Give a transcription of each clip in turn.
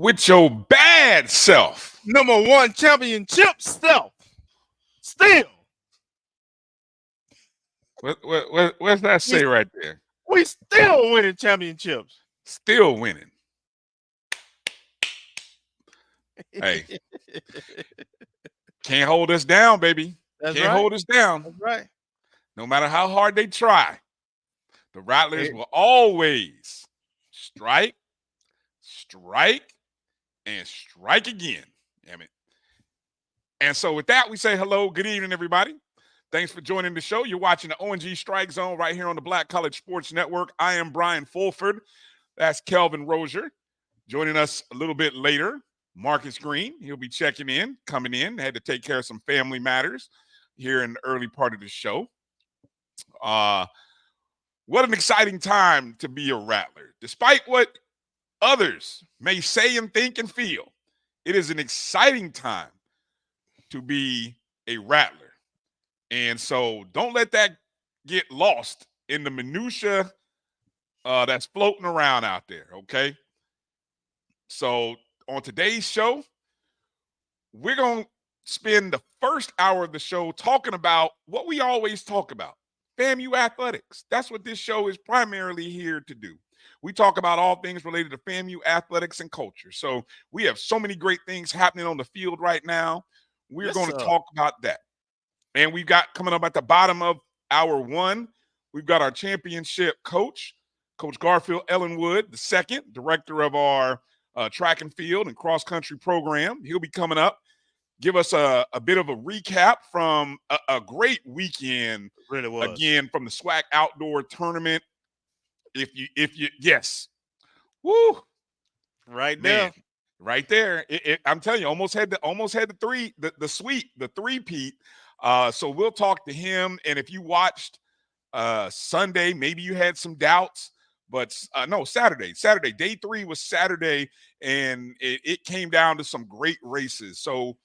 with your bad self. Number one championship self. Still. What's that say right there? We still winning championships. Still winning. Hey. Can't hold us down, baby. That's Can't right. hold us down. That's right. No matter how hard they try, the Rattlers will always strike, and strike again. Damn it. And so with that, we say hello, good evening, everybody. Thanks for joining the show. You're watching the ONG StrikeZone right here on the Black College Sports Network. I am Bryan Fulford. That's Kelvin Rozier. Joining us a little bit later, Marcus Green. He'll be checking in, coming in. Had to take care of some family matters here in the early part of the show. What an exciting time to be a Rattler. Despite what others may say and think and feel, it is an exciting time to be a Rattler. And so don't let that get lost in the minutia that's floating around out there, okay? So on today's show, we're going to spend the first hour of the show talking about what we always talk about, FAMU Athletics. That's what this show is primarily here to do. We talk about all things related to FAMU athletics and culture. So we have so many great things happening on the field right now. We're going to talk about that. And we've got coming up at the bottom of hour one, we've got our championship coach, Coach Garfield Ellenwood, the second director of our track and field and cross-country program. He'll be coming up, give us a bit of a recap from a great weekend. Really was. Again, from the SWAC Outdoor Tournament. If you, yes. Woo. Right Man, there. right there. I'm telling you, almost had the three-peat. So we'll talk to him. And if you watched Sunday, maybe you had some doubts, but no, Saturday, day 3 was Saturday, and it came down to some great races. So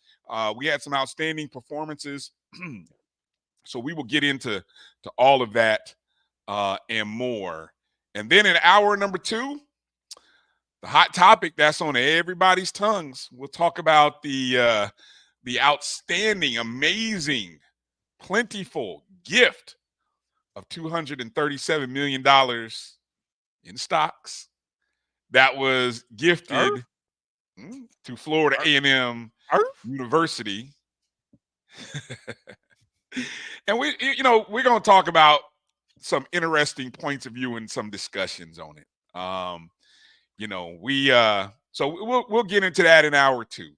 we had some outstanding performances. So we will get into all of that and more. And then in hour number 2, the hot topic that's on everybody's tongues, we'll talk about the outstanding, amazing, plentiful gift of $237 million in stocks that was gifted to Florida A&M University. And we're going to talk about some interesting points of view and some discussions on it. So we'll get into that in hour 2.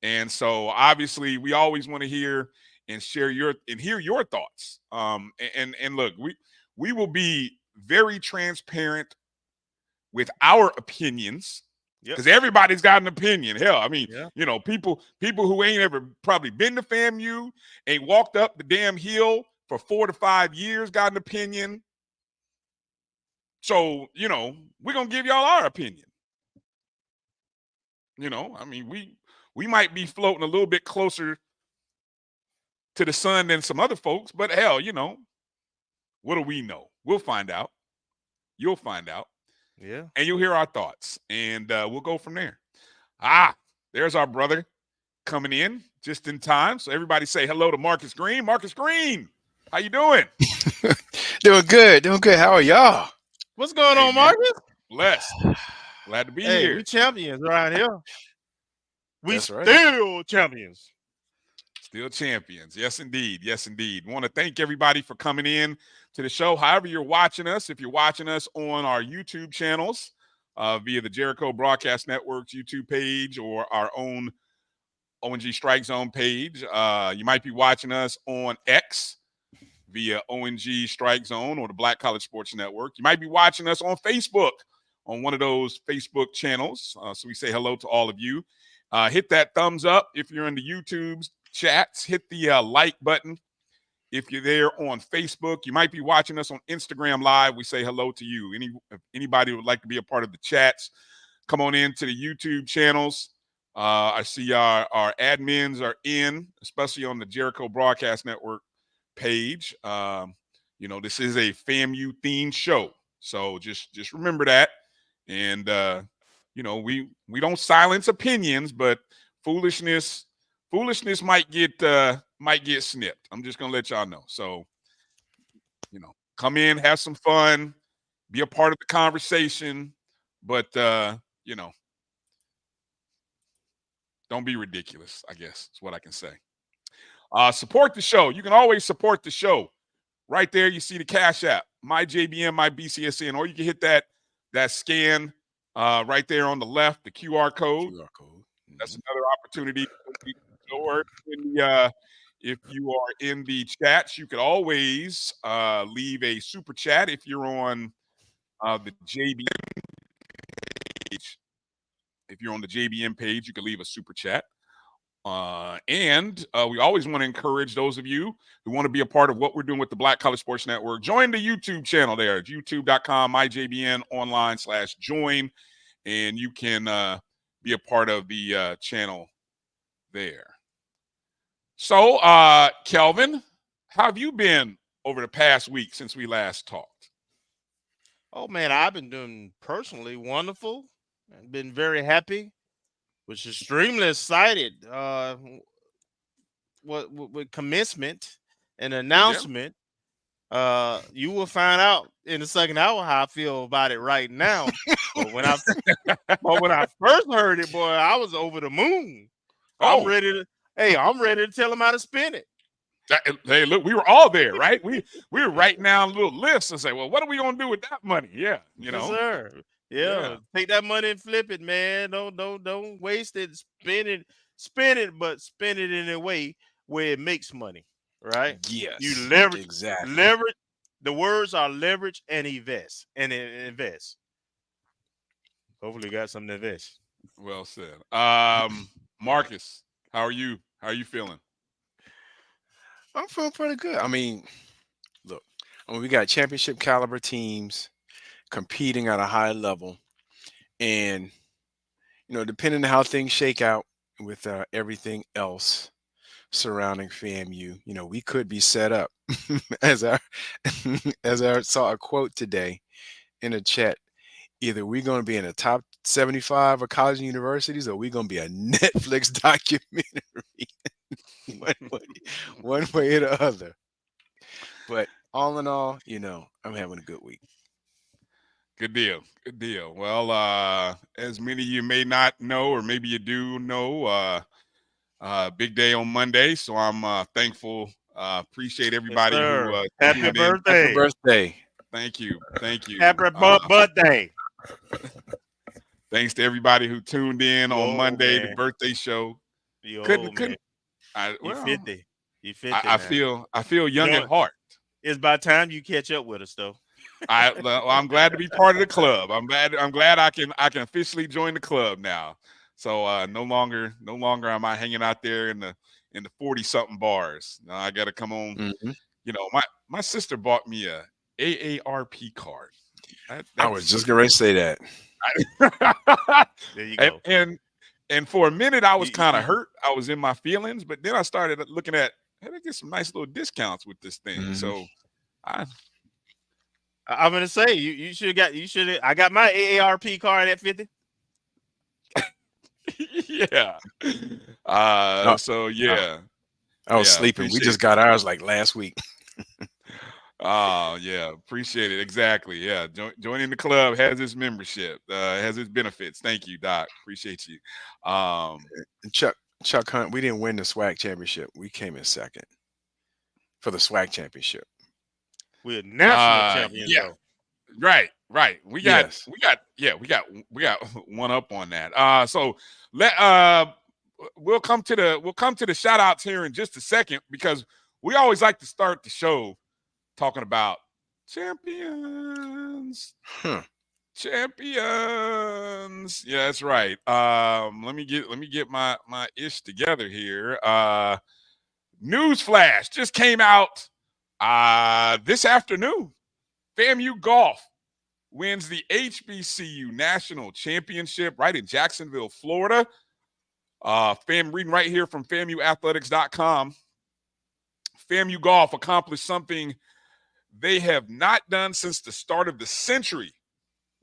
And so obviously we always want to hear and hear your thoughts. And look, we will be very transparent with our opinions, because everybody's got an opinion. Hell, I mean, people who ain't ever probably been to FAMU, ain't walked up the damn hill for 4 to 5 years, got an opinion. So, we're going to give y'all our opinion. I mean, we might be floating a little bit closer to the sun than some other folks, but hell, what do we know? We'll find out. You'll find out. Yeah. And you'll hear our thoughts, and we'll go from there. There's our brother coming in just in time. So everybody say hello to Marcus Green. Marcus Green, how you doing? Doing good. How are y'all? What's going on, Marcus? Blessed. Glad to be here. We champions around here. That's right. Still champions. Still champions. Yes, indeed. Yes, indeed. Want to thank everybody for coming in to the show. However you're watching us, if you're watching us on our YouTube channels via the Jericho Broadcast Network's YouTube page or our own ONG StrikeZone page, you might be watching us on X via ONG StrikeZone or the Black College Sports Network. You might be watching us on Facebook on one of those Facebook channels. So we say hello to all of you. Hit that thumbs up if you're in the YouTube's chats. Hit the like button if you're there on Facebook. You might be watching us on Instagram Live. We say hello to you. If anybody would like to be a part of the chats, come on into the YouTube channels. I see our admins are in, especially on the Jericho Broadcast Network page. This is a FAMU themed show, so just remember that. And we don't silence opinions, but foolishness might get snipped. I'm just gonna let y'all know. So, come in, have some fun, be a part of the conversation, but don't be ridiculous, I guess is what I can say. Support the show. You can always support the show. Right there, you see the Cash App, my JBM, my BCSN, or you can hit that scan right there on the left, the QR code. That's another opportunity. Or if you are in the chats, you could always leave a super chat if you're on the JBM page. If you're on the JBM page, you can leave a super chat. And we always want to encourage those of you who want to be a part of what we're doing with the Black College Sports Network. Join the YouTube channel there, youtube.com/myjbnonline/join, and you can be a part of the channel there. So, Kelvin, how have you been over the past week since we last talked? Oh, man, I've been doing personally wonderful. I've been very happy. Was extremely excited with commencement and announcement. Yeah. You will find out in the second hour how I feel about it right now. But when I first heard it, boy, I was over the moon. I'm ready to tell them how to spin it. Hey, look, we were all there, right? We were writing down little lists and say, well, what are we gonna do with that money? Yeah, Yes, sir. Yeah, take that money and flip it, man. Don't waste it. Spend it, but spend it in a way where it makes money, right? Yes. You leverage. Exactly. Leverage. The words are leverage and invest. Hopefully, you got something to invest. Well said. Marcus, how are you? How are you feeling? I'm feeling pretty good. I mean, look, we got championship caliber teams competing at a high level, and depending on how things shake out with everything else surrounding FAMU, we could be set up as I saw a quote today in a chat. Either we're going to be in the top 75 of colleges and universities, or we're going to be a Netflix documentary. one way or the other. But all in all, I'm having a good week. Good deal. Good deal. Well, as many of you may not know, or maybe you do know, big day on Monday. So I'm thankful. Appreciate everybody who happy birthday. Happy birthday. Thank you. Happy birthday. Thanks to everybody who tuned in on Monday, man. The birthday show. Couldn't. You 50. You 50. I feel young at heart. It's about time you catch up with us, though. I'm glad to be part of the club. I'm glad I can officially join the club now. So no longer am I hanging out there in the 40-something bars. Now I got to come on. Mm-hmm. My sister bought me a AARP card. I was just going to say that. There you go. And for a minute I was kind of hurt. I was in my feelings, but then I started looking at, hey, I get some nice little discounts with this thing. Mm-hmm. So I'm gonna say you should have I got my AARP card at 50. Yeah. So yeah. I was sleeping. We just got ours like last week. Oh yeah, appreciate it. Exactly. Yeah, joining the club has its membership, has its benefits. Thank you, Doc. Appreciate you. Chuck Hunt. We didn't win the SWAC championship. We came in second for the SWAC championship. We're national champions. Yeah, though. Right. We got one up on that. So we'll come to the shout outs here in just a second, because we always like to start the show talking about champions. Champions. Yeah, that's right. Let me get my ish together here. News flash just came out this afternoon. FAMU Golf wins the HBCU National Championship right in Jacksonville, Florida. Reading right here from FAMUathletics.com. FAMU Golf accomplished something they have not done since the start of the century,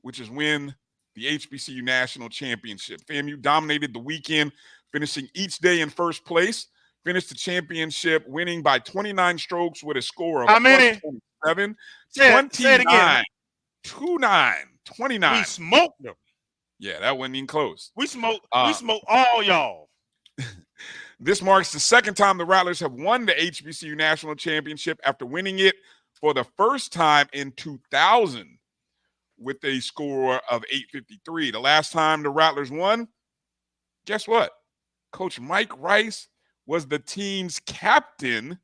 which is win the HBCU National Championship. FAMU dominated the weekend, finishing each day in first place. Finished the championship winning by 29 strokes with a score of How plus many? 27. Say it again. 29. 29. We smoked them. Yeah, that wasn't even close. We smoked all y'all. This marks the second time the Rattlers have won the HBCU National Championship after winning it for the first time in 2000 with a score of 853. The last time the Rattlers won, guess what? Coach Mike Rice was the team's captain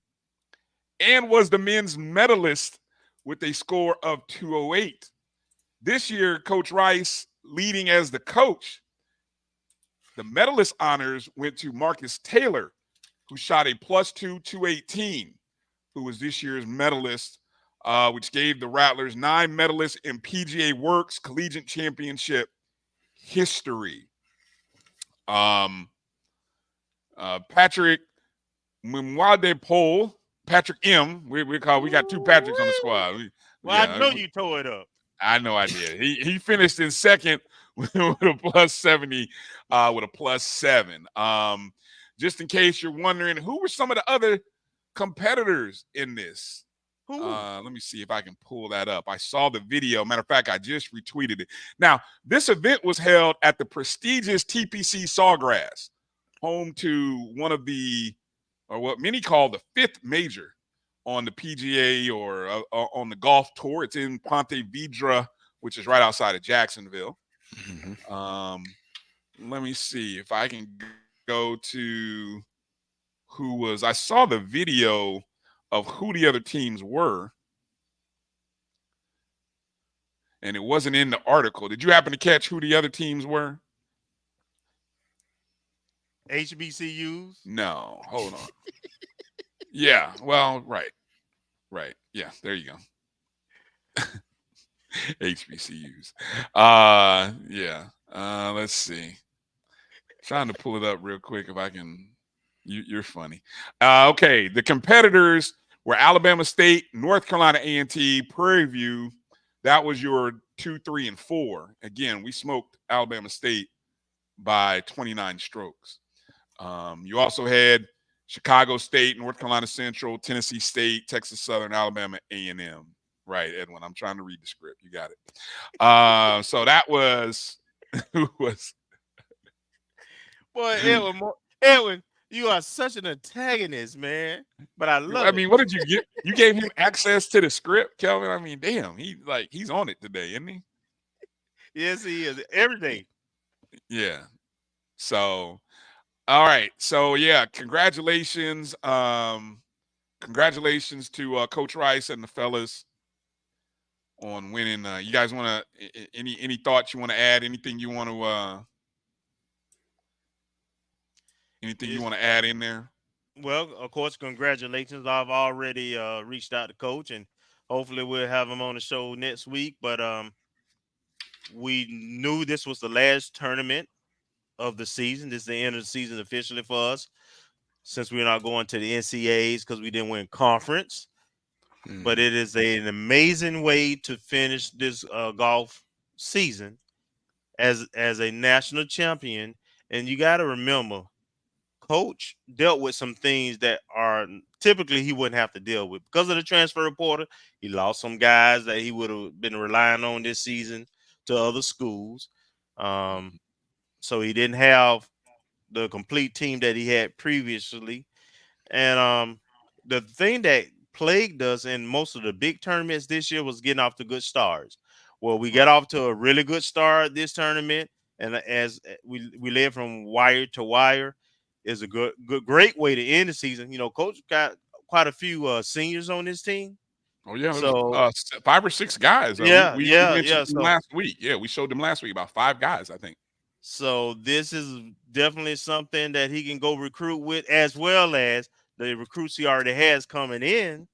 and was the men's medalist with a score of 208. This year, Coach Rice leading as the coach. The medalist honors went to Marcus Taylor, who shot a +2, 218, who was this year's medalist, which gave the Rattlers 9 medalists in PGA Works Collegiate Championship history. Patrick Mwade Pole, Patrick M. We got 2 Patricks on the squad. I know you tore it up. I know I did. He finished in second with a +70, with a +7. Just in case you're wondering, who were some of the other competitors in this? Let me see if I can pull that up. I saw the video. Matter of fact, I just retweeted it. Now, this event was held at the prestigious TPC Sawgrass, home to one of or what many call the 5th major on the PGA or on the golf tour. It's in Ponte Vedra, which is right outside of Jacksonville. Mm-hmm. Let me see if I can go to who was. I saw the video of who the other teams were, and it wasn't in the article. Did you happen to catch who the other teams were? HBCUs? No, hold on. Yeah, well, right. Yeah, there you go. HBCUs. Yeah. Let's see. Trying to pull it up real quick if I can. You're funny. Okay, the competitors were Alabama State, North Carolina A&T, Prairie View. That was your 2, 3, and 4. Again, we smoked Alabama State by 29 strokes. You also had Chicago State, North Carolina Central, Tennessee State, Texas Southern, Alabama A&M. Right, Edwin. I'm trying to read the script. You got it. So that was who was. Boy, Edwin, you are such an antagonist, man. But I love it. I mean, what did you get? You gave him access to the script, Kelvin. I mean, damn, he's on it today, isn't he? Yes, he is. Every day. Yeah. So, all right. So yeah, congratulations. Congratulations to Coach Rice and the fellas on winning. You guys want to any thoughts you want to add? Anything you want to you want to add in there? Well, of course, congratulations. I've already reached out to Coach, and hopefully we'll have him on the show next week. But we knew this was the last tournament of the season. This is the end of the season officially for us, since we're not going to the NCAAs because we didn't win conference. But it is an amazing way to finish this golf season as a national champion. And you got to remember, Coach dealt with some things that are typically he wouldn't have to deal with because of the transfer portal. He lost some guys that he would have been relying on this season to other schools. So he didn't have the complete team that he had previously. And the thing that plagued us in most of the big tournaments this year was getting off to good starts. Well, we got off to a really good start this tournament, and as we led from wire to wire, is a great way to end the season. You know, Coach got quite a few seniors on his team. Oh yeah, so 5 or 6 guys. We mentioned them last week. Yeah, we showed them last week, about 5 guys, I think. So this is definitely something that he can go recruit with, as well as the recruits he already has coming in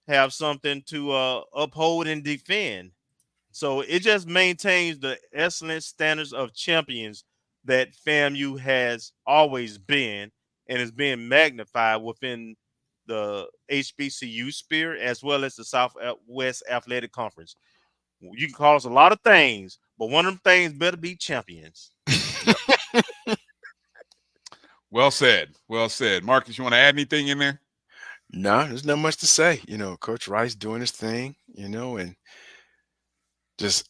have something to uphold and defend. So it just maintains the excellent standards of champions that FAMU has always been, and is being magnified within the HBCU spirit as well as the Southwest Athletic Conference. You can call us a lot of things, but one of them things better be champions. Well said. Well said. Marcus, you want to add anything in there? No, there's not much to say. Coach Rice doing his thing, and just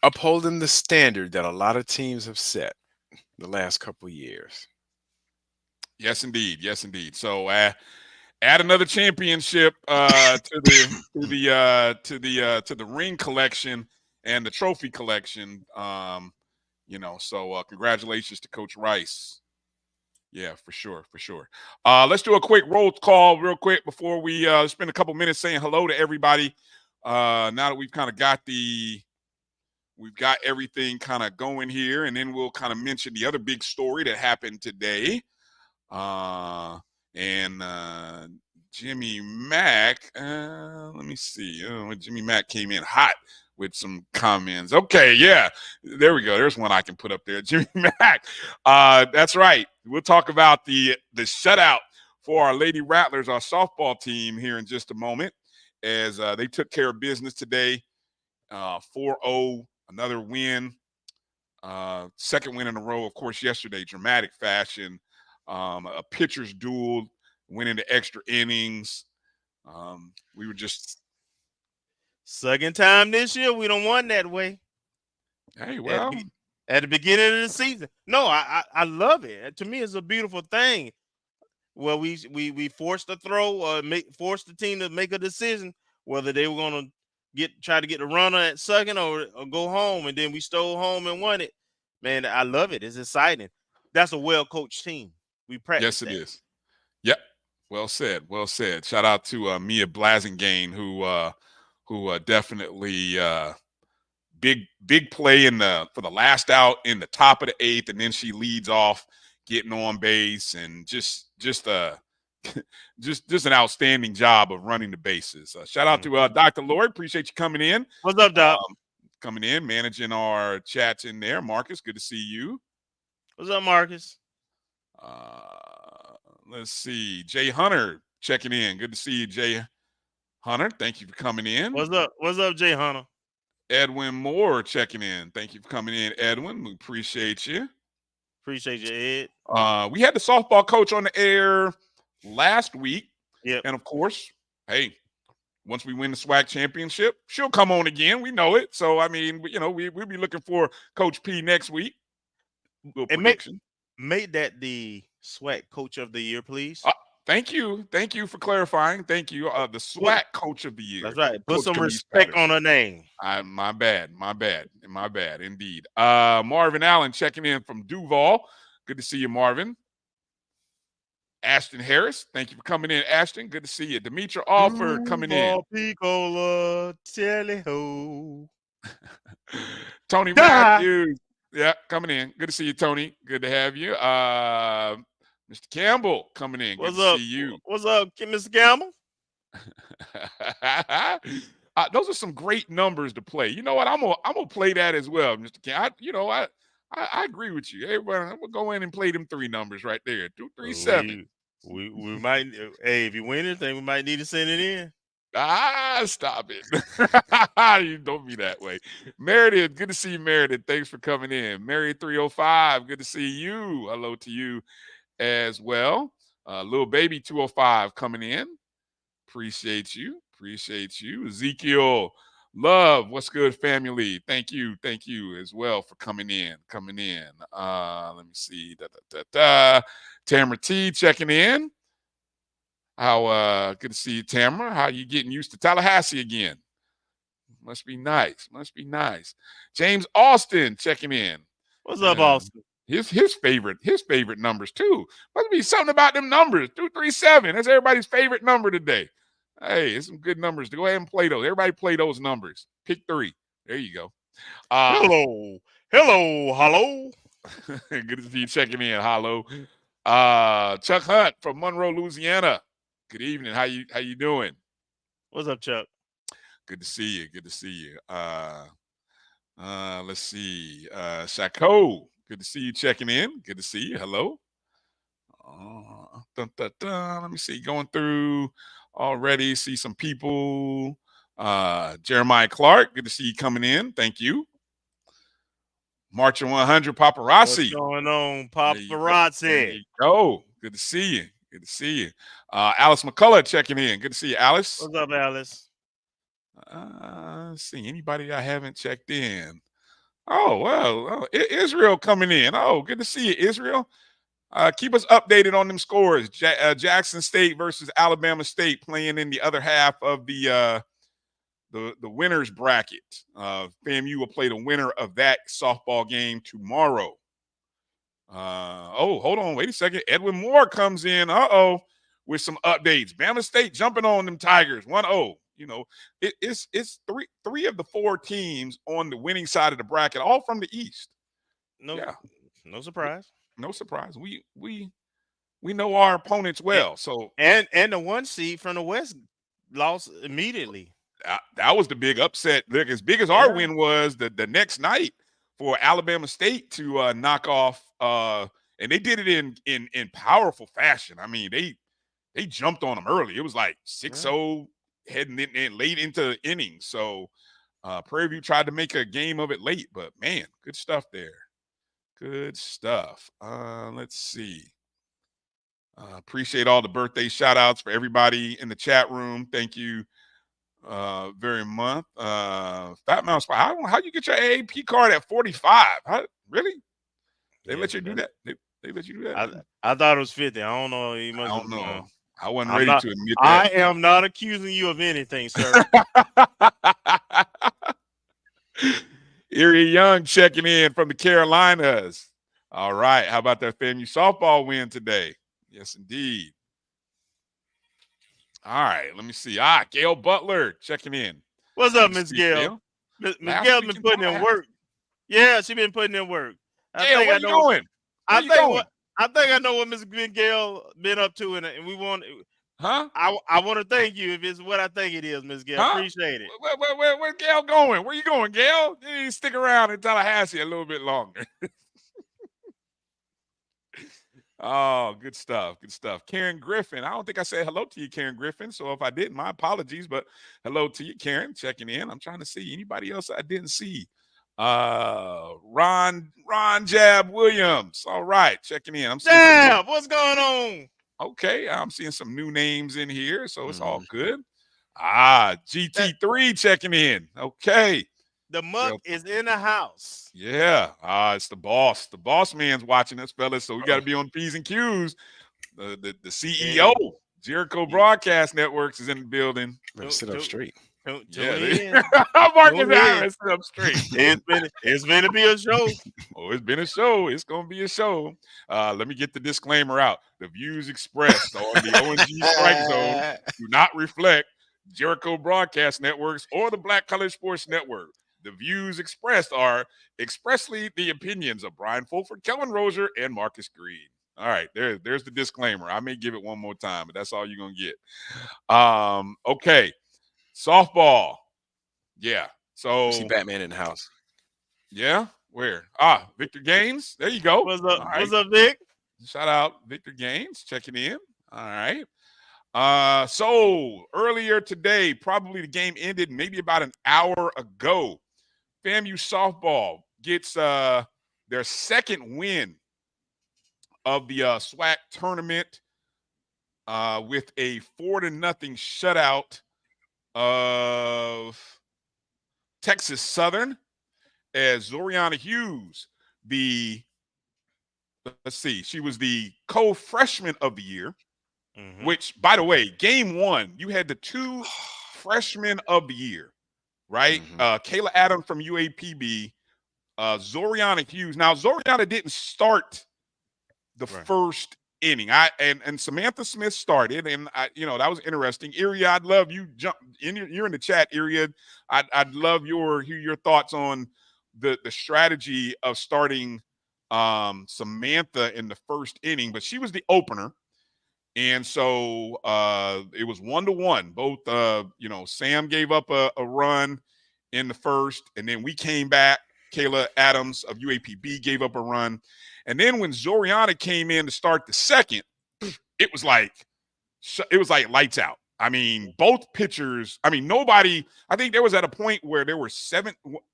upholding the standard that a lot of teams have set the last couple of years. Yes, indeed. Yes, indeed. So add another championship to the ring collection and the trophy collection. So congratulations to Coach Rice. Yeah, for sure, for sure. Let's do a quick roll call real quick before we spend a couple minutes saying hello to everybody. Now that we've kind of got everything kind of going here, and then we'll kind of mention the other big story that happened today. And Jimmy Mack, let me see. Jimmy Mack came in hot with some comments. Okay, yeah, there we go. There's one I can put up there. Jimmy Mack. That's right. We'll talk about the shutout for our Lady Rattlers, our softball team, here in just a moment, as they took care of business today. 4-0, another win. Second win in a row, of course, yesterday, dramatic fashion. A pitcher's duel, went into extra innings. We were just second time this year we don't won that way. Hey, well, at the beginning of the season. No, I love it. To me, it's a beautiful thing. Well, we forced the throw or forced the team to make a decision whether they were going to try to get the runner at second or go home, and then we stole home and won it. Man, I love it. It's exciting. That's a well-coached team. We practice. Yes, it is. Yep. Well said. Well said. Shout out to Mia Blasingame, who definitely big play for the last out in the top of the eighth, and then she leads off getting on base, and just an outstanding job of running the bases. Shout out to Dr. Lloyd. Appreciate you coming in. What's up, Doc? Coming in, managing our chats in there. Marcus, good to see you. What's up, Marcus? Let's see. Jay Hunter checking in. Good to see you, Jay Hunter. Thank you for coming in. What's up, Jay Hunter? Edwin Moore checking in. Thank you for coming in, Edwin. We appreciate you. Appreciate you, Ed. We had the softball coach on the air last week. Yep. And of course, hey, once we win the SWAC championship, she'll come on again. We know it. So, I mean, we'll be looking for Coach P next week. Make that the SWAC Coach of the Year, please. Thank you. Thank you for clarifying. Thank you. The SWAC Coach of the Year. That's right. Put Coach some Denise respect Patterson. on her name. My bad, indeed. Marvin Allen checking in from Duval. Good to see you, Marvin. Ashton Harris, thank you for coming in, Ashton. Good to see you. Demetra Alford coming in. Piccola, teleho. Tony Matthews. Yeah, coming in. Good to see you, Tony. Good to have you. Mr. Campbell coming in. Good to see you. What's up, Mr. Campbell? Those are some great numbers to play. You know what? I'm gonna play that as well, Mr. Campbell. I agree with you. Everybody, we'll go in and play them three numbers right there. 237. We might. Hey, if you win anything, we might need to send it in. Stop it. You don't be that way. Meredith, good to see you, Meredith. Thanks for coming in. Mary 305, good to see you. Hello to you as well. Little baby 205 coming in. Appreciate you. Ezekiel, love, what's good, family? Thank you as well for coming in. Let me see. Tamara T checking in. How good to see you, Tamara. How you getting used to Tallahassee again? Must be nice. James Austin checking in. What's up, Austin? His favorite numbers too. Must be something about them numbers. 237. That's everybody's favorite number today. Hey, it's some good numbers. Go ahead and play those. Everybody play those numbers. Pick 3. There you go. Hello. Good to see you checking in. Hello. Chuck Hunt from Monroe, Louisiana. Good evening. How you doing? What's up, Chuck? Good to see you. Let's see. Shako. Good to see you checking in. Good to see you. Hello. Let me see. Going through already. See some people. Jeremiah Clark, good to see you coming in. Thank you. Marching 100 Paparazzi. What's going on, There paparazzi? you go. Good to see you. Good to see you. Alice McCullough checking in. Good to see you, Alice. What's up, Alice? Let's see. Anybody I haven't checked in? Oh, well, Israel coming in. Oh, good to see you, Israel. Keep us updated on them scores. Jackson State versus Alabama State playing in the other half of the winners bracket. FAMU will play the winner of that softball game tomorrow. Hold on. Wait a second. Edwin Moore comes in. With some updates. Bama State jumping on them Tigers. 1-0. You know, it's three of the 4 teams on the winning side of the bracket, all from the East. No surprise. No surprise. We know our opponents well. And the 1 seed from the West lost immediately. That was the big upset. Look, as big as our win was, the next night for Alabama State to knock off, and they did it in powerful fashion. I mean, they jumped on them early. It was like 6-0 heading in late into innings. So Prairie View tried to make a game of it late, but man, good stuff there. Good stuff. Let's see. Appreciate all the birthday shout outs for everybody in the chat room. Thank you very much. Fat Mouse, how you get your AAP card at 45? Really? They let you do that? They let you do that? I thought it was 50. I don't know. I don't know. I wasn't ready to admit that. I am not accusing you of anything, sir. Erie Young checking in from the Carolinas. All right. How about that FAMU softball win today? Yes, indeed. All right. Let me see. Gail Butler checking in. What's up, Miss Gail? Miss Gail been putting in work. Yeah, she been putting in work. Gail, where you going? I think I know what Miss Gail been up to, and we want. Huh? I want to thank you if it's what I think it is, Miss Gail. Appreciate it. Where's Gail going? Where you going, Gail? You need to stick around in Tallahassee a little bit longer. Oh, good stuff. Good stuff. Karen Griffin. I don't think I said hello to you, Karen Griffin. So if I didn't, my apologies. But hello to you, Karen, checking in. I'm trying to see anybody else I didn't see. Ron Jab Williams. All right, checking in. I'm seeing Jab, what's going on? Okay, I'm seeing some new names in here, so it's all good. GT3 checking in. Okay. The muck is in the house. Yeah. It's the boss. The boss man's watching us, fellas. So we got to be on P's and Q's. The CEO, Jericho Broadcast Networks, is in the building. Sit up straight. Marcus Harris, sit up straight. It's been to be a show. Oh, it's been a show. It's gonna be a show. Let me get the disclaimer out. The views expressed on the ONG StrikeZone do not reflect Jericho Broadcast Networks or the Black College Sports Network. The views expressed are expressly the opinions of Bryan Fulford, Kelvin Rozier, and Marcus Green. All right, there's the disclaimer. I may give it one more time, but that's all you're gonna get. Okay, softball. Yeah. So see Batman in the house. Yeah, where? Victor Gaines. There you go. What's up? Right. What's up, Vic? Shout out Victor Gaines checking in. All right. So earlier today, probably the game ended maybe about an hour ago. FAMU softball gets their second win of the SWAC tournament with a 4-0 shutout of Texas Southern, as Zoriana Hughes, she was the co-freshman of the year. Mm-hmm. Which, by the way, game 1, you had the 2 freshmen of the year, right? Mm-hmm. Kayla Adams from UAPB, Zoriana Hughes. Now, Zoriana didn't start the first inning. And Samantha Smith started, and that was interesting. Iria, I'd love you you're in the chat, Iria. I'd love hear your thoughts on the strategy of starting Samantha in the first inning, but she was the opener. And so it was 1-1. Both, Sam gave up a run in the first, and then we came back. Kayla Adams of UAPB gave up a run. And then when Zoriana came in to start the second, it was like lights out. I mean, both pitchers. I mean, nobody. I think there was at a point where there were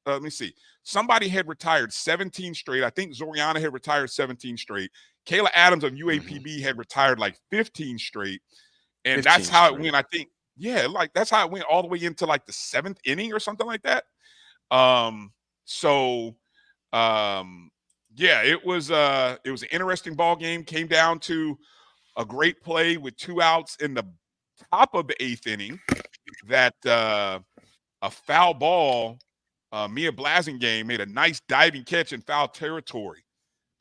let me see. Somebody had retired 17 straight. I think Zoriana had retired 17 straight. Kayla Adams of UAPB had retired like 15 straight, and that's 15 how it straight. went. I think, yeah, like that's how it went all the way into like the 7th inning or something like that. So, yeah, it was an interesting ball game. Came down to a great play with 2 outs in the top of the 8th inning that a foul ball, Mia Blasingame made a nice diving catch in foul territory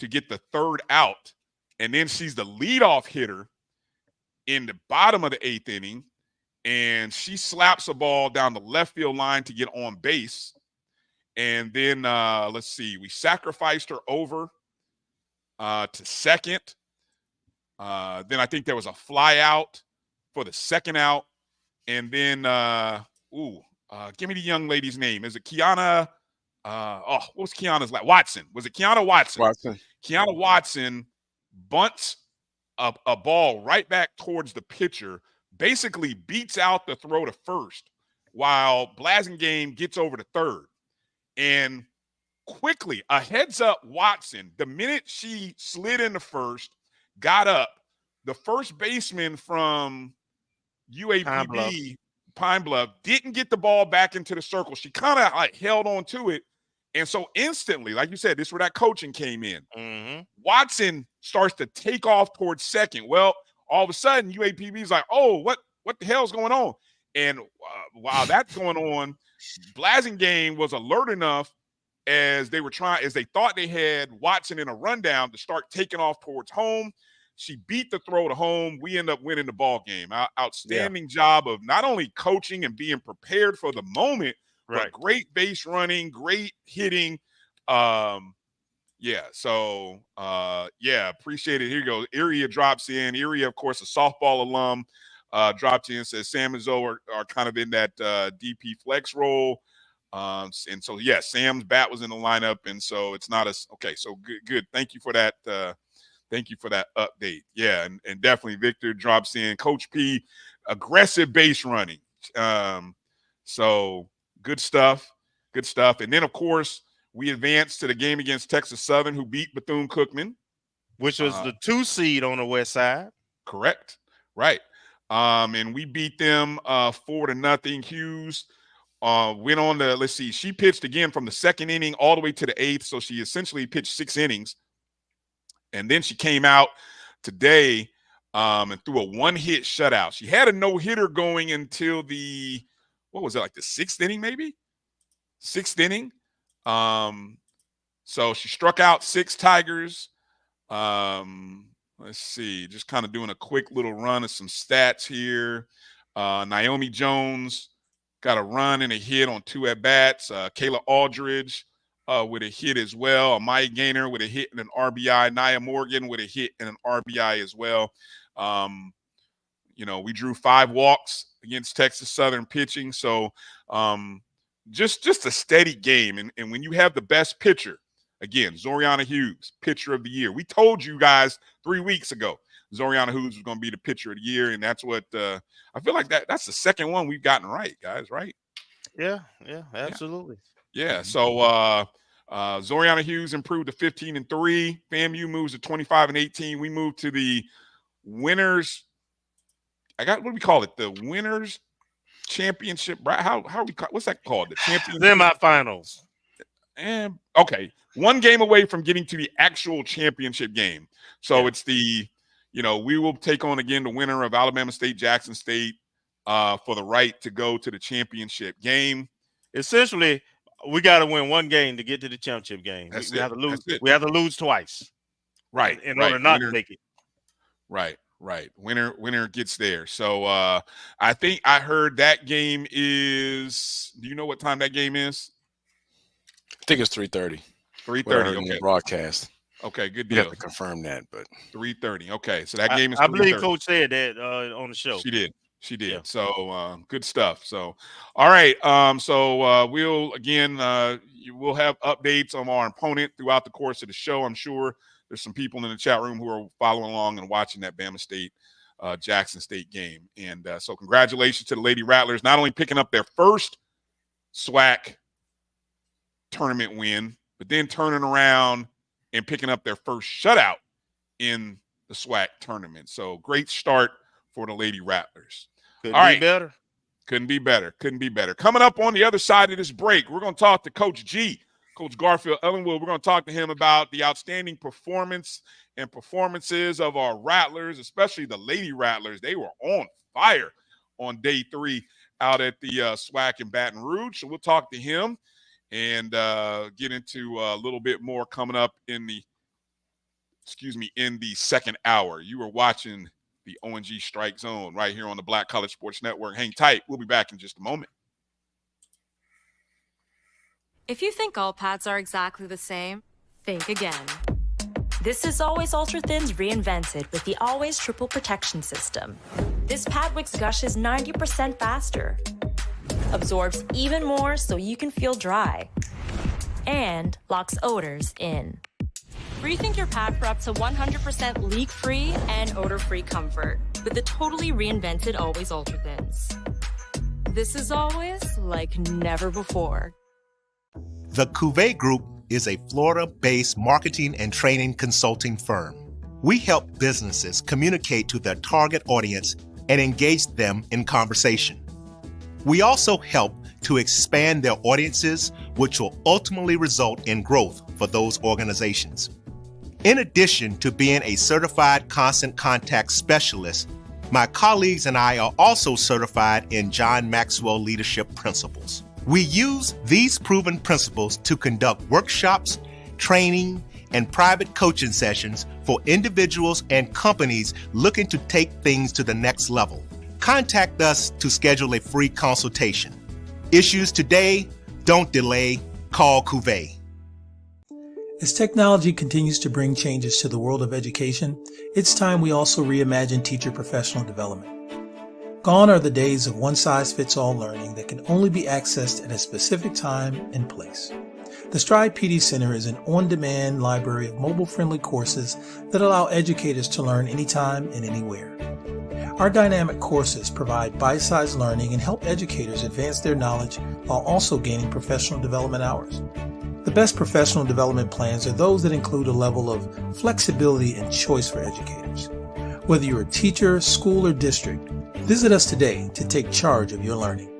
to get the 3rd out. And then she's the leadoff hitter in the bottom of the 8th inning, and she slaps a ball down the left field line to get on base. And then, let's see, we sacrificed her over to second. Then I think there was a fly out for the 2nd out. And then, give me the young lady's name. Is it Kiana? What was Kiana's last? Watson. Was it Kiana Watson? Watson. Kiana Watson bunts a ball right back towards the pitcher, basically beats out the throw to first, while Blasingame gets over to third. And quickly, a heads up Watson, the minute she slid into first, got up, the first baseman from UAPB, Pine Bluff, didn't get the ball back into the circle. She kind of like held on to it. And so instantly, like you said, this is where that coaching came in. Mm-hmm. Watson starts to take off towards second. Well, all of a sudden, UAPB is like, oh, what the hell's going on? And while that's going on, Blasingame was alert enough as they thought they had Watson in a rundown to start taking off towards home. She beat the throw to home. We end up winning the ball game. Outstanding job of not only coaching and being prepared for the moment, but great base running, great hitting. Appreciate it. Here you go. Iria drops in. Iria, of course, a softball alum, dropped in, says Sam and Zoe are kind of in that DP flex role. And so, yeah, Sam's bat was in the lineup, and so it's not as – okay, so good. Thank you for that Thank you for that update. Yeah, and definitely Victor drops in. Coach P, aggressive base running. So good stuff. Good stuff. And then, of course, we advanced to the game against Texas Southern, who beat Bethune-Cookman. Which was the 2 seed on the west side. Correct. Right. And we beat them 4-0. Hughes went on to, let's see, she pitched again from the 2nd inning all the way to the 8th. So she essentially pitched 6 innings. And then she came out today and threw a 1-hit shutout. She had a no-hitter going until the 6th inning maybe? 6th inning. So she struck out 6 Tigers. Let's see, just kind of doing a quick little run of some stats here. Naomi Jones got a run and a hit on 2 at-bats. Kayla Aldridge with a hit as well. Amaya Gaynor with a hit and an RBI. Nia Morgan with a hit and an RBI as well. We drew 5 walks against Texas Southern pitching. So just a steady game. And when you have the best pitcher, again, Zoriana Hughes, pitcher of the year. We told you guys 3 weeks ago Zoriana Hughes was going to be the pitcher of the year, and that's what I feel like that's the second one we've gotten right, guys, right? Yeah, absolutely. Yeah, so Zoriana Hughes improved to 15-3. FAMU moves to 25-18. We move to the winners. What do we call it? The winners championship. What's that called? The championship semifinals. And okay, 1 game away from getting to the actual championship game. So it's we will take on again the winner of Alabama State, Jackson State for the right to go to the championship game. Essentially, we got to win 1 game to get to the championship game. We have to lose. We have to lose twice. Right. In order not to make it. Right. Winner gets there. So I think I heard that game is. Do you know what time that game is? I think it's 3:30. 3:30. Okay. Broadcast. Okay, good deal. You have to confirm that, but 3:30. Okay, so that game is. I believe Coach said that on the show. She did. Yeah. So good stuff. So all right. We'll again we'll have updates on our opponent throughout the course of the show. I'm sure there's some people in the chat room who are following along and watching that Bama State Jackson State game. And so congratulations to the Lady Rattlers, not only picking up their first SWAC tournament win, but then turning around and picking up their first shutout in the SWAC tournament. So great start for the Lady Rattlers. Couldn't be better. Couldn't be better. Couldn't be better. Coming up on the other side of this break, we're going to talk to Coach G, Coach Garfield Ellenwood. We're going to talk to him about the outstanding performance and performances of our Rattlers, especially the Lady Rattlers. They were on fire on day 3 out at the SWAC in Baton Rouge. So we'll talk to him and get into a little bit more coming up in the second hour. You are watching the ONG Strike Zone right here on the Black College Sports Network. Hang tight. We'll be back in just a moment. If you think all pads are exactly the same, think again. This is Always Ultra Thins reinvented with the Always Triple Protection System. This pad wicks gushes 90% faster, absorbs even more so you can feel dry, and locks odors in. Rethink your pad for up to 100% leak-free and odor-free comfort with the totally reinvented Always Ultra Thins. This is always like never before. The Cuvée Group is a Florida-based marketing and training consulting firm. We help businesses communicate to their target audience and engage them in conversation. We also help to expand their audiences, which will ultimately result in growth for those organizations. In addition to being a certified constant contact specialist, my colleagues and I are also certified in John Maxwell Leadership Principles. We use these proven principles to conduct workshops, training, and private coaching sessions for individuals and companies looking to take things to the next level. Contact us to schedule a free consultation. Issues today, don't delay, call Cuvée. As technology continues to bring changes to the world of education, it's time we also reimagine teacher professional development. Gone are the days of one-size-fits-all learning that can only be accessed at a specific time and place. The Stride PD Center is an on-demand library of mobile-friendly courses that allow educators to learn anytime and anywhere. Our dynamic courses provide bite-sized learning and help educators advance their knowledge while also gaining professional development hours. The best professional development plans are those that include a level of flexibility and choice for educators. Whether you're a teacher, school, or district, visit us today to take charge of your learning.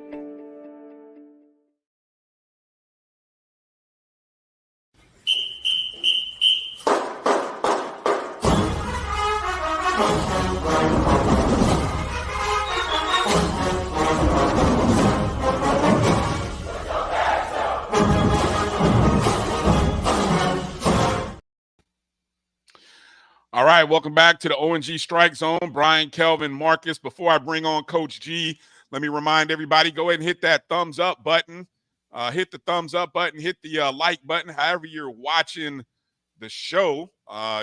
All right, welcome back to the ONG Strike Zone. Bryan, Kelvin, Marcus. Before I bring on Coach G, let me remind everybody, go ahead and hit that thumbs up button. Hit the thumbs up button, hit the like button. However you're watching the show,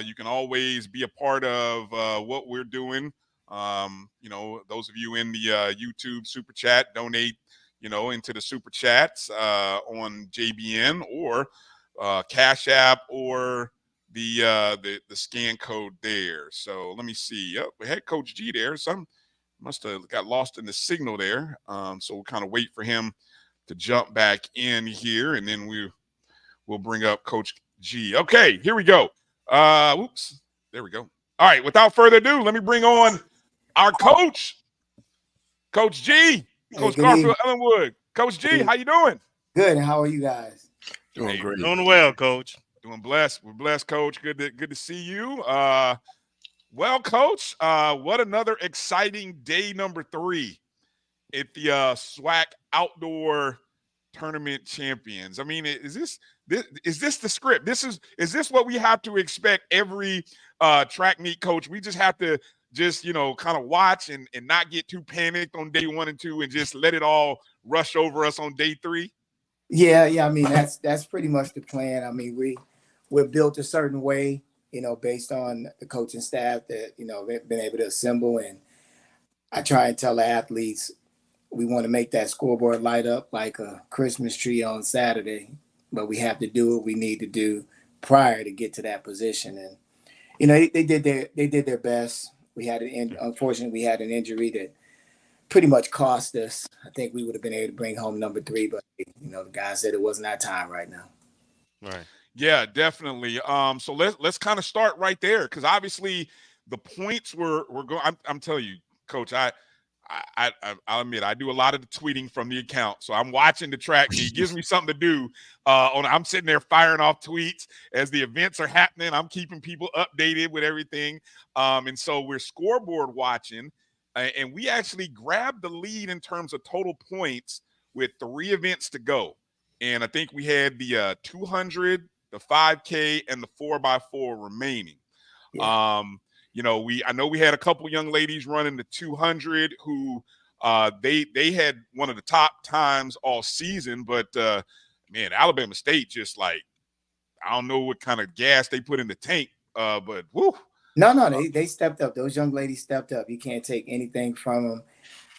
you can always be a part of what we're doing. Those of you in the YouTube Super Chat, donate, into the Super Chats on JBN or Cash App or the scan code there. So let me see. Yep, we had Coach G there. Some must have got lost in the signal there. So we'll kind of wait for him to jump back in here, and then we'll bring up Coach G. Okay, here we go. Whoops, there we go. All right, without further ado, let me bring on our coach, Coach G, Coach Garfield Ellenwood. Coach G, how you doing? Good. And how are you guys? Doing great. Doing well, Coach. Doing blessed. We're blessed, Coach. Good to see you. Well, Coach, what another exciting day number 3 at the SWAC Outdoor Tournament Champions. I mean, is this the script? Is this what we have to expect every track meet, Coach? We just have to kind of watch and not get too panicked on day 1 and 2 and just let it all rush over us on day 3? Yeah. I mean, that's pretty much the plan. I mean, we're built a certain way, based on the coaching staff that, they've been able to assemble. And I try and tell the athletes, we want to make that scoreboard light up like a Christmas tree on Saturday, but we have to do what we need to do prior to get to that position. And, they did their best. Unfortunately, we had an injury that pretty much cost us. I think we would have been able to bring home number 3, but the guy said it wasn't our time right now. Right. Yeah, definitely. So let's kind of start right there, because obviously the points were going. I'm telling you, Coach, I'll admit I do a lot of the tweeting from the account, so I'm watching the track meet. It gives me something to do. I'm sitting there firing off tweets as the events are happening. I'm keeping people updated with everything. And so we're scoreboard watching, and we actually grabbed the lead in terms of total points with 3 events to go. And I think we had the 200, the 5K, and the 4x4 remaining. Yeah. I know we had a couple young ladies running the 200 who they had one of the top times all season, but man, Alabama State just like, I don't know what kind of gas they put in the tank, but whoo. No, they stepped up. Those young ladies stepped up. You can't take anything from them.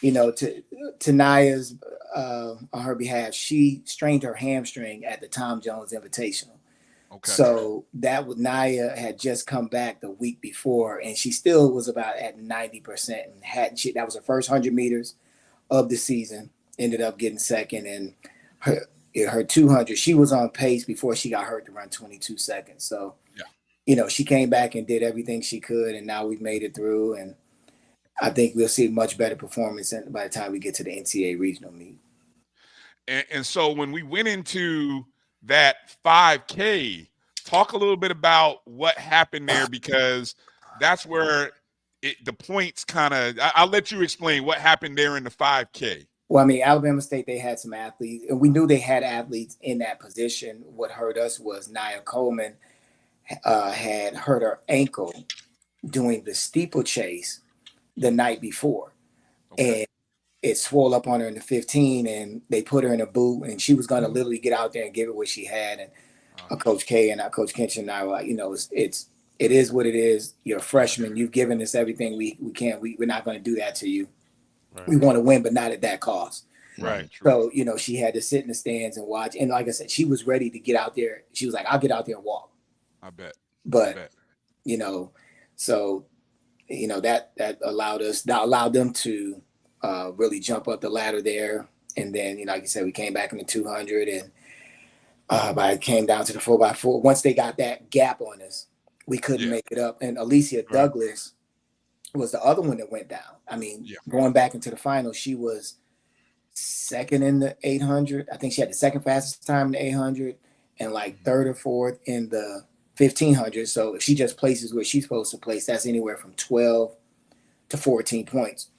To Naya's on her behalf, she strained her hamstring at the Tom Jones Invitational. Okay. So Naya had just come back the week before, and she still was about at 90%. And that was her first 100 meters of the season. Ended up getting second, and her 200, she was on pace before she got hurt to run 22 seconds. So, she came back and did everything she could, and now we've made it through. And I think we'll see much better performance by the time we get to the NCAA regional meet. And so when we went into that 5K, talk a little bit about what happened there, because that's where the points kind of, I'll let you explain what happened there in the 5K. Well, I mean, Alabama State, they had some athletes, and we knew they had athletes in that position. What hurt us was Nia Coleman had hurt her ankle doing the steeplechase the night before. Okay. And it swelled up on her in the 15, and they put her in a boot, and she was going to literally get out there and give it what she had. And Coach K and Coach Kinch and I were like, it is what it is. You're a freshman. You've given us everything we can. We're not going to do that to you. Right. We want to win, but not at that cost. Right. So, she had to sit in the stands and watch. And like I said, she was ready to get out there. She was like, I'll get out there and walk. I bet. But, so, that allowed them to really jump up the ladder there. And then, like you said, we came back in the 200, and but it came down to the 4x4. Once they got that gap on us, we couldn't make it up. And Alicia Douglas was the other one that went down. I mean, going back into the final, she was second in the 800. I think she had the second fastest time in the 800 and like third or fourth in the 1500. So if she just places where she's supposed to place, that's anywhere from 12 to 14 points.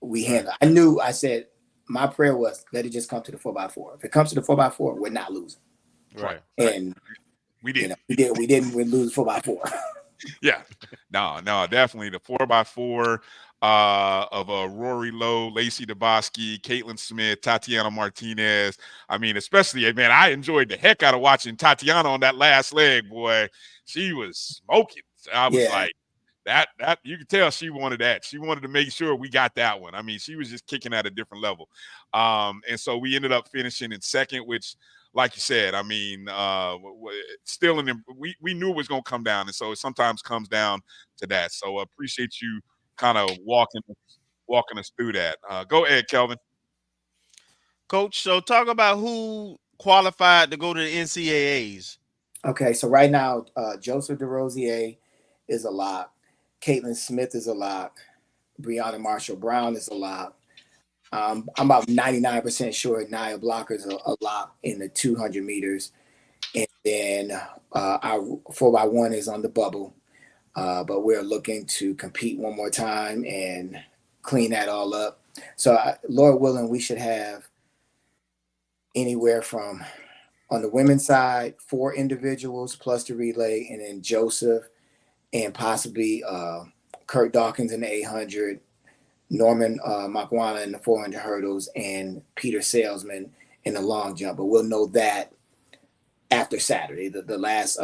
We handle. I said, my prayer was, let it just come to the 4x4. If it comes to the 4x4, we're not losing. Right. And we didn't. We didn't lose 4x4. Yeah. No, definitely the 4x4 of Rory Lowe, Lacey DeBoski, Caitlin Smith, Tatiana Martinez. I mean, especially, man, I enjoyed the heck out of watching Tatiana on that last leg, boy. She was smoking. I was like, that you could tell she wanted that. She wanted to make sure we got that one. I mean, she was just kicking at a different level. And so we ended up finishing in second, which, like you said, I mean, still we knew it was going to come down. And so it sometimes comes down to that. So I appreciate you kind of walking us through that. Go ahead, Kelvin. Coach, so talk about who qualified to go to the NCAAs. Okay, so right now, Joseph DeRosier is a lock. Caitlin Smith is a lock. Brianna Marshall Brown is a lock. I'm about 99% sure Nia Blocker is a lock in the 200 meters. And then our 4x1 is on the bubble. But we're looking to compete one more time and clean that all up. So, Lord willing, we should have anywhere from, on the women's side, 4 individuals plus the relay, and then Joseph and possibly Kurt Dawkins in the 800, Norman Makwana in the 400 hurdles, and Peter Salesman in the long jump. But we'll know that after Saturday. The last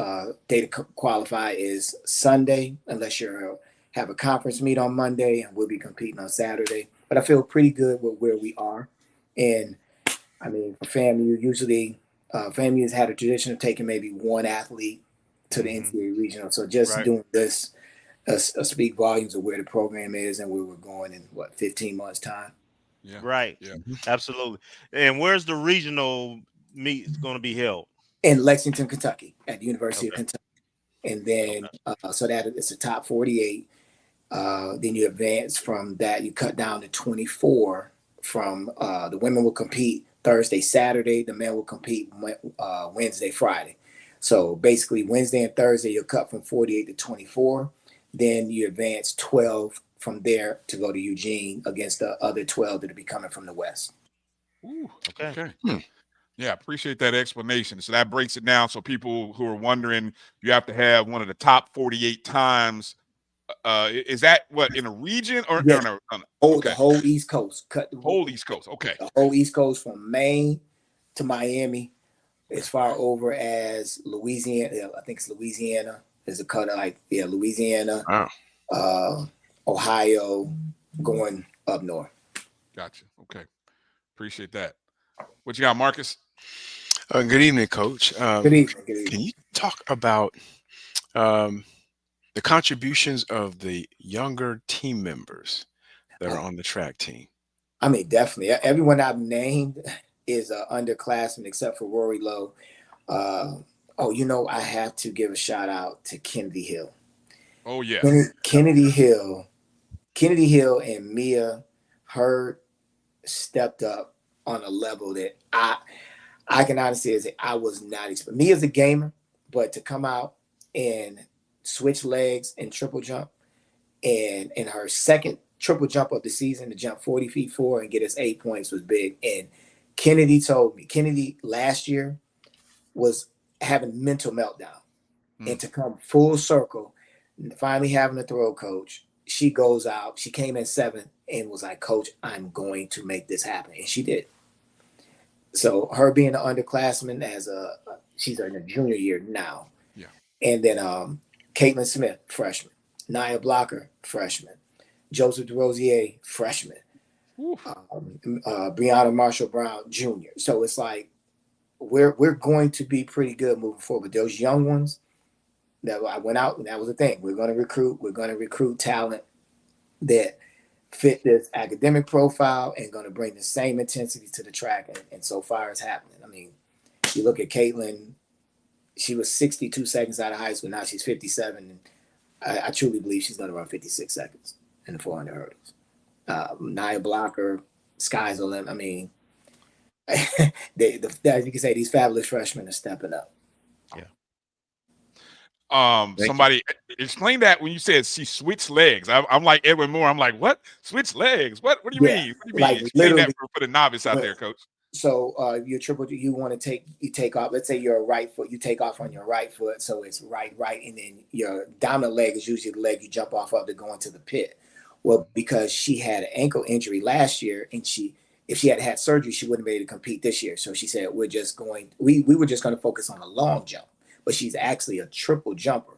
day to qualify is Sunday, unless you have a conference meet on Monday, and we'll be competing on Saturday. But I feel pretty good with where we are. And, I mean, for FAMU, usually FAMU has had a tradition of taking maybe one athlete to the NCAA regional. So just doing this speak volumes of where the program is and where we're going in 15 months time. Yeah. Right. Yeah. Absolutely. And where's the regional meet going to be held? In Lexington, Kentucky, at the University of Okay. Kentucky. And then, so that it's a top 48. Then you advance from that, you cut down to 24 from the women will compete Thursday, Saturday. The men will compete Wednesday, Friday. So basically Wednesday and Thursday, you'll cut from 48 to 24. Then you advance 12 from there to go to Eugene against the other 12 that will be coming from the West. Ooh, Okay. Yeah, appreciate that explanation. So that breaks it down. So people who are wondering, you have to have one of the top 48 times. Is that what in a region or Yes. no? The whole East Coast. Cut the whole East Coast. Okay. The whole East Coast from Maine to Miami, as far over as Louisiana. I think it's Louisiana. There's a cut of Louisiana, Ohio, going up north. Gotcha. Okay. Appreciate that. What you got, Marcus? Good evening, Coach. Good evening. Can you talk about the contributions of the younger team members that are on the track team? I mean, definitely. Everyone I've named is underclassmen except for Rory Lowe. I have to give a shout out to Kennedy Hill. Oh, yeah. Kennedy Hill and Mia Hurd stepped up on a level that I can honestly say I was not expecting. Me as a gamer, but to come out and switch legs and triple jump, and in her second triple jump of the season to jump 40 feet 4 and get us 8 points was big. And Kennedy last year was having mental meltdown, and to come full circle, finally having a throw coach, she goes out. She came in 7th and was like, "Coach, I'm going to make this happen," and she did. So her being an underclassman she's in her junior year now. Yeah. And then Caitlin Smith, freshman. Nia Blocker, freshman. Joseph DeRosier, freshman. Brianna Marshall Brown, junior. So it's like we're going to be pretty good moving forward. Those young ones that I went out, and that was the thing. We're going to recruit talent that fit this academic profile and going to bring the same intensity to the track. And so far it's happening. I mean, you look at Caitlin, she was 62 seconds out of high school. Now she's 57. And I truly believe she's going to run 56 seconds in the 400 hurdles. Nia Blocker, sky's the limit. I mean, as you can say, these fabulous freshmen are stepping up. Somebody explain that when you said she switched legs. I'm like Edwin Moore. I'm like, what? Switch legs? What do you mean? What do you mean? Like, explain that for the novice out there, Coach. So you want to take off. Let's say you're a right foot. You take off on your right foot, so it's right, and then your dominant leg is usually the leg you jump off of to go into the pit. Well, because she had an ankle injury last year, and if she had surgery, she wouldn't be able to compete this year. So she said, we were just going to focus on a long jump. But she's actually a triple jumper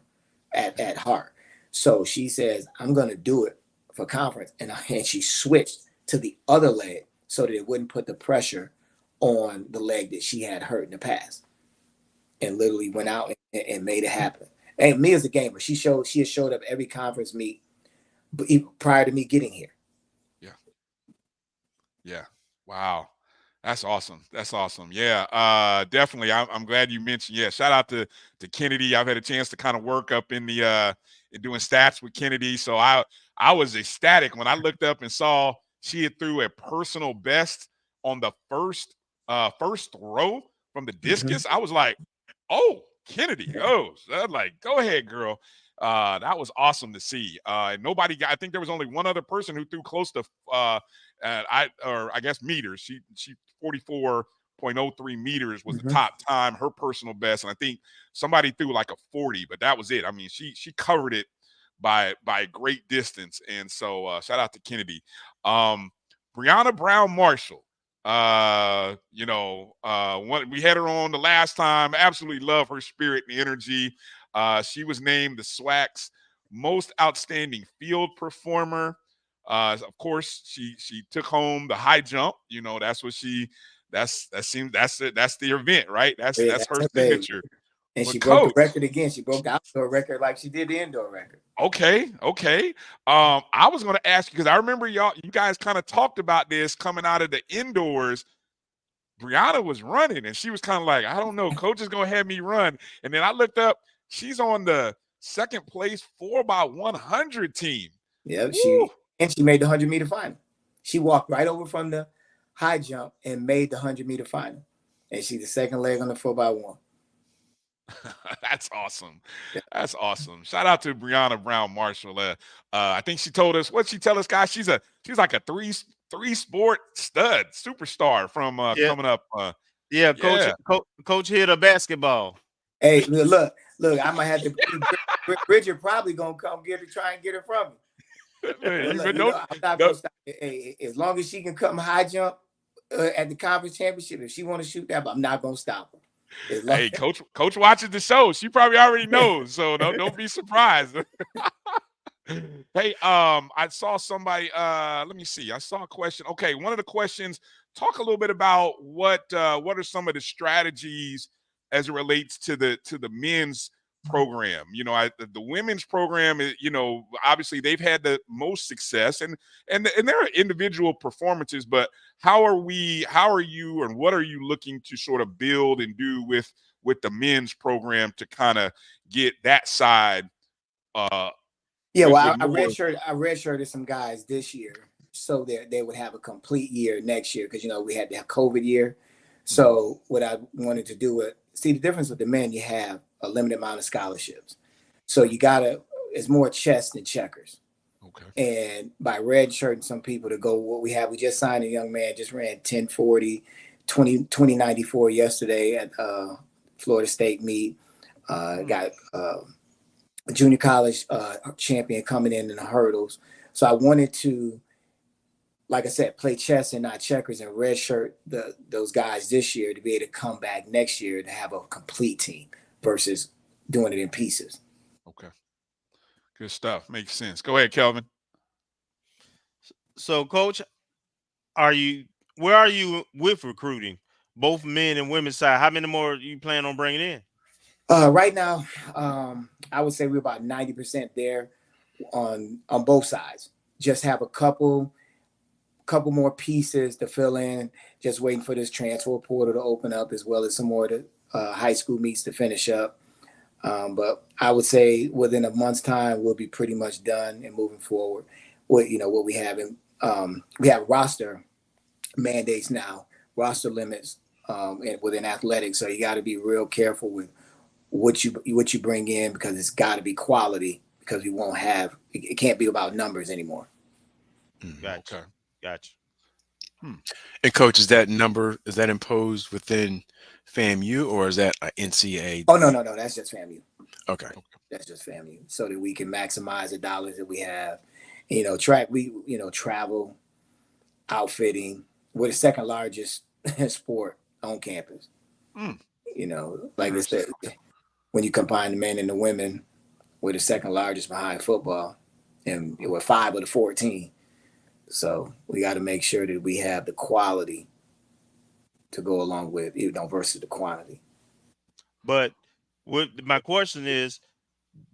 at heart. So she says, I'm going to do it for conference. And she switched to the other leg so that it wouldn't put the pressure on the leg that she had hurt in the past. And literally went out and made it happen. And me as a gamer, she has showed up every conference meet prior to me getting here. Yeah. Wow. That's awesome. Yeah, definitely. I'm glad you mentioned. Yeah, shout out to Kennedy. I've had a chance to kind of work up in the doing stats with Kennedy. So I was ecstatic when I looked up and saw she had threw a personal best on the first throw from the discus. I was like, oh, Kennedy. Oh, so I'm like, go ahead, girl. That was awesome to see. I think there was only one other person who threw close to I guess meters. She 44.03 meters was the top time, her personal best. And I think somebody threw like a 40, but that was it. I mean, she covered it by a great distance. And so shout out to Kennedy. Brianna Brown Marshall. We had her on the last time. Absolutely love her spirit and energy. She was named the SWAC's most outstanding field performer. Of course, she took home the high jump. That's what that's the event, right? That's her signature. And But she broke the Coach, record again. She broke the outdoor record like she did the indoor record. okay. I was going to ask you because I remember you guys kind of talked about this coming out of the indoors. Brianna was running, and she was kind of like, I don't know, Coach is going to have me run. And then I looked up, she's on the second place 4x100 team. Yeah, Woo. she made the 100-meter final. She walked right over from the high jump and made the 100-meter final. And she's the second leg on the 4x1. That's awesome. That's awesome. Shout out to Brianna Brown Marshall. I think she told us, what'd she tell us, guys? She's like a three sport stud superstar from coming up. Coach hit a basketball. Hey, look, I might have to. Bridget probably gonna come try and get her from me. I'm not gonna stop. Hey, as long as she can come high jump at the conference championship, if she want to shoot that, but I'm not gonna stop her. Hey, Coach watches the show. She probably already knows, so don't be surprised. Hey, I saw somebody. Let me see. I saw a question. Okay, one of the questions. Talk a little bit about what are some of the strategies as it relates to the men's program. You know, the women's program, you know, obviously they've had the most success, and there are individual performances, but how are you and what are you looking to sort of build and do with the men's program to kind of get that side? Yeah, well, I redshirted some guys this year so that they would have a complete year next year because, you know, we had the COVID year. So what I wanted to do see the difference with the men, you have a limited amount of scholarships. So it's more chess than checkers. Okay. And by redshirting some people to go what we just signed a young man, just ran 1040, 2094 yesterday at Florida State meet. Got a junior college champion coming in the hurdles. So I wanted to, like I said, play chess and not checkers and redshirt those guys this year to be able to come back next year to have a complete team versus doing it in pieces. Okay. Good stuff. Makes sense. Go ahead, Kelvin. So, Coach, where are you with recruiting, both men and women's side? How many more you plan on bringing in? Right now, I would say we're about 90% there on both sides. Just have a couple more pieces to fill in. Just waiting for this transfer portal to open up, as well as some more high school meets to finish up. But I would say within a month's time, we'll be pretty much done and moving forward. What we have we have roster mandates now, roster limits within athletics. So you got to be real careful with what you bring in because it's got to be quality because we won't have it can't be about numbers anymore. Gotcha. Okay. Gotcha. And Coach, is that imposed within FAMU or is that NCAA? Oh no, that's just FAMU. Okay. That's just FAMU, so that we can maximize the dollars that we have. You know, travel, outfitting. We're the second largest sport on campus. You know, like I said, when you combine the men and the women, we're the second largest behind football, and we're 5 of the 14. So we got to make sure that we have the quality to go along with, versus the quantity. But my question is,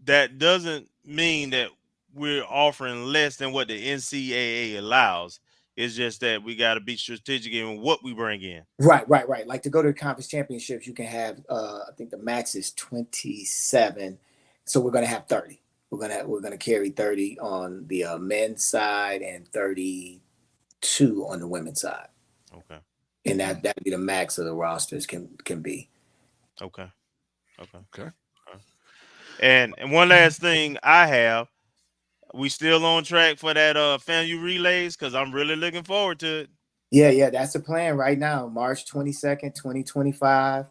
that doesn't mean that we're offering less than what the NCAA allows. It's just that we got to be strategic in what we bring in. Right. Like to go to the conference championships, you can have, I think the max is 27. So we're going to have 30. We're going to carry 30 on the men's side and 32 on the women's side. Okay. And that'd be the max of the rosters can be. Okay. And one last thing I have, we still on track for that FAMU relays because I'm really looking forward to it. Yeah, that's the plan right now. March 22nd, 2025.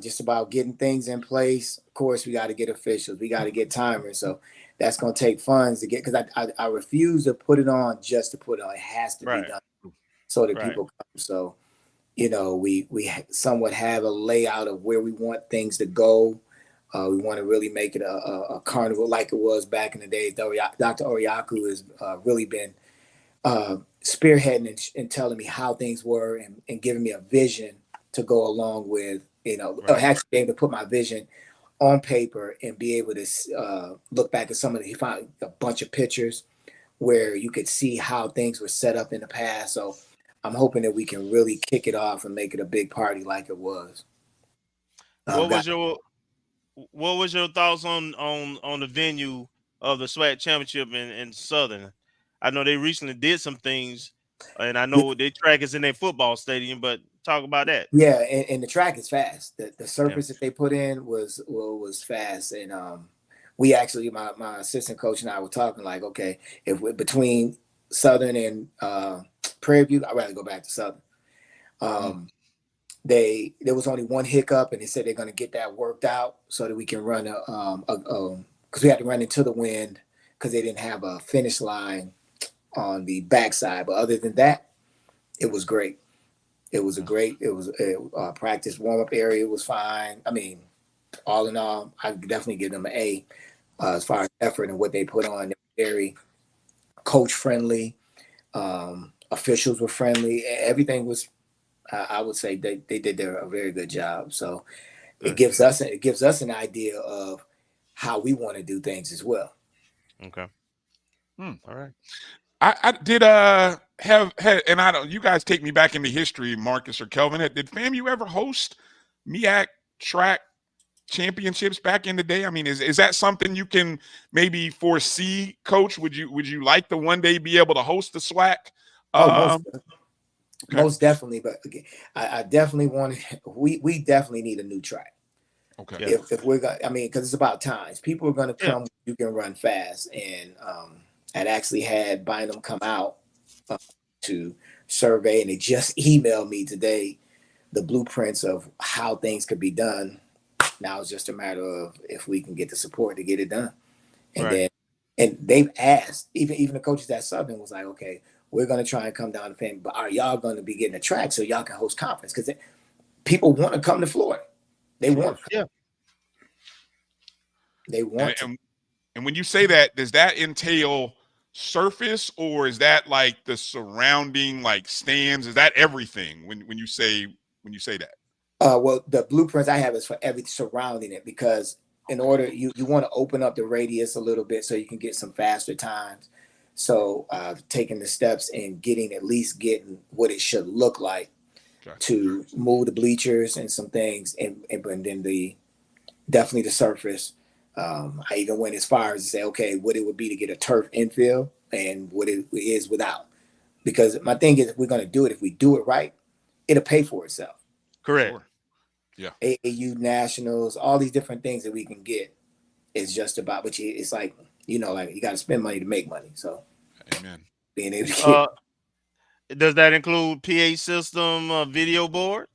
Just about getting things in place. Of course, we got to get officials. We got to get timers. So that's going to take funds to get, because I refuse to put it on just to put it on. It has to be done so that people come. So, we somewhat have a layout of where we want things to go. We want to really make it a carnival like it was back in the day. Dr. Oriaku has really been spearheading and telling me how things were and giving me a vision to go along with, actually be able to put my vision on paper and be able to look back at he found a bunch of pictures where you could see how things were set up in the past. So I'm hoping that we can really kick it off and make it a big party like it was. What was your thoughts on the venue of the SWAC Championship in Southern? I know they recently did some things, and I know their track is in their football stadium, but talk about that. Yeah, and the track is fast. The surface that they put in was fast, and we actually, my assistant coach and I were talking like, okay, if we're between Southern and Prairie View, I'd rather go back to Southern. There was only one hiccup, and they said they're going to get that worked out so that we can run because we had to run into the wind because they didn't have a finish line on the backside. But other than that, it was great. It was a practice warm-up area. It was fine. I mean, all in all, I could definitely give them an A as far as effort and what they put on. They were very coach-friendly. Officials were friendly. Everything was, I would say they did a very good job. So it gives us an idea of how we want to do things as well. Okay. All right. I did have and I don't. You guys take me back into history, Marcus or Kelvin. Did FAMU ever host MEAC track championships back in the day? I mean, is that something you can maybe foresee, Coach? Would you like to one day be able to host the SWAC? Most definitely. But again, I definitely want. We definitely need a new track. Okay. If we're gonna, I mean, because it's about times. People are gonna come. You can run fast, and I'd actually had Bynum come out to survey, and they just emailed me today the blueprints of how things could be done. Now it's just a matter of if we can get the support to get it done. And then they've asked, even the coaches at Southern was like, okay, we're going to try and come down to FAMU, but are y'all going to be getting a track so y'all can host conference? Because people want to come to Florida. They want to. Yeah. They want to. And when you say that, does that entail surface, or is that like the surrounding like stands? Is that everything when you say that? Well, the blueprints I have is for everything surrounding it, because in order you want to open up the radius a little bit so you can get some faster times. So taking the steps and getting what it should look like to move the bleachers and some things, and then definitely the surface. I even went as far as to say, okay, what it would be to get a turf infield and what it is without. Because my thing is, if we're going to do it, if we do it right, it'll pay for itself. Correct. Sure. Yeah. AAU nationals, all these different things that we can get is just about, but it's like, like you got to spend money to make money. So, amen. Being able to does that include PA system, video board?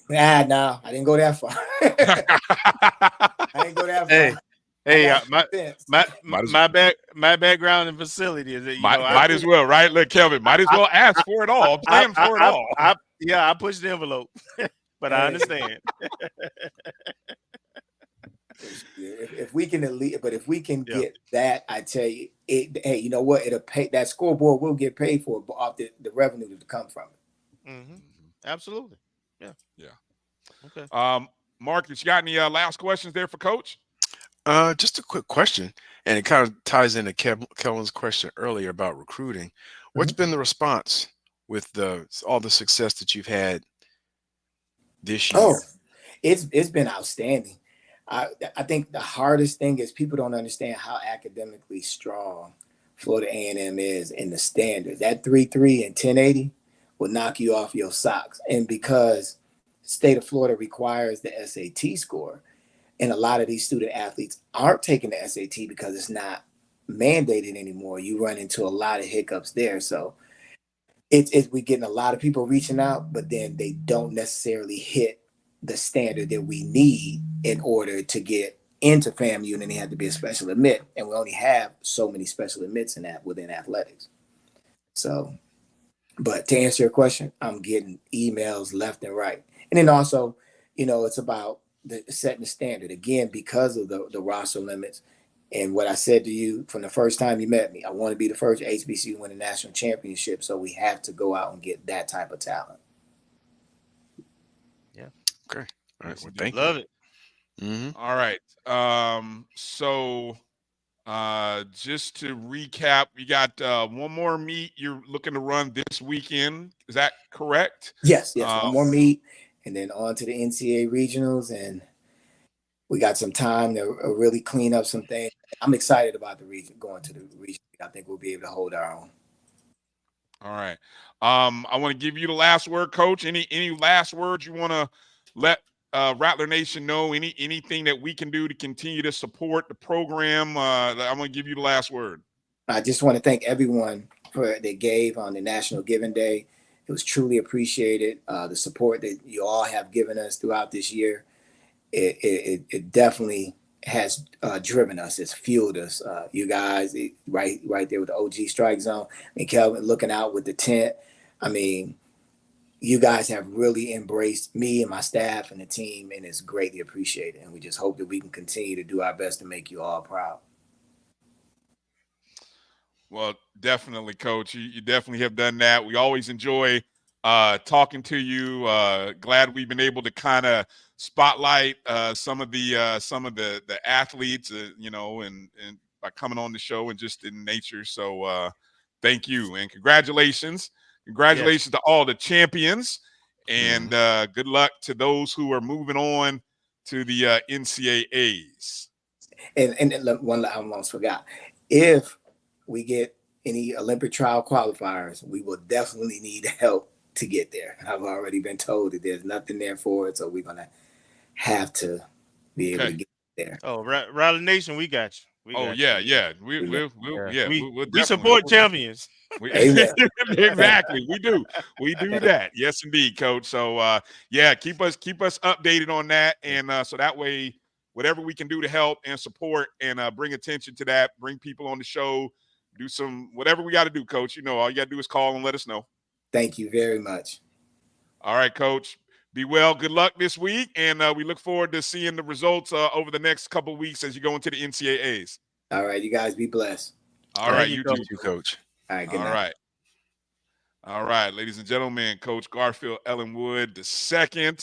No, I didn't go that far. I didn't go that far. My background in facility is that might as well, right? Look, Kelvin, might as well ask for it all. Plan for it all. I pushed the envelope, but I understand. If we can get that, I tell you, hey, you know what? It'll pay. That scoreboard will get paid for off the revenue to come from it. Mm-hmm. Absolutely. Yeah. Okay. Marcus, you got any last questions there for Coach? Just a quick question, and it kind of ties into Kelvin's question earlier about recruiting. What's been the response with all the success that you've had this year? Oh, it's been outstanding. I think the hardest thing is people don't understand how academically strong Florida A&M is in the standards. That 3.3 and 1080 will knock you off your socks. And because the state of Florida requires the SAT score, and a lot of these student athletes aren't taking the SAT because it's not mandated anymore, you run into a lot of hiccups there. So we're getting a lot of people reaching out, but then they don't necessarily hit the standard that we need in order to get into FAMU, and then they have to be a special admit. And we only have so many special admits within athletics. So, but to answer your question, I'm getting emails left and right. And then also, it's about setting the standard again, because of the roster limits. And what I said to you from the first time you met me, I want to be the first HBCU to win a national championship. So we have to go out and get that type of talent. Yeah. Okay. All right. Yes, Well, indeed. thank you. Love it. All right. So just to recap, we got one more meet you're looking to run this weekend. Is that correct? Yes, one more meet, and then on to the NCAA regionals, and we got some time to really clean up some things. I'm excited about the region, going to the region. I think we'll be able to hold our own. All right. I want to give you the last word, Coach. Any last words you want to let Rattler Nation know? Anything that we can do to continue to support the program? I'm going to give you the last word. I just want to thank everyone that gave on the National Giving Day. It was truly appreciated. The support that you all have given us throughout this year, it definitely has driven us. It's fueled us. You guys, right there with the OG StrikeZone, and Kelvin looking out with the tent. I mean, you guys have really embraced me and my staff and the team, and it's greatly appreciated. And we just hope that we can continue to do our best to make you all proud. Well, definitely, Coach. You definitely have done that. We always enjoy talking to you. Glad we've been able to kind of spotlight some of the athletes, and by coming on the show and just in nature. So thank you and congratulations. Congratulations to all the champions, and good luck to those who are moving on to the NCAAs. And one I almost forgot. If we get any Olympic trial qualifiers, we will definitely need help to get there. I've already been told that there's nothing there for it, so we're gonna have to be able to get there. Oh, Rattler Nation, we got you. We support champions. Exactly. We do that. Yes, indeed, Coach. So keep us updated on that, and so that way, whatever we can do to help and support and bring attention to that, bring people on the show, do some whatever we got to do, Coach. All you got to do is call and let us know. Thank you very much. All right, Coach. Be well. Good luck this week, and we look forward to seeing the results over the next couple of weeks as you go into the NCAAs. All right, you guys be blessed. All right, you too, Coach. All right, good night. All right, ladies and gentlemen, Coach Garfield Ellenwood II.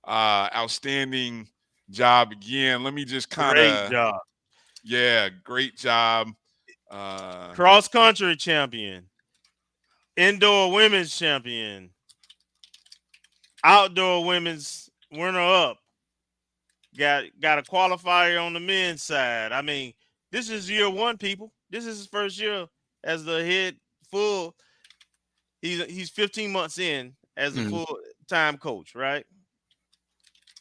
Outstanding job again. Let me just kind of great job. Yeah, great job. Cross country champion, indoor women's champion, outdoor women's runner up. Got a qualifier on the men's side. I mean, this is year one, people. This is his first year as the head full. He's 15 months in as a full-time coach, right?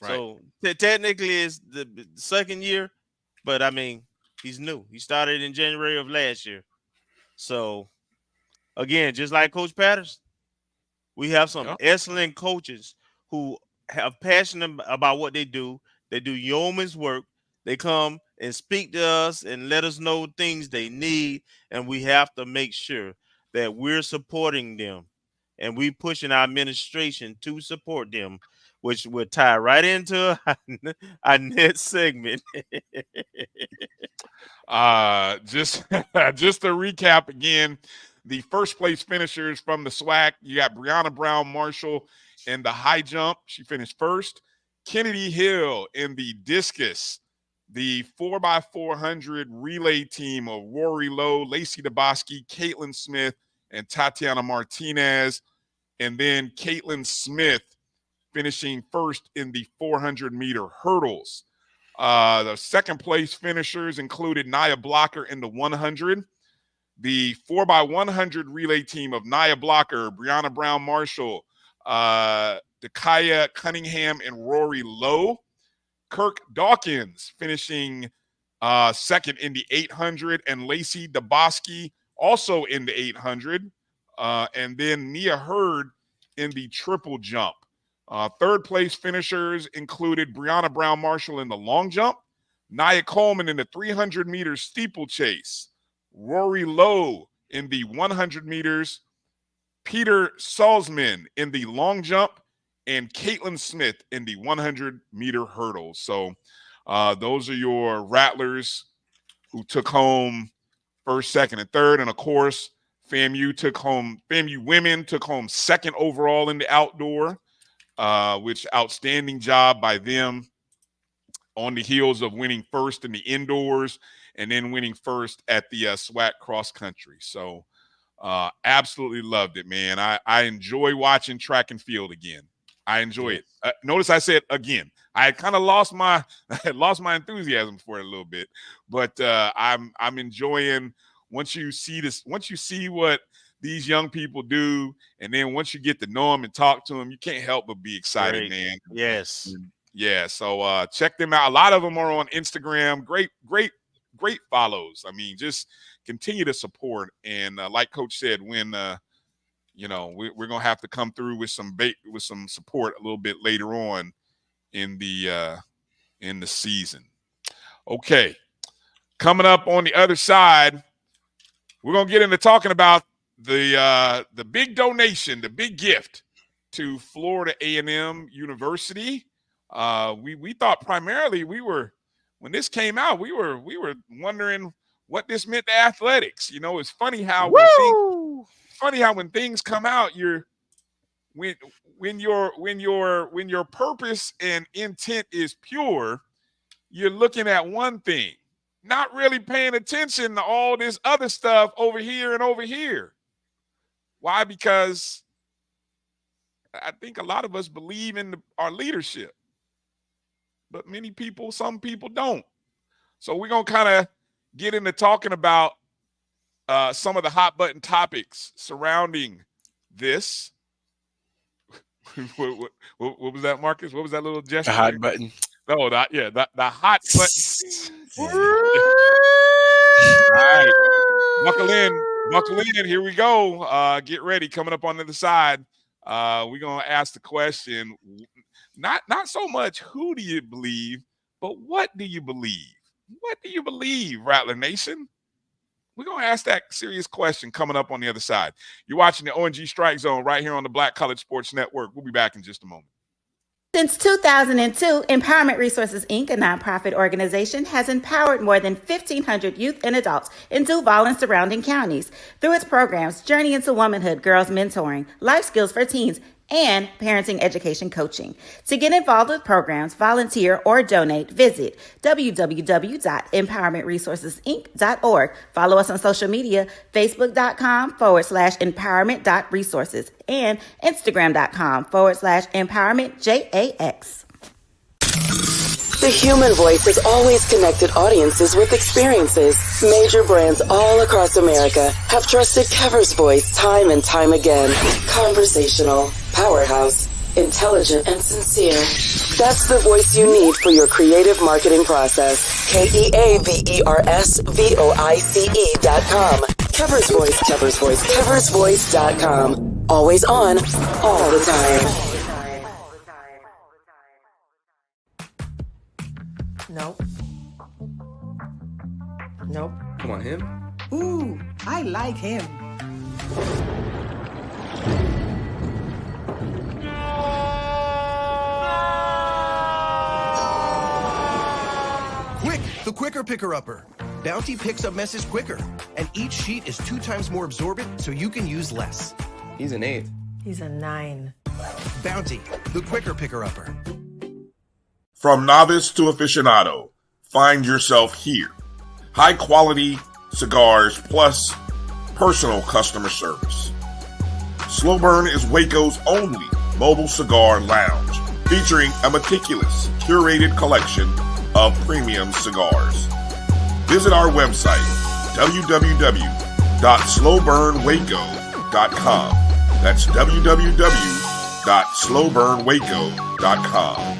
So technically it's the second year, but I mean, he's new. He started in January of last year. So again, just like Coach Patterson, we have some excellent coaches who have passion about what they do. They do yeoman's work. They come and speak to us and let us know things they need, and we have to make sure that we're supporting them, and we pushing our administration to support them, which will tie right into our next segment. Just to recap again, the first place finishers from the SWAC, you got Brianna Brown Marshall in the high jump. She finished first. Kennedy Hill in the discus. The 4x400 relay team of Rory Lowe, Lacey DeBoski, Caitlin Smith, and Tatiana Martinez. And then Caitlin Smith finishing first in the 400-meter hurdles. The second place finishers included Nia Blocker in the 100. The 4x100 relay team of Nia Blocker, Brianna Brown Marshall, Dakaya Cunningham, and Rory Lowe. Kirk Dawkins finishing second in the 800, and Lacey DeBoski also in the 800. And then Nia Hurd in the triple jump. Third place finishers included Brianna Brown Marshall in the long jump, Nia Coleman in the 300-meter steeplechase, Rory Lowe in the 100 meters, Peter Salzman in the long jump, and Caitlin Smith in the 100-meter hurdles. So those are your Rattlers who took home first, second, and third. And, of course, FAMU women took home second overall in the outdoor. which outstanding job by them on the heels of winning first in the indoors and then winning first at the SWAC cross country. So absolutely loved it, man. I enjoy watching track and field again. I enjoy it. Notice I said again. I had kind of lost my enthusiasm for it a little bit, but I'm enjoying once you see what these young people do, and then once you get to know them and talk to them, you can't help but be excited, man. Yes. Yeah. So check them out. A lot of them are on Instagram. Great follows. I mean, just continue to support. And like Coach said, when we're gonna have to come through with some support a little bit later on in the season. Okay, coming up on the other side, we're gonna get into talking about the big donation, the big gift to Florida A&M University. We thought primarily when this came out, we were wondering what this meant to athletics. You know, it's funny how when things come out, when your purpose and intent is pure, you're looking at one thing, not really paying attention to all this other stuff over here and over here. Why? Because I think a lot of us believe in our leadership, but some people don't. So we're going to kind of get into talking about some of the hot button topics surrounding this. what was that, Marcus? What was that little gesture? The hot button. No, the hot button. All right. Buckle in. Here we go. Get ready. Coming up on the other side, we're going to ask the question, not so much who do you believe, but what do you believe? What do you believe, Rattler Nation? We're going to ask that serious question coming up on the other side. You're watching the ONG Strike Zone right here on the Black College Sports Network. We'll be back in just a moment. Since 2002, Empowerment Resources, Inc., a nonprofit organization, has empowered more than 1,500 youth and adults in Duval and surrounding counties. Through its programs, Journey into Womanhood, Girls Mentoring, Life Skills for Teens, and Parenting Education Coaching. To get involved with programs, volunteer, or donate, visit www.empowermentresourcesinc.org. Follow us on social media, facebook.com/empowerment.resources and instagram.com/empowermentJAX. The human voice has always connected audiences with experiences. Major brands all across America have trusted Kever's voice time and time again. Conversational, powerhouse, intelligent, and sincere. That's the voice you need for your creative marketing process. KEAVERSVOICE.com. Kever's Voice, Kever's Voice, KeversVoice.com. Always on, all the time. Nope. Nope. Come on, him? Ooh, I like him. Quick, the quicker picker-upper. Bounty picks up messes quicker, and each sheet is 2 times more absorbent, so you can use less. He's an 8. He's a 9. Bounty, the quicker picker-upper. From novice to aficionado, find yourself here. High quality cigars plus personal customer service. Slow Burn is Waco's only mobile cigar lounge, featuring a meticulous, curated collection of premium cigars. Visit our website, www.slowburnwaco.com. That's www.slowburnwaco.com.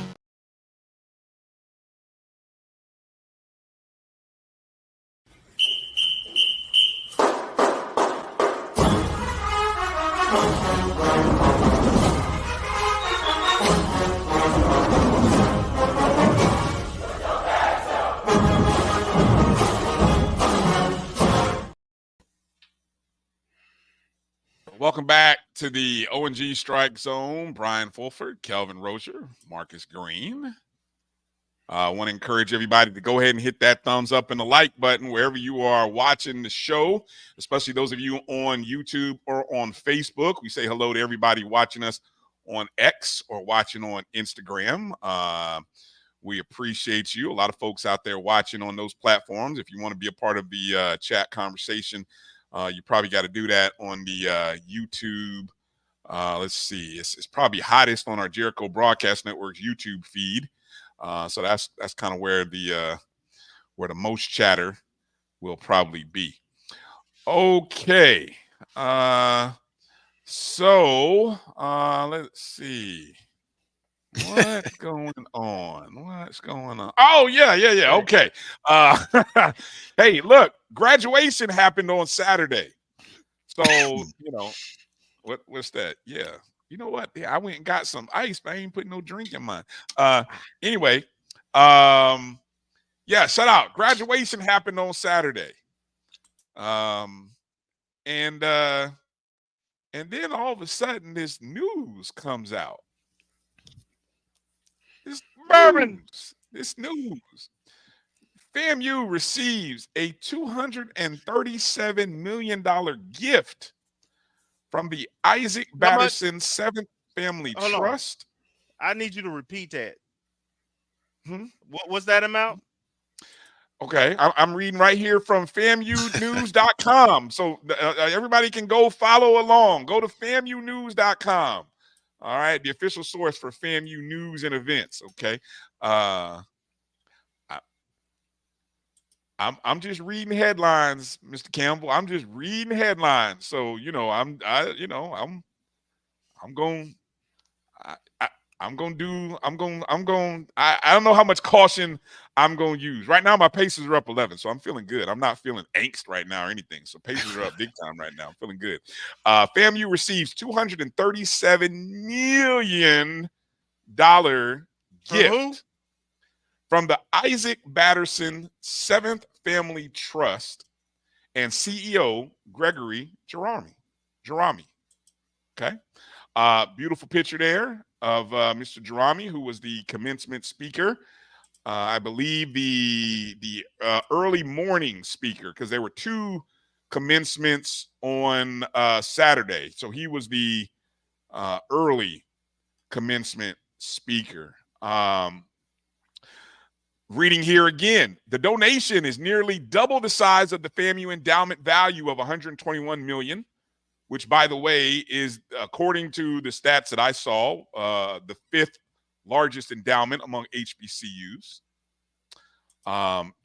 Welcome back to the ONG Strike Zone. Bryan Fulford, Kelvin Rozier, Marcus Green. I want to encourage everybody to go ahead and hit that thumbs up and the like button wherever you are watching the show, especially those of you on YouTube or on Facebook. We say hello to everybody watching us on X or watching on Instagram. We appreciate you. A lot of folks out there watching on those platforms. If you want to be a part of the chat conversation, you probably got to do that on the YouTube. Let's see. It's probably hottest on our Jericho Broadcast Network's YouTube feed. So that's kind of where the most chatter will probably be. Okay. So let's see. What's going on? Oh, yeah. Okay. Hey, look, graduation happened on Saturday. So, what's that? Yeah. You know what? Yeah, I went and got some ice, but I ain't putting no drink in mine. Anyway, yeah, shout out. Graduation happened on Saturday. And then all of a sudden this news comes out. This news. FAMU receives a $237 million gift from the Isaac Batterson Seventh Family Trust. I need you to repeat that. What was that amount? Okay, I'm reading right here from FAMUnews.com. So everybody can go follow along. Go to FAMUnews.com. All right, the official source for FAMU news and events. Okay, I'm just reading headlines, Mr. Campbell. I'm just reading headlines. So I don't know how much caution I'm going to use. Right now, my paces are up 11, so I'm feeling good. I'm not feeling angst right now or anything. So paces are up big time right now. I'm feeling good. FAMU receives $237 million gift from the Isaac Batterson Seventh Family Trust and CEO Gregory Jerami. Okay. Beautiful picture there of Mr. Jerami, who was the commencement speaker. I believe the early morning speaker, because there were two commencements on Saturday. So he was the early commencement speaker. Reading here again, the donation is nearly double the size of the FAMU endowment value of $121 million. Which, by the way, is, according to the stats that I saw, the fifth largest endowment among HBCUs,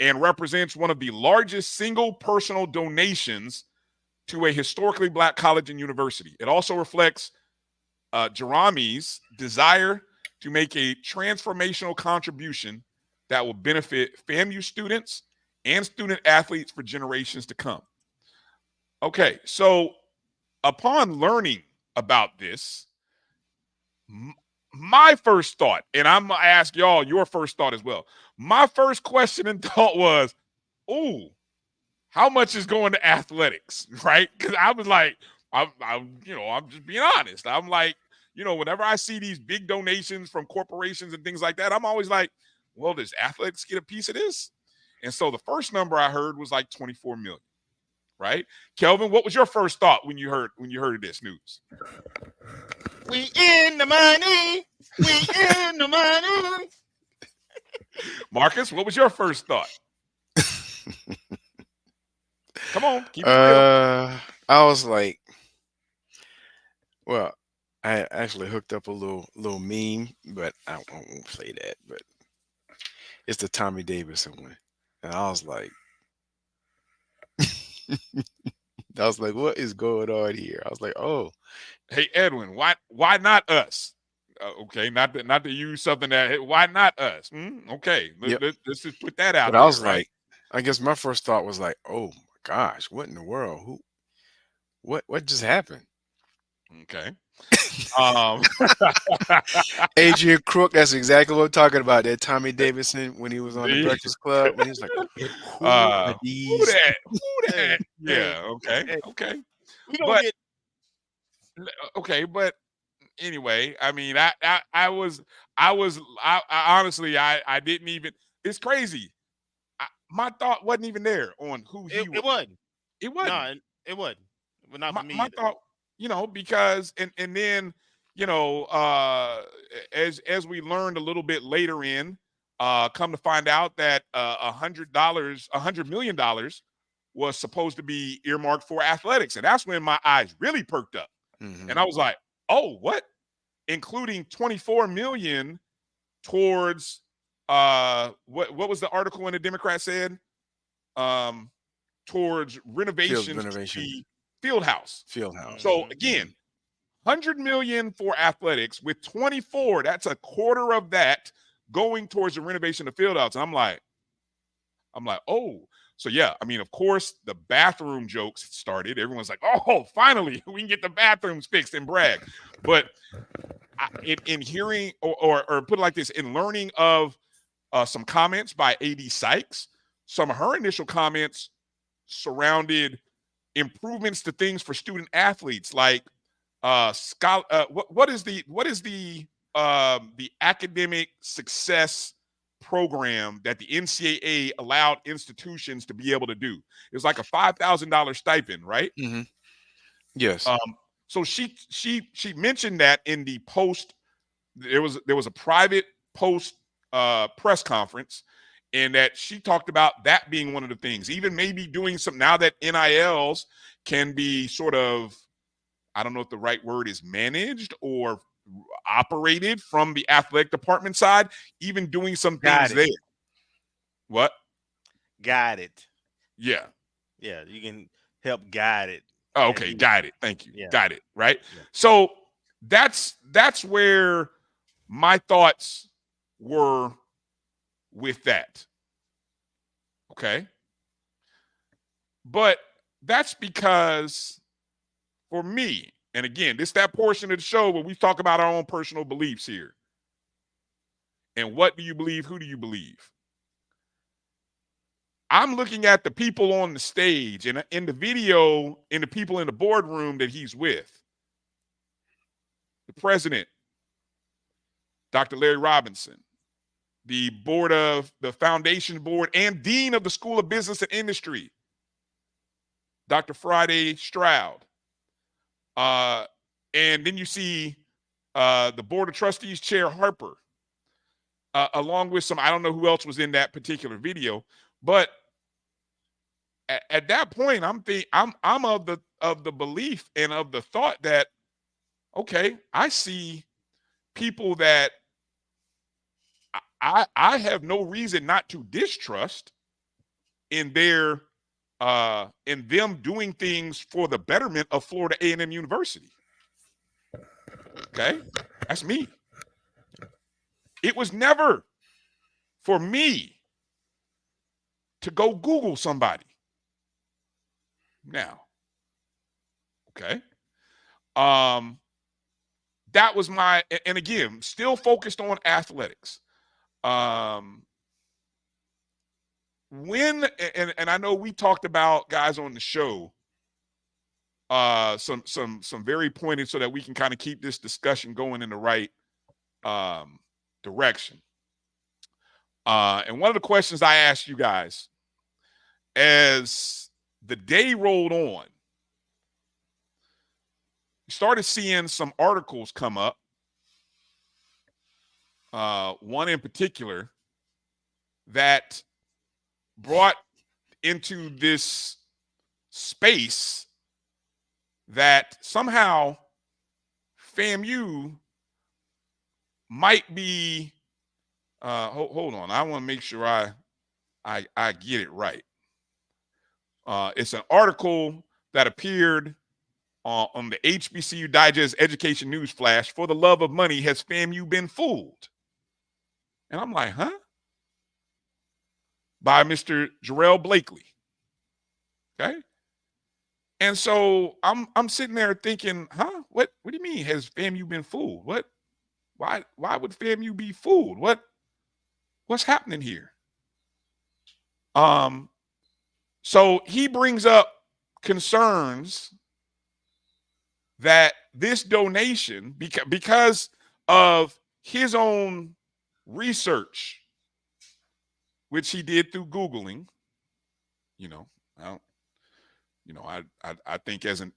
and represents one of the largest single personal donations to a historically Black college and university. It also reflects Jerami's desire to make a transformational contribution that will benefit FAMU students and student athletes for generations to come. Okay, so upon learning about this, my first thought, and I'm going to ask y'all your first thought as well. My first question and thought was, ooh, how much is going to athletics, right? Because I was like, I'm just being honest. I'm like, whenever I see these big donations from corporations and things like that, I'm always like, well, does athletics get a piece of this? And so the first number I heard was like 24 million. Right, Kelvin, what was your first thought when you heard of this news? We in the money. We in the money. Marcus, what was your first thought? Come on, keep it real. I was like, well, I actually hooked up a little meme, but I won't say that. But it's the Tommy Davidson one, and I was like. What is going on here? I was like, oh. Hey, Edwin, why not us? Okay, not to use something why not us? Okay, let's just put that out there. I was right? like, I guess my first thought was like, oh my gosh, what in the world? What just happened? Okay. Adrian Crook, that's exactly what I'm talking about. That Tommy Davidson when he was on the Breakfast Club, when he was like, who that? Yeah, okay. But anyway, I mean, I honestly, I didn't even, it's crazy. My thought wasn't even there on who he was. It wasn't. It wasn't. No, it wasn't. But not for me. My thought, because and then you know, as we learned a little bit later in, come to find out that $100 million was supposed to be earmarked for athletics, and that's when my eyes really perked up, and I was like, "Oh, what?" Including 24 million towards what was the article in the Democrat said? Towards renovations to the field house. So again, 100 million for athletics with 24. That's a quarter of that going towards the renovation of field house. And I'm like, oh, so yeah. I mean, of course, the bathroom jokes started. Everyone's like, oh, finally, we can get the bathrooms fixed and brag. But in hearing or put it like this, in learning of some comments by A.D. Sykes, some of her initial comments surrounded improvements to things for student athletes, like what is the academic success program that the NCAA allowed institutions to be able to do? It was like a $5,000 stipend, right? Yes. So she mentioned that in the post. There was a private post press conference, and that she talked about that being one of the things, even maybe doing some, now that NILs can be sort of, I don't know if the right word is managed or operated from the athletic department side, even doing some things there. What? Guide it. Yeah. Yeah, you can help guide it. Oh, okay, guide it. Thank you. Yeah. Guide it, right? Yeah. So that's where my thoughts were with that. Okay. But that's because for me, and again, this that portion of the show where we talk about our own personal beliefs here. And what do you believe? Who do you believe? I'm looking at the people on the stage and in the video, and the people in the boardroom that he's with. The president, Dr. Larry Robinson, the board of the foundation board and dean of the School of Business and Industry, Dr. Friday Stroud. And then you see the board of trustees chair Harper, along with some, I don't know who else was in that particular video, but at that point, I'm of the belief and of the thought that, okay, I see people that I have no reason not to distrust in their in them doing things for the betterment of Florida A&M University. Okay, that's me. It was never for me to go Google somebody. Now, okay, that was my, and again, still focused on athletics. When and I know we talked about, guys, on the show, some very pointed, so that we can kind of keep this discussion going in the right direction. And one of the questions I asked you guys as the day rolled on, we started seeing some articles come up. One in particular that brought into this space that somehow FAMU might be, hold on, I want to make sure I get it right. It's an article that appeared on the HBCU Digest Education News Flash. For the love of money, has FAMU been fooled? And I'm like, huh? By Mr. Jarrell Blakely. Okay. And so I'm sitting there thinking, huh? What do you mean, has FAMU been fooled? Why would FAMU be fooled? What's happening here? So he brings up concerns that this donation, because of his own research, which he did through Googling, I think as an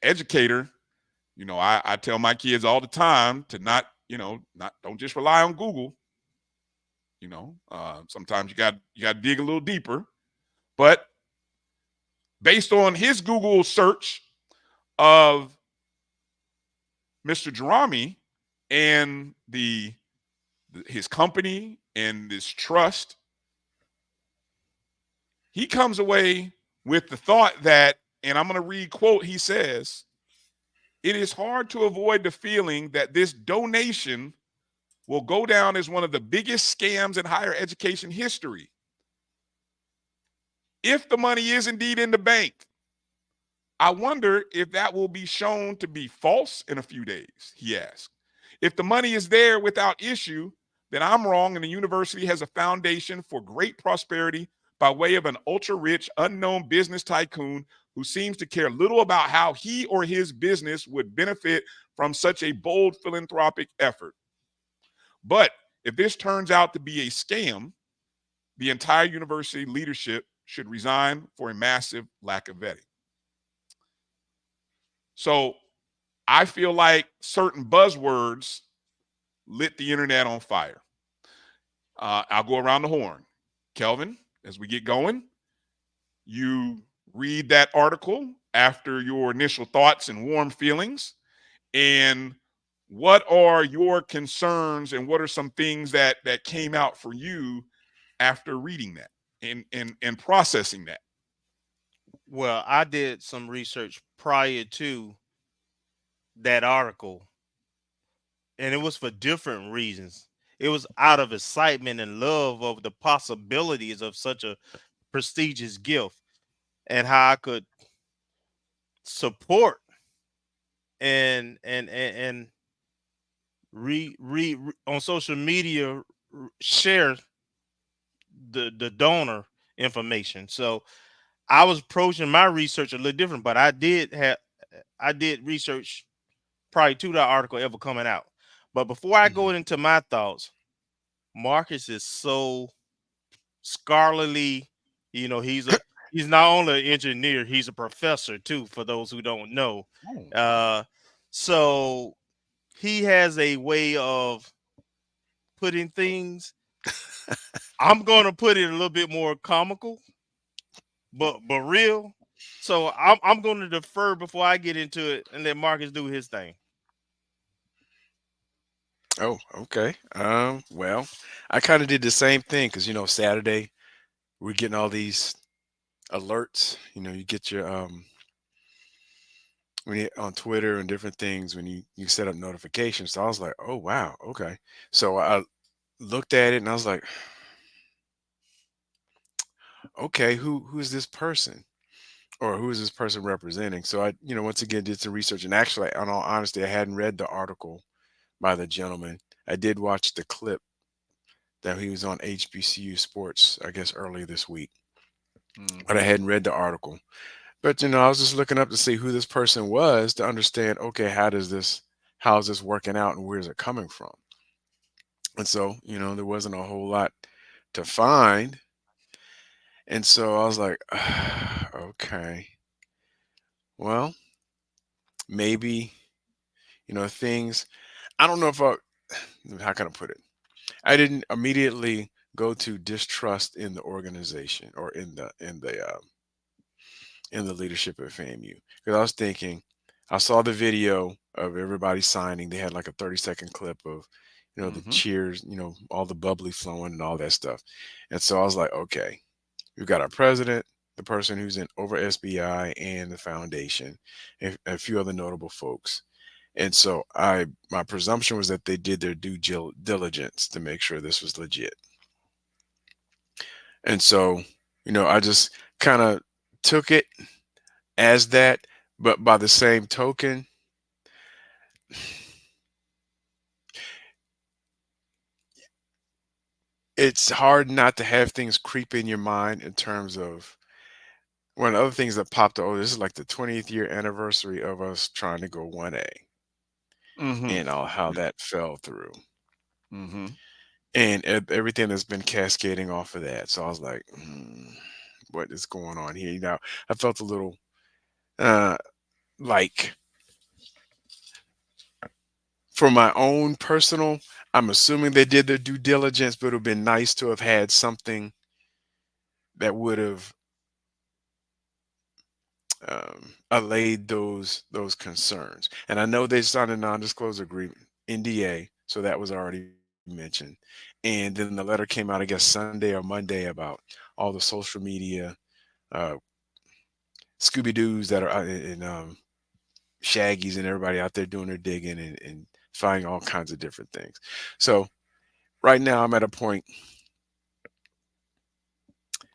educator, You know, I tell my kids all the time to not don't just rely on Google. You know, sometimes you got to dig a little deeper. But based on his Google search of Mr. Jerami and his company and this trust, he comes away with the thought that, and I'm going to read quote, he says, "It is hard to avoid the feeling that this donation will go down as one of the biggest scams in higher education history. If the money is indeed in the bank, I wonder if that will be shown to be false in a few days," he asked. "If the money is there without issue, then I'm wrong and the university has a foundation for great prosperity by way of an ultra-rich, unknown business tycoon who seems to care little about how he or his business would benefit from such a bold philanthropic effort. But if this turns out to be a scam, the entire university leadership should resign for a massive lack of vetting." So I feel like certain buzzwords lit the internet on fire. I'll go around the horn. Kelvin, as we get going, you read that article after your initial thoughts and warm feelings. And what are your concerns and what are some things that came out for you after reading that and processing that? Well, I did some research prior to that article, and it was for different reasons. It was out of excitement and love of the possibilities of such a prestigious gift and how I could support and on social media share the donor information. So I was approaching my research a little different, but I did research prior to that article ever coming out. But before I go into my thoughts, Marcus is so scholarly. You know, he's not only an engineer, he's a professor too, for those who don't know. So he has a way of putting things. I'm going to put it a little bit more comical, but real. So I'm going to defer before I get into it and let Marcus do his thing. Oh, okay. Well, I kind of did the same thing because Saturday we're getting all these alerts. You get your when you on Twitter and different things when you set up notifications. So I was like, oh wow, okay. So I looked at it and I was like, okay, who is this person? Or who is this person representing? So I, once again did some research, and actually, in all honesty, I hadn't read the article by the gentleman. I did watch the clip that he was on HBCU Sports, I guess, earlier this week, but I hadn't read the article. But I was just looking up to see who this person was to understand, okay, how is this working out and where is it coming from? And so, there wasn't a whole lot to find. And so I was like, okay, well, maybe, things, I don't know how can I put it? I didn't immediately go to distrust in the organization or in the leadership at FAMU, because I was thinking, I saw the video of everybody signing. They had like a 30-second clip of, the cheers, all the bubbly flowing and all that stuff. And so I was like, okay, we've got our president, the person who's in over SBI and the foundation, and a few other notable folks. And so my presumption was that they did their due diligence to make sure this was legit. And so, I just kind of took it as that, but by the same token, it's hard not to have things creep in your mind in terms of one of the other things that popped up. Oh, this is like the 20th year anniversary of us trying to go 1A. And how that fell through. And everything that's been cascading off of that. So I was like, what is going on here? I felt a little like For my own personal, I'm assuming they did their due diligence, but it would have been nice to have had something that would have allayed those concerns. And I know they signed a non-disclosure agreement, NDA, so that was already mentioned. And then the letter came out, I guess, Sunday or Monday about all the social media uh, Scooby-Doos that are and Shaggies and everybody out there doing their digging and finding all kinds of different things. So right now I'm at a point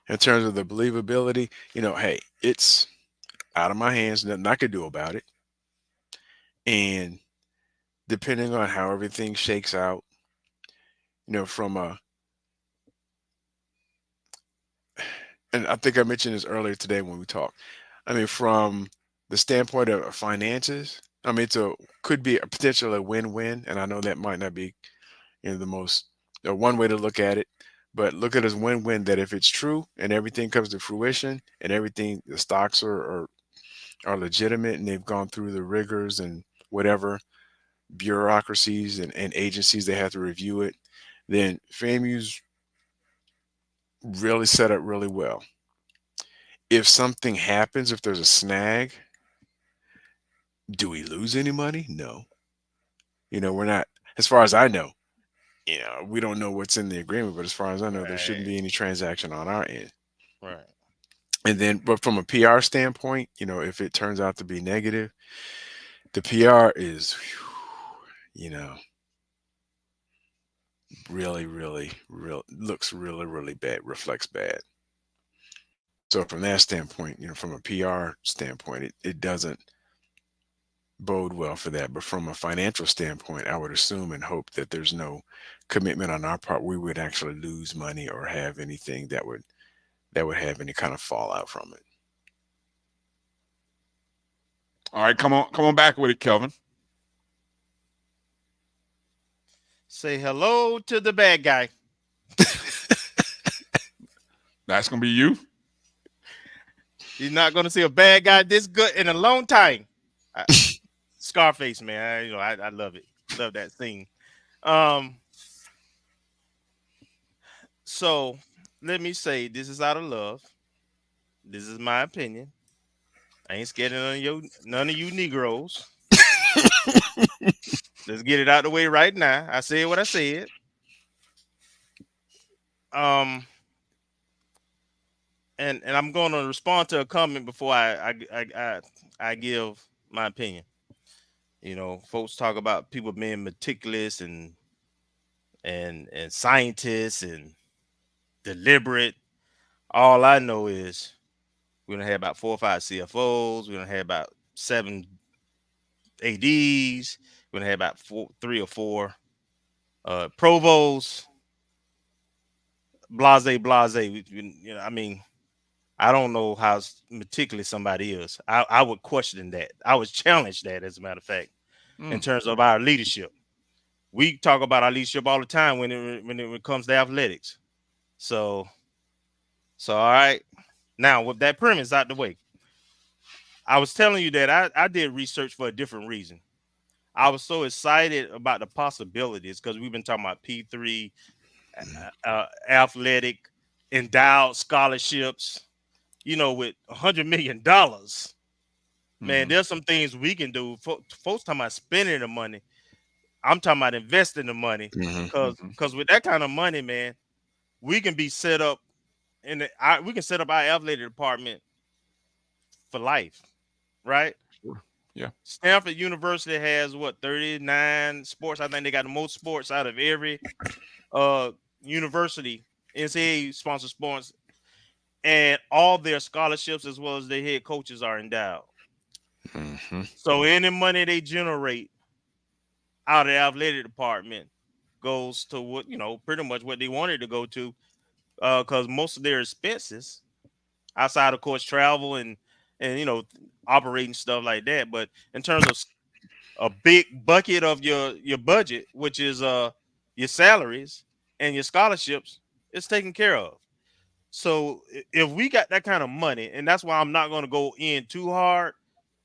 in terms of the believability, hey, it's out of my hands, nothing I could do about it. And depending on how everything shakes out, from and I think I mentioned this earlier today when we talked. I mean, from the standpoint of finances, I mean, could be a potentially a win-win, and I know that might not be, the most one way to look at it, but look at it as win-win. That if it's true and everything comes to fruition and everything, the stocks are legitimate and they've gone through the rigors and whatever bureaucracies and agencies they have to review it, then FAMU's really set up really well. If something happens, if there's a snag, do we lose any money? No. We're not, as far as I know, we don't know what's in the agreement, but as far as I know, there shouldn't be any transaction on our end. Right. And then, but from a PR standpoint, if it turns out to be negative, the PR is, really, really, looks really, really bad, reflects bad. So from that standpoint, from a PR standpoint, it doesn't bode well for that. But from a financial standpoint, I would assume and hope that there's no commitment on our part we would actually lose money or have anything that would have any kind of fallout from it. All right, come on back with it, Kelvin. Say hello to the bad guy. That's gonna be you. You're not gonna see a bad guy this good in a long time. Scarface, man. I love it. Love that scene. So let me say, this is out of love. This is my opinion. I ain't scared of none of you Negroes. Let's get it out the way right now. I said what I said. And I'm going to respond to a comment before I give my opinion. Folks talk about people being meticulous and scientists and deliberate. All I know is we're gonna have about 4 or 5 CFOs. We're gonna have about 7 ADs. We're gonna have about 3 or 4 provosts. Blase. I mean, I don't know how meticulous somebody is. I would question that. I would challenge that, as a matter of fact, in terms of our leadership. We talk about our leadership all the time when it comes to athletics. So all right. Now, with that premise out the way, I was telling you that I did research for a different reason. I was so excited about the possibilities because we've been talking about P3, athletic, endowed scholarships, with $100 million. Man, there's some things we can do. Folks talking about spending the money. I'm talking about investing the money because with that kind of money, man, we can be set up we can set up our athletic department for life, right? Sure. Yeah. Stanford University has 39 sports. I think they got the most sports out of every university. NCAA sponsored sports, and all their scholarships as well as their head coaches are endowed. So any money they generate out of the athletic department goes to what pretty much what they wanted to go to, because most of their expenses, outside of course travel and operating stuff like that, but in terms of a big bucket of your budget, which is your salaries and your scholarships, it's taken care of. So if we got that kind of money, and that's why I'm not going to go in too hard,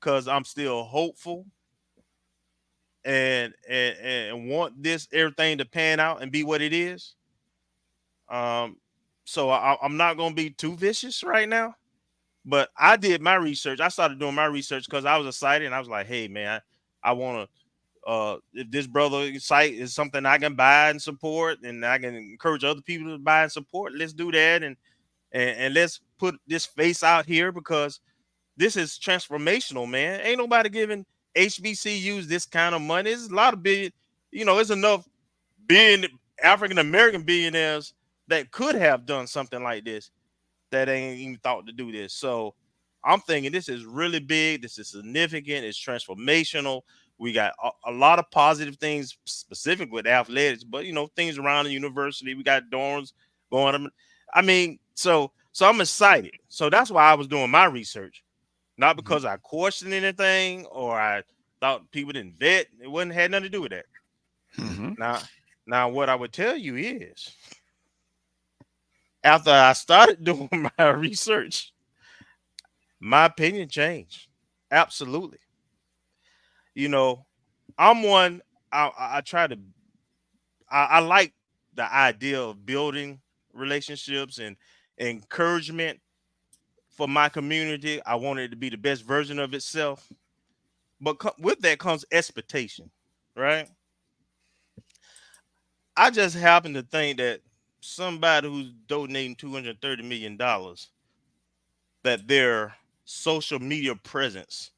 because I'm still hopeful and want this everything to pan out and be what it is. So I'm not gonna be too vicious right now, but I did my research. I started doing my research because I was excited and I was like, hey man, I want to if this brother site is something I can buy and support and I can encourage other people to buy and support, let's do that and let's put this face out here because this is transformational, man. Ain't nobody giving HBCUs this kind of money. It's a lot of big, it's enough being African American billionaires that could have done something like this that ain't even thought to do this. So I'm thinking this is really big. This is significant. It's transformational. We got a lot of positive things specific with athletics, but things around the university. We got dorms going. I mean, so I'm excited. So that's why I was doing my research, not because I questioned anything or I thought people didn't vet. It had nothing to do with that. Now what I would tell you is, after I started doing my research, my opinion changed. Absolutely. I'm one, I like the idea of building relationships and encouragement for my community. I want it to be the best version of itself. But with that comes expectation, right? I just happen to think that somebody who's donating $230 million, that their social media presence,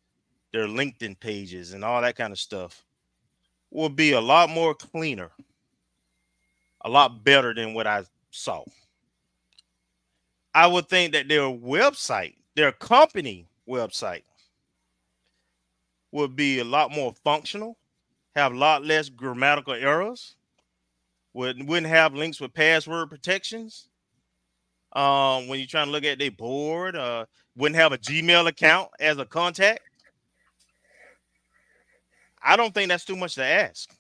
their LinkedIn pages and all that kind of stuff will be a lot more cleaner, a lot better than what I saw. I would think that their website, their company website, would be a lot more functional, have a lot less grammatical errors, wouldn't have links with password protections. When you're trying to look at their board, wouldn't have a Gmail account as a contact. I don't think that's too much to ask.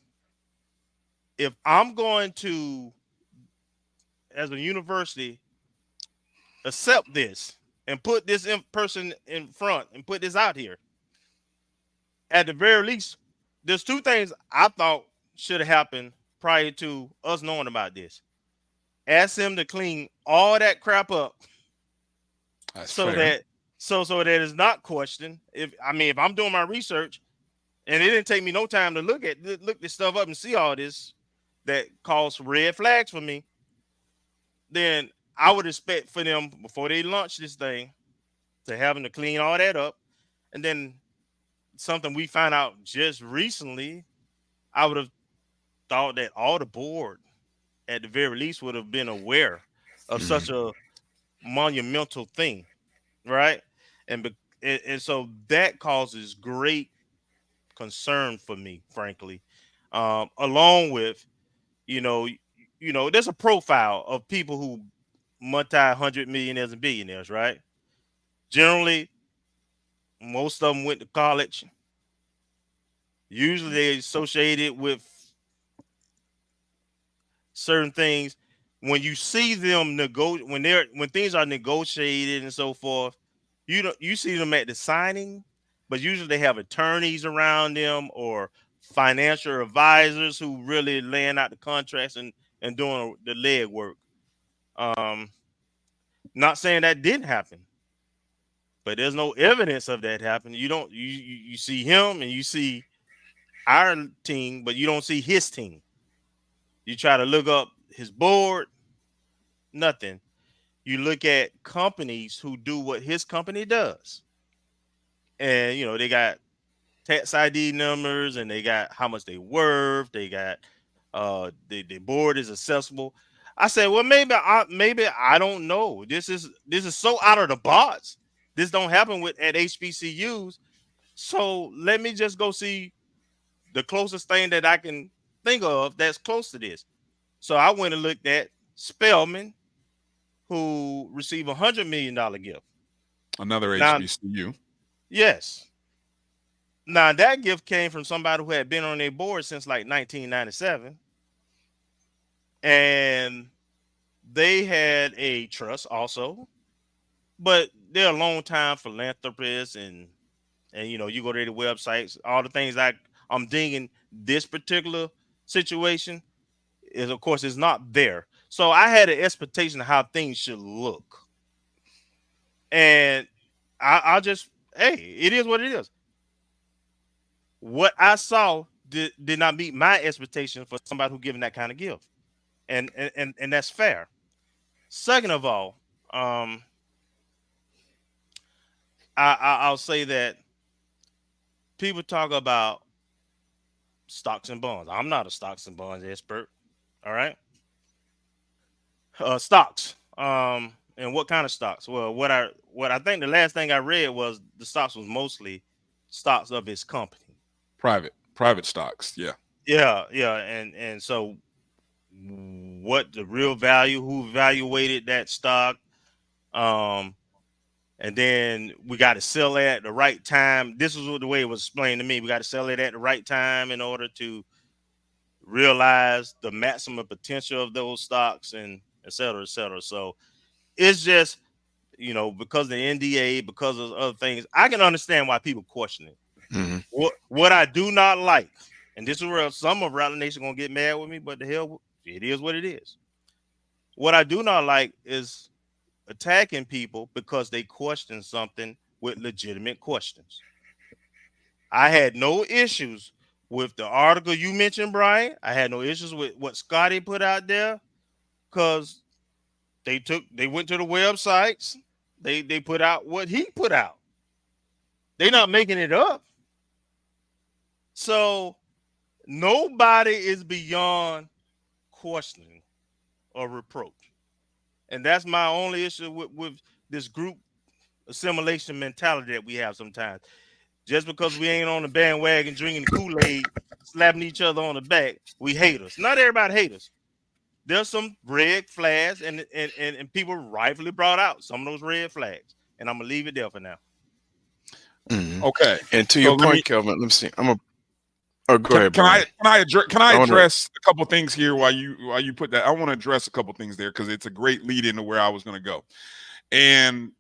If I'm going to, as a university, accept this and put this person in front and put this out here, at the very least, there's two things I thought should have happened prior to us knowing about this. Ask them to clean all that crap up. That's so fair. that it's not questioned. If I'm doing my research and it didn't take me no time to look this stuff up and see all this that caused red flags for me, then I would expect for them, before they launch this thing, to have them to clean all that up. And then something we found out just recently, I would have thought that all the board, at the very least, would have been aware of such a monumental thing, right? And so that causes great concern for me, frankly. Along with, there's a profile of people who multi-hundred millionaires and billionaires, right? Generally, most of them went to college. Usually they're associated with certain things. When you see them when things are negotiated and so forth, you see them at the signing, but usually they have attorneys around them or financial advisors who really laying out the contracts and doing the leg work. Not saying that didn't happen, but there's no evidence of that happening. You see him and you see our team, but you don't see his team. You try to look up his board, nothing. You look at companies who do what his company does. And, they got tax ID numbers and they got how much they worth. They got the board is accessible. I said, well, maybe I don't know. This is so out of the box. This don't happen at HBCUs. So let me just go see the closest thing that I can think of that's close to this. So I went and looked at Spelman, who received $100 million gift. Another HBCU. Yes. Now that gift came from somebody who had been on their board since like 1997. And they had a trust also, but they're a long time philanthropists and you go to their websites, all I'm dinging this particular situation is, of course, is not there. So I had an expectation of how things should look. And I'll just, hey, it is what it is. What I saw did not meet my expectation for somebody who giving that kind of gift. And that's fair. Second of all, I'll say that people talk about stocks and bonds. I'm not a stocks and bonds expert. All right. Stocks. And what kind of stocks? Well, what I think the last thing I read was the stocks was mostly stocks of his company. Private stocks. Yeah. Yeah. And so what the real value, who evaluated that stock, and then we got to sell it at the right time. This is the way it was explained to me. We got to sell it at the right time in order to realize the maximum potential of those stocks, and et cetera, et cetera. So it's just, because of the NDA, because of other things, I can understand why people question it. Mm-hmm. What I do not like, and this is where some of Rattler Nation gonna get mad with me, but the hell, it is what it is. What I do not like is attacking people because they question something with legitimate questions. I had no issues with the article you mentioned, Bryan. I had no issues with what Scotty put out there, because they went to the websites, they put out what he put out. They're not making it up. So nobody is beyond questioning or reproach. And that's my only issue with this group assimilation mentality that we have sometimes. Just because we ain't on the bandwagon drinking Kool-Aid, slapping each other on the back, we hate us. Not everybody hate us. There's some red flags, and people rightfully brought out some of those red flags. And I'm going to leave it there for now. Mm-hmm. Okay. And to your point, Kelvin, let me see. Go ahead. Can I address a couple things here while you put that? I want to address a couple things there because it's a great lead into where I was going to go. And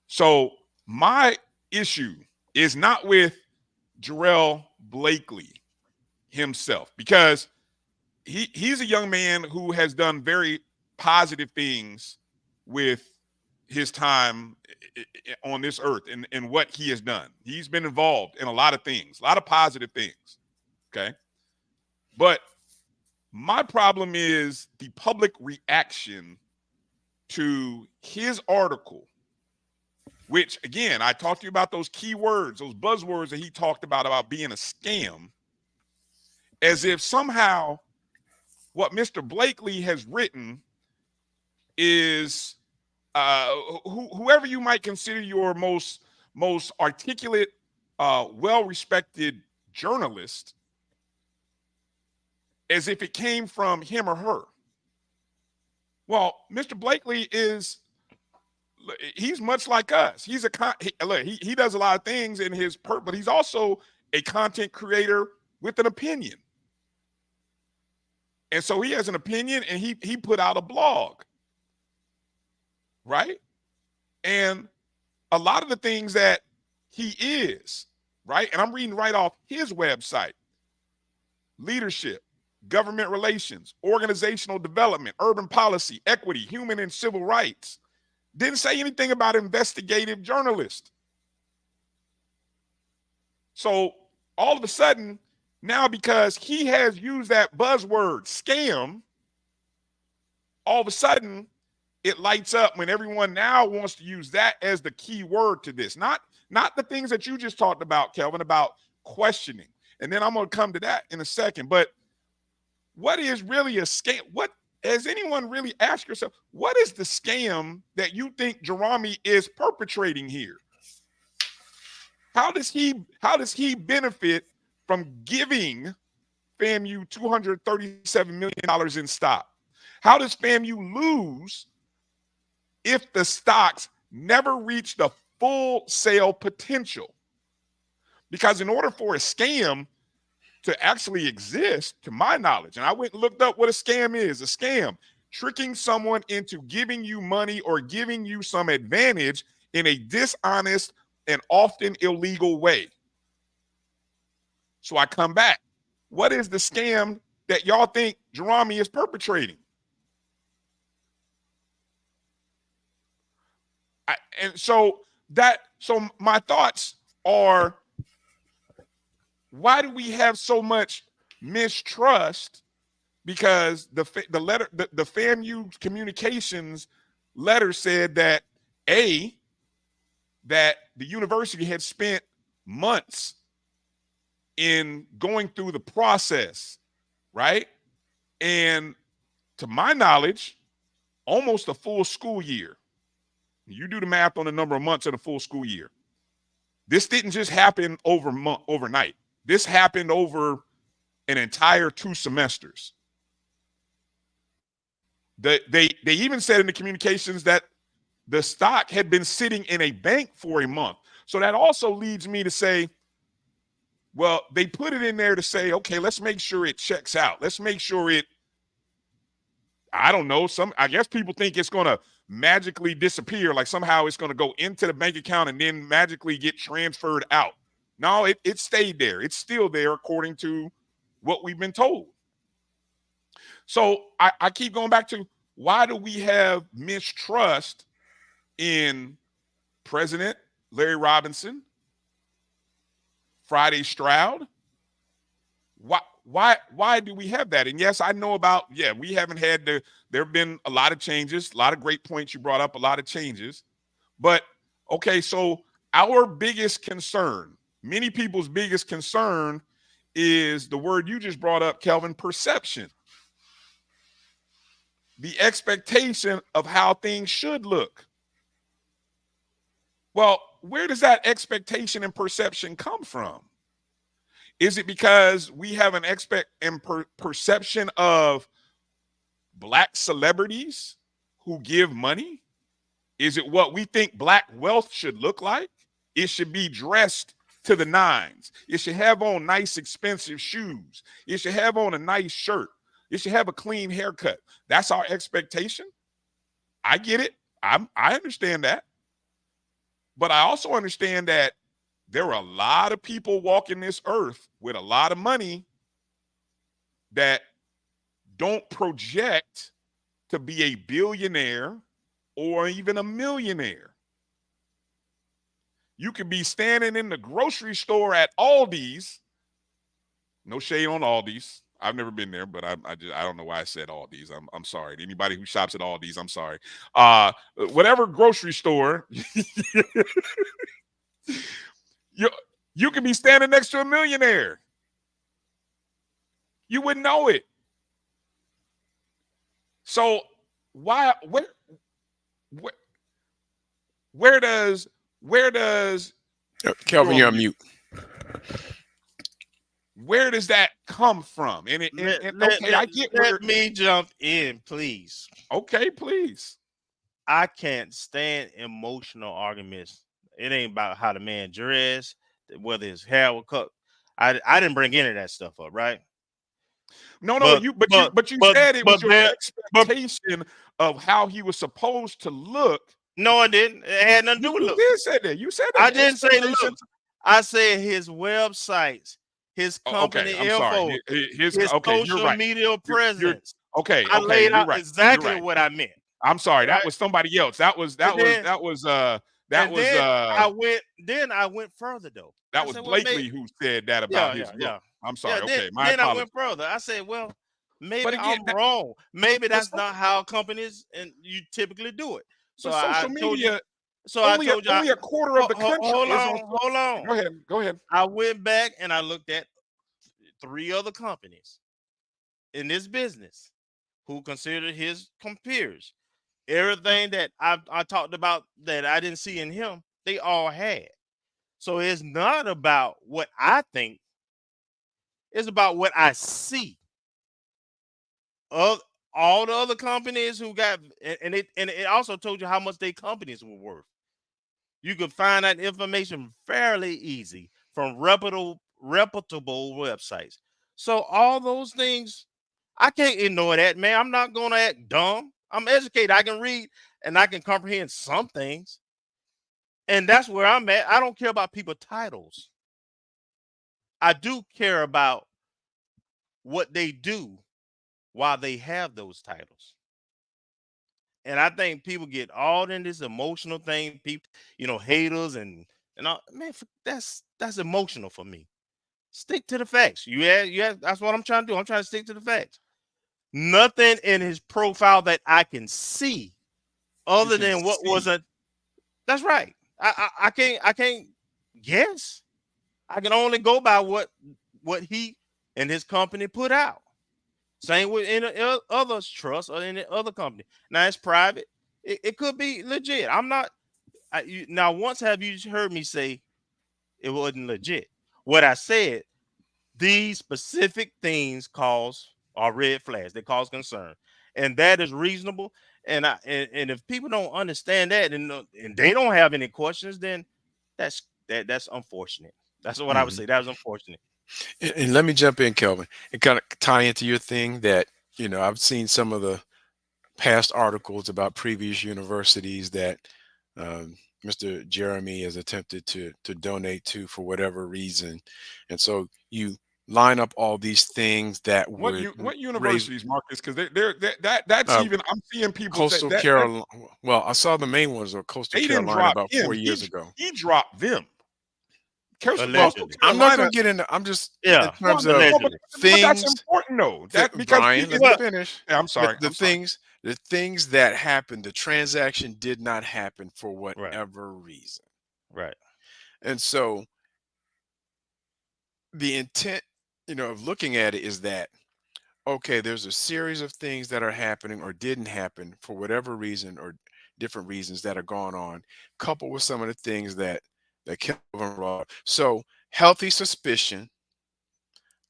so my issue is not with Jarrell Blakely himself, because he's a young man who has done very positive things with his time on this earth and what he has done. He's been involved in a lot of things, a lot of positive things. Okay. But my problem is the public reaction to his article, which, again, I talked to you about those keywords, those buzzwords that he talked about being a scam, as if somehow what Mr. Blakely has written is whoever you might consider your most articulate, well-respected journalist, as if it came from him or her. Well, Mr. Blakely he's much like us. He does a lot of things in his but he's also a content creator with an opinion. And so he has an opinion, and he put out a blog. Right? And a lot of the things that he is, right? And I'm reading right off his website: leadership, government relations, organizational development, urban policy, equity, human and civil rights. Didn't say anything about investigative journalist. So all of a sudden, now because he has used that buzzword scam, all of a sudden it lights up when everyone now wants to use that as the key word to this. Not the things that you just talked about, Kelvin, about questioning. And then I'm going to come to that in a second. But what is really a scam? What has anyone really asked yourself? What is the scam that you think Jerami is perpetrating here? How does he benefit from giving FAMU $237 million in stock? How does FAMU lose if the stocks never reach the full sale potential? Because in order for a scam to actually exist, to my knowledge, and I went and looked up what a scam is. A scam, tricking someone into giving you money or giving you some advantage in a dishonest and often illegal way. So I come back. What is the scam that y'all think Jerami is perpetrating? So my thoughts are, why do we have so much mistrust? Because the FAMU communications letter said that that the university had spent months in going through the process, right? And to my knowledge, almost a full school year. You do the math on the number of months in a full school year. This didn't just happen overnight. This happened over an entire 2 semesters. They even said in the communications that the stock had been sitting in a bank for a month. So that also leads me to say, well, they put it in there to say, okay, let's make sure it checks out. Let's make sure I don't know, I guess people think it's going to magically disappear, like somehow it's going to go into the bank account and then magically get transferred out. No, it stayed there. It's still there according to what we've been told. So I keep going back to, why do we have mistrust in President Larry Robinson, Friday Stroud? Why do we have that? And yes, I know about, we haven't had there have been a lot of changes, a lot of great points you brought up, a lot of changes. But okay, so our biggest concern, many people's biggest concern, is the word you just brought up, Kelvin, perception. The expectation of how things should look. Well, where does that expectation and perception come from? Is it because we have an perception of Black celebrities who give money? Is it what we think Black wealth should look like? It should be dressed to the nines. It should have on nice, expensive shoes. It should have on a nice shirt. It should have a clean haircut. That's our expectation. I get it. I understand that. But I also understand that there are a lot of people walking this earth with a lot of money that don't project to be a billionaire or even a millionaire. You could be standing in the grocery store at Aldi's. No shade on Aldi's. I've never been there, but I don't know why I said Aldi's. I'm sorry. Anybody who shops at Aldi's, I'm sorry. Whatever grocery store, you can be standing next to a millionaire. You wouldn't know it. So where does Kelvin, you're on mute. Where does that come from? Let me jump in, please. Okay, please. I can't stand emotional arguments. It ain't about how the man dressed, whether his hair was cut. I didn't bring any of that stuff up, right? No, you said it was your expectation of how he was supposed to look. No, it didn't. It had nothing to do with look. You did say that. You said that. I didn't say look. I said his websites, his company info, his social media presence. I laid out exactly what I meant. I'm sorry, that was somebody else. I went further though. That was Blakely who said that about his look. I'm sorry. Okay, my apologies. I went further. I said, well, maybe I'm wrong. Maybe that's not how companies and you typically do it. So social media. Only a quarter of the country. Hold on. Go ahead. I went back and I looked at 3 other companies in this business who considered his peers. Everything that I talked about that I didn't see in him, they all had. So it's not about what I think. It's about what I see. All the other companies who got, and it also told you how much their companies were worth. You can find that information fairly easy from reputable websites. So all those things, I can't ignore that, man. I'm not going to act dumb. I'm educated. I can read and I can comprehend some things. And that's where I'm at. I don't care about people's titles. I do care about what they do while they have those titles. And I think people get all in this emotional thing. People, haters and all. Man, that's emotional for me. Stick to the facts. Yeah. That's what I'm trying to do. I'm trying to stick to the facts. Nothing in his profile that I can see, other than what wasn't. That's right. I can't guess. I can only go by what he and his company put out. Same with any other trust or any other company. Now it's private. It could be legit. I'm not. Now, once have you heard me say it wasn't legit? What I said, these specific things are red flags. They cause concern, and that is reasonable. And if people don't understand that and they don't have any questions, then that's unfortunate. That's what I would say. That was unfortunate. And let me jump in, Kelvin, and kind of tie into your thing that, I've seen some of the past articles about previous universities that Mr. Jeremy has attempted to donate to for whatever reason. And so you line up all these things that What universities, Marcus? Because that's uh, even I'm seeing people Coastal Carolina. Well, I saw the main ones of Coastal Carolina about 4 years ago. He dropped them. I'm not going to get into. I'm just in terms of things. But that's important though. Because Bryan, let me finish. Yeah, I'm sorry. The things that happened, the transaction did not happen for whatever reason. Right. And so the intent, of looking at it is that, okay, there's a series of things that are happening or didn't happen for whatever reason or different reasons that are going on, coupled with some of the things that Kelvin brought up. So healthy suspicion,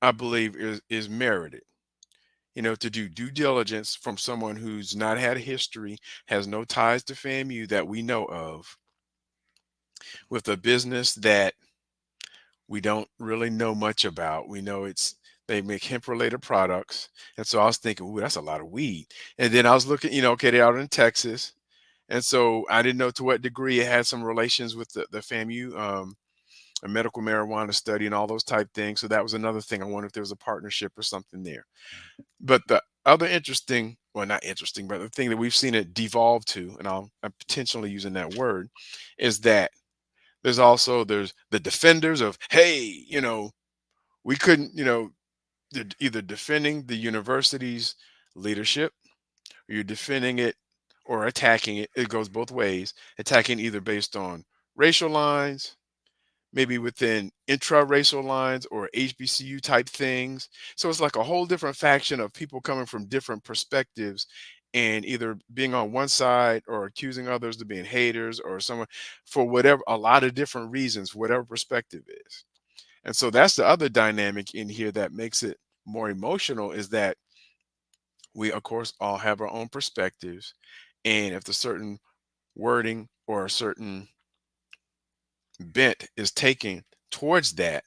I believe, is merited. To do due diligence from someone who's not had a history, has no ties to FAMU that we know of, with a business that we don't really know much about. We know they make hemp-related products. And so I was thinking, ooh, that's a lot of weed. And then I was looking, okay, they're out in Texas. And so I didn't know to what degree it had some relations with the FAMU, a medical marijuana study and all those type things. So that was another thing. I wonder if there was a partnership or something there. But the other not interesting, but the thing that we've seen it devolve to, and I'm potentially using that word, is that there's the defenders of, hey, we couldn't, they're either defending the university's leadership, or you're defending it or attacking it. It goes both ways, attacking either based on racial lines, maybe within intra-racial lines or HBCU type things. So it's like a whole different faction of people coming from different perspectives and either being on one side or accusing others of being haters or someone for whatever, a lot of different reasons, whatever perspective is. And so that's the other dynamic in here that makes it more emotional, is that we, of course, all have our own perspectives. And if the certain wording or a certain bent is taken towards that,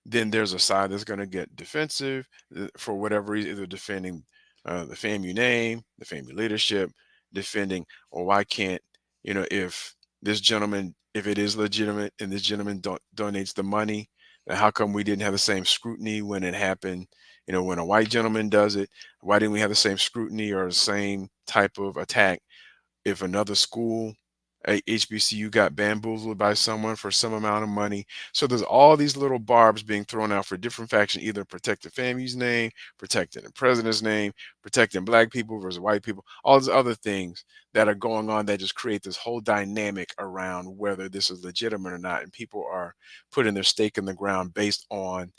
then there's a side that's going to get defensive for whatever reason, either defending the FAMU name, the FAMU leadership, defending, or why can't, if this gentleman, if it is legitimate and this gentleman donates the money, then how come we didn't have the same scrutiny when it happened? When a white gentleman does it, why didn't we have the same scrutiny or the same type of attack if another school, a HBCU, got bamboozled by someone for some amount of money? So there's all these little barbs being thrown out for different factions, either protecting FAMU's name, protecting the president's name, protecting black people versus white people, all these other things that are going on that just create this whole dynamic around whether this is legitimate or not. And people are putting their stake in the ground based on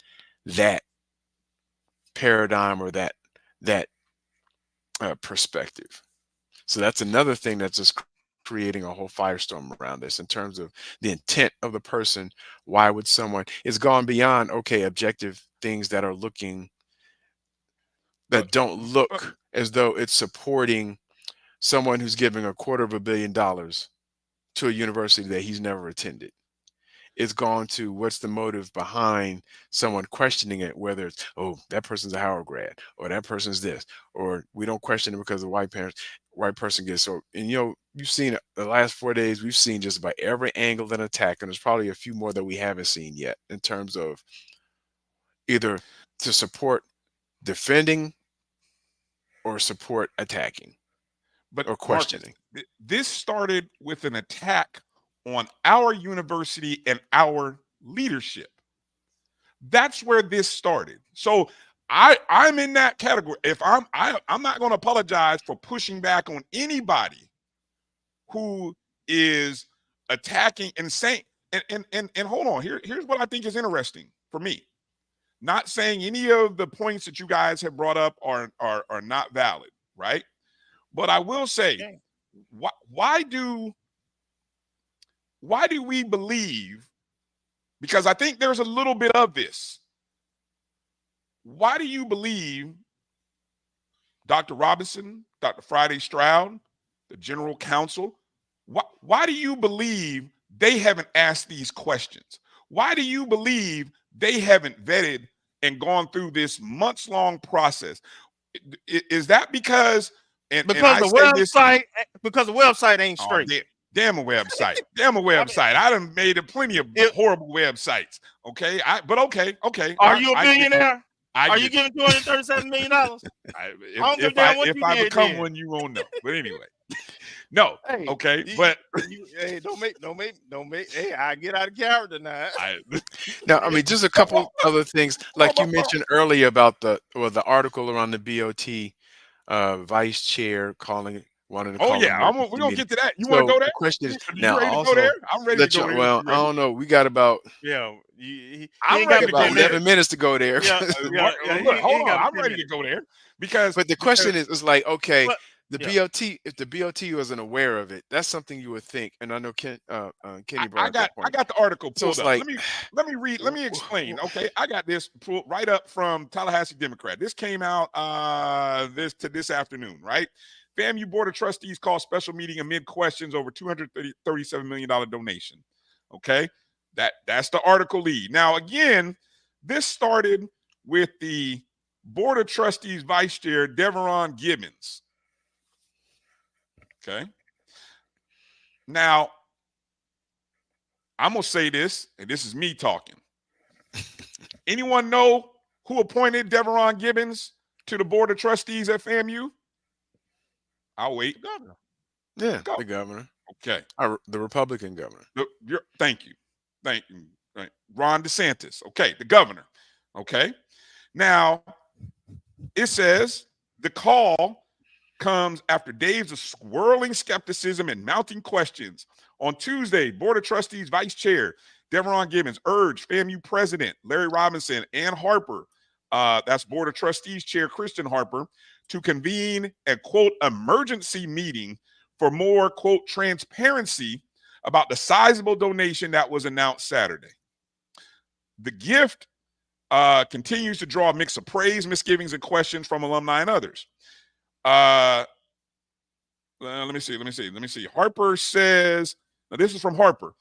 that paradigm or that perspective. So that's another thing that's just creating a whole firestorm around this in terms of the intent of the person. Why would someone, it's gone beyond, okay, objective things that don't look as though it's supporting someone who's giving $250 million to a university that he's never attended. It's gone to what's the motive behind someone questioning it, whether it's, oh, that person's a Howard grad, or that person's this, or we don't question it because the white person gets so. And you've seen it the last 4 days, we've seen just about every angle and attack, and there's probably a few more that we haven't seen yet in terms of either to support defending or support attacking or questioning. Marcus, this started with an attack on our university and our leadership. That's where this started. So I'm in that category. If I'm not going to apologize for pushing back on anybody who is attacking and saying and hold on. Here's what I think is interesting for me. Not saying any of the points that you guys have brought up are not valid, right? But I will say, why do we believe? Because I think there's a little bit of this. Why do you believe Dr. Robinson, Dr. Friday Stroud, the general counsel, why do you believe they haven't asked these questions? Why do you believe they haven't vetted and gone through this months-long process? Is that because because the website ain't straight? Damn a website. Damn a website. I done made plenty of horrible websites. Okay. But okay. Are you a billionaire? Are you giving $237 million? If I become one, you won't know. But anyway. No. Hey, okay. But hey, don't make hey, I get out of character now. Now, I mean, just a couple other things, like you mentioned earlier about the article around the BOT vice chair calling one of the. Oh yeah, we're gonna get to that. You want to go there? The question is now ready also. To go there? I'm ready to go there. Well, I don't know. We got about I'm ready to go 11 minutes to go there. Hold on, I'm ready to go there because. But the question is like, okay. BOT, if the BOT wasn't aware of it, that's something you would think. And I know Kenny brought that point. I got the article pulled so up. Like, let me read. Let me explain. Okay, I got this pulled right up from Tallahassee Democrat. This came out this afternoon. Right, FAMU Board of Trustees called special meeting amid questions over $237 million donation. Okay, that's the article lead. Now again, this started with the Board of Trustees Vice Chair Deveron Gibbons. Okay. Now, I'm going to say this, and this is me talking. Anyone know who appointed Deveron Gibbons to the Board of Trustees at FAMU? I'll wait. The governor. Yeah, the governor. Okay. The Republican governor. Thank you. Right. Ron DeSantis. Okay, the governor. Okay. Now, it says the call comes after days of swirling skepticism and mounting questions. On Tuesday, Board of Trustees Vice Chair Deveron Gibbons urged FAMU President Larry Robinson and Harper, that's Board of Trustees Chair Kristen Harper, to convene a, quote, emergency meeting for more, quote, transparency about the sizable donation that was announced Saturday. The gift continues to draw a mix of praise, misgivings, and questions from alumni and others. Let me see. Harper says, now this is from Harper.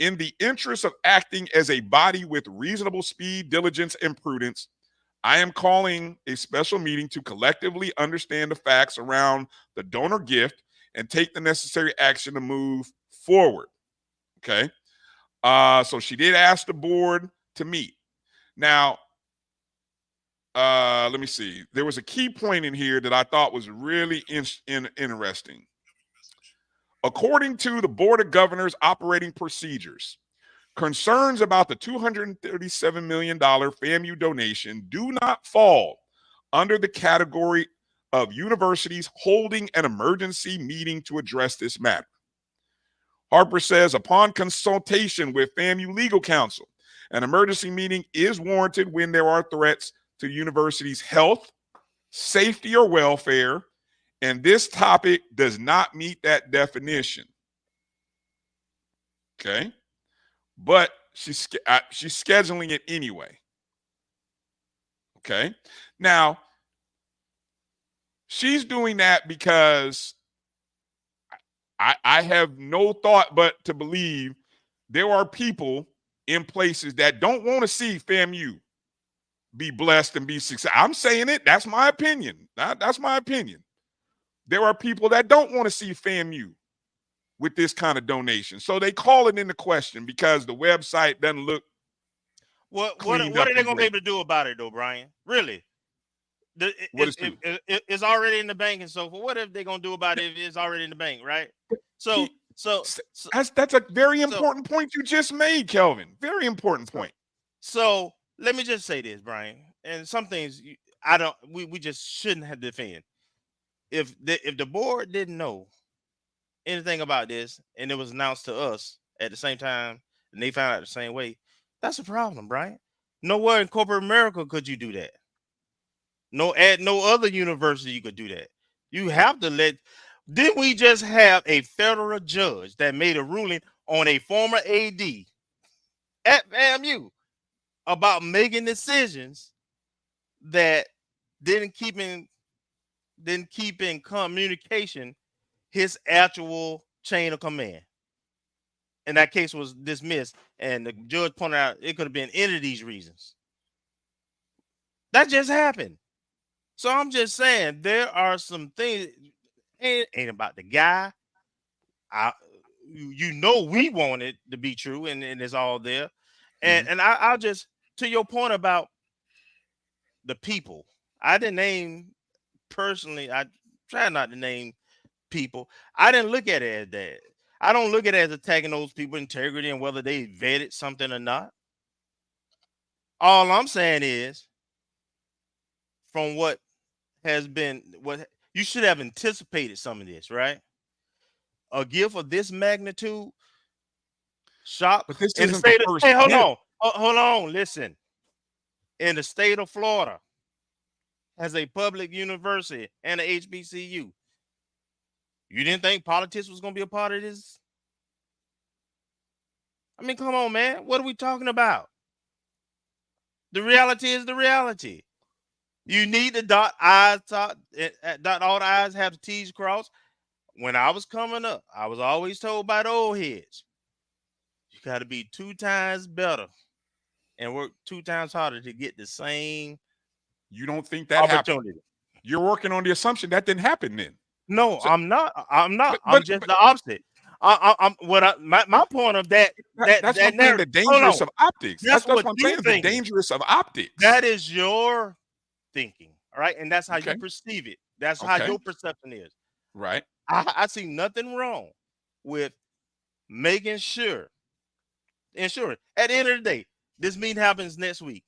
In the interest of acting as a body with reasonable speed, diligence, and prudence, I am calling a special meeting to collectively understand the facts around the donor gift and take the necessary action to move forward. Okay. So she did ask the board to meet. Now, let me see. There was a key point in here that I thought was really interesting. According to the Board of Governors operating procedures, concerns about the $237 million FAMU donation do not fall under the category of universities holding an emergency meeting to address this matter. Harper says, upon consultation with FAMU legal counsel, an emergency meeting is warranted when there are threats to university's health, safety, or welfare, and this topic does not meet that definition. Okay, but she's scheduling it anyway. Okay, now she's doing that because I have no thought but to believe there are people in places that don't want to see FAMU be blessed and be successful. I'm saying it. That's my opinion. That's my opinion. There are people that don't want to see FAMU with this kind of donation. So they call it into question because the website doesn't look What cleaned are up they and gonna be great. able to do about it though, Brian? Really? What is true? It's already in the bank and so forth. What if they gonna do about it if it's already in the bank, right? So That's a very so important point you just made, Kelvin. Very important point. so let me just say this, Brian. And some things we just shouldn't have defended. If the board didn't know anything about this and it was announced to us at the same time and they found out the same way, that's a problem, Brian. Nowhere in corporate America could you do that. No, at no other university you could do that. You have to let. Didn't we just have a federal judge that made a ruling on a former AD at FAMU about making decisions that didn't keep in communication his actual chain of command? And that case was dismissed, and the judge pointed out it could have been any of these reasons. That just happened. So I'm just saying there are some things. It ain't about the guy. We want it to be true, and it's all there. And I'll just, to your point about the people, I didn't name personally. I try not to name people. I didn't look at it as that. I don't look at it as attacking those people's integrity and whether they vetted something or not. All I'm saying is, from what has been, what you should have anticipated some of this, right? A gift of this magnitude, shop. But this in the isn't state the of, first hey, hold gift. on, hold on, listen. In the state of Florida, has a public university and a HBCU. You didn't think politics was going to be a part of this? I mean, come on, man. What are we talking about? The reality is the reality. You need to dot all the I's, have the T's crossed. When I was coming up, I was always told by the old heads, you got to be 2 times better and work 2 times harder to get the same. You don't think that opportunity happened? You're working on the assumption that didn't happen then. No, so, I'm not. I'm just the opposite. My point of that's what I'm saying, the dangerous of optics. That's what I'm saying. The dangerous of optics. That is your thinking, all right? And that's how you perceive it. That's how your perception is. Right. I see nothing wrong with making sure, ensuring at the end of the day, this meeting happens next week.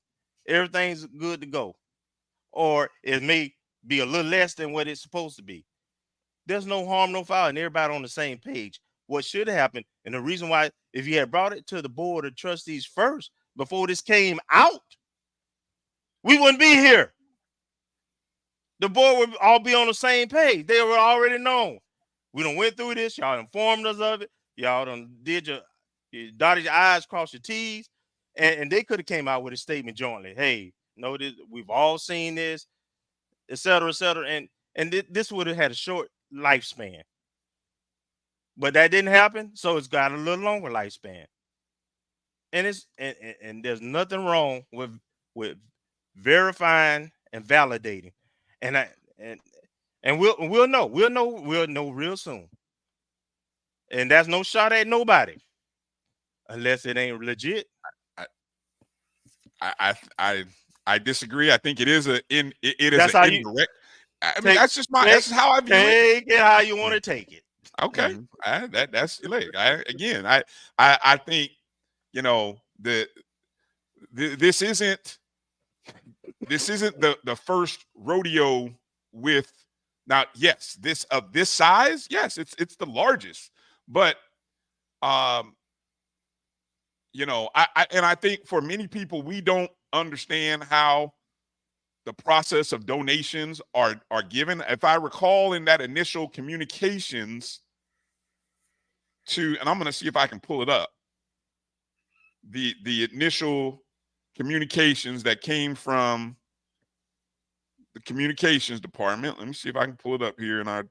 Everything's good to go. Or it may be a little less than what it's supposed to be. There's no harm, no foul, and everybody on the same page. What should happen, and the reason why, if you had brought it to the board of trustees first before this came out, we wouldn't be here. The board would all be on the same page. They were already known. We done went through this. Y'all informed us of it. Y'all done did you dotted your I's, crossed your T's, and they could have came out with a statement jointly. Hey, no, we've all seen this, et cetera, and this would have had a short lifespan. But that didn't happen, so it's got a little longer lifespan. And and there's nothing wrong with verifying and validating. And we'll know real soon. And that's no shot at nobody unless it ain't legit. I disagree. I think it is it is that's an indirect. I mean, that's just that's how I view it. Take it how you want to take it. Okay, that's like I think, you know, this isn't the first rodeo with. Now, yes, this of this size, yes, it's the largest, but you know, I think for many people we don't understand how the process of donations are given. If I recall, in that initial communications and I'm going to see if I can pull it up, the initial communications that came from the communications department. Let me see if I can pull it up here, and I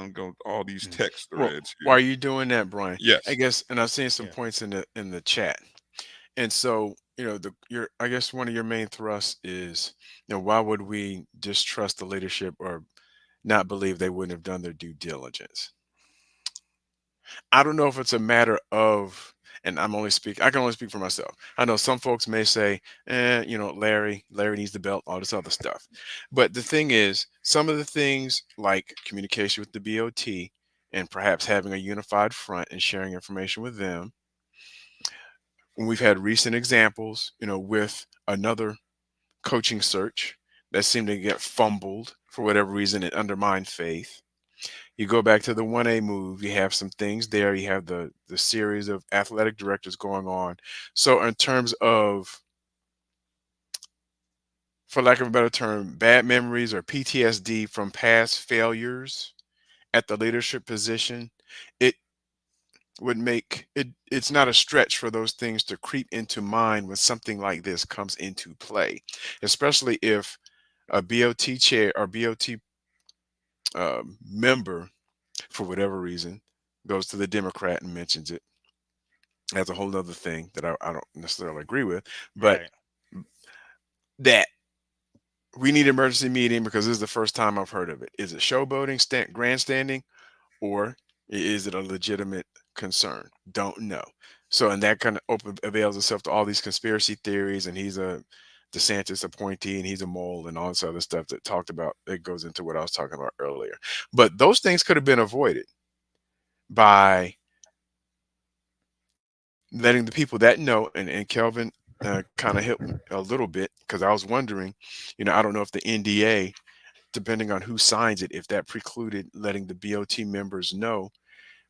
go all these text threads. Well, while you're doing that, Brian, yes, I guess, and I've seen some points in the chat, and so you know I guess one of your main thrusts is, you know, why would we distrust the leadership or not believe they wouldn't have done their due diligence? I don't know if it's a matter of, and I can only speak for myself. I know some folks may say, Larry needs the belt, all this other stuff. But the thing is, some of the things like communication with the BOT and perhaps having a unified front and sharing information with them. When we've had recent examples, with another coaching search that seemed to get fumbled for whatever reason and undermine faith. You go back to the 1A move, you have some things there. You have the series of athletic directors going on. So in terms of, for lack of a better term, bad memories or PTSD from past failures at the leadership position, it would make it's not a stretch for those things to creep into mind when something like this comes into play, especially if a BOT chair or BOT member, for whatever reason, goes to the Democrat and mentions it. That's a whole other thing that I don't necessarily agree with, but that we need an emergency meeting because this is the first time I've heard of it. Is it showboating, grandstanding, or is it a legitimate concern? Don't know. So, and that kind of avails itself to all these conspiracy theories, and he's a DeSantis appointee and he's a mole and all this other stuff that goes into what I was talking about earlier. But those things could have been avoided by letting the people that know, and Kelvin kind of hit a little bit, because I was wondering, I don't know if the NDA, depending on who signs it, if that precluded letting the BOT members know,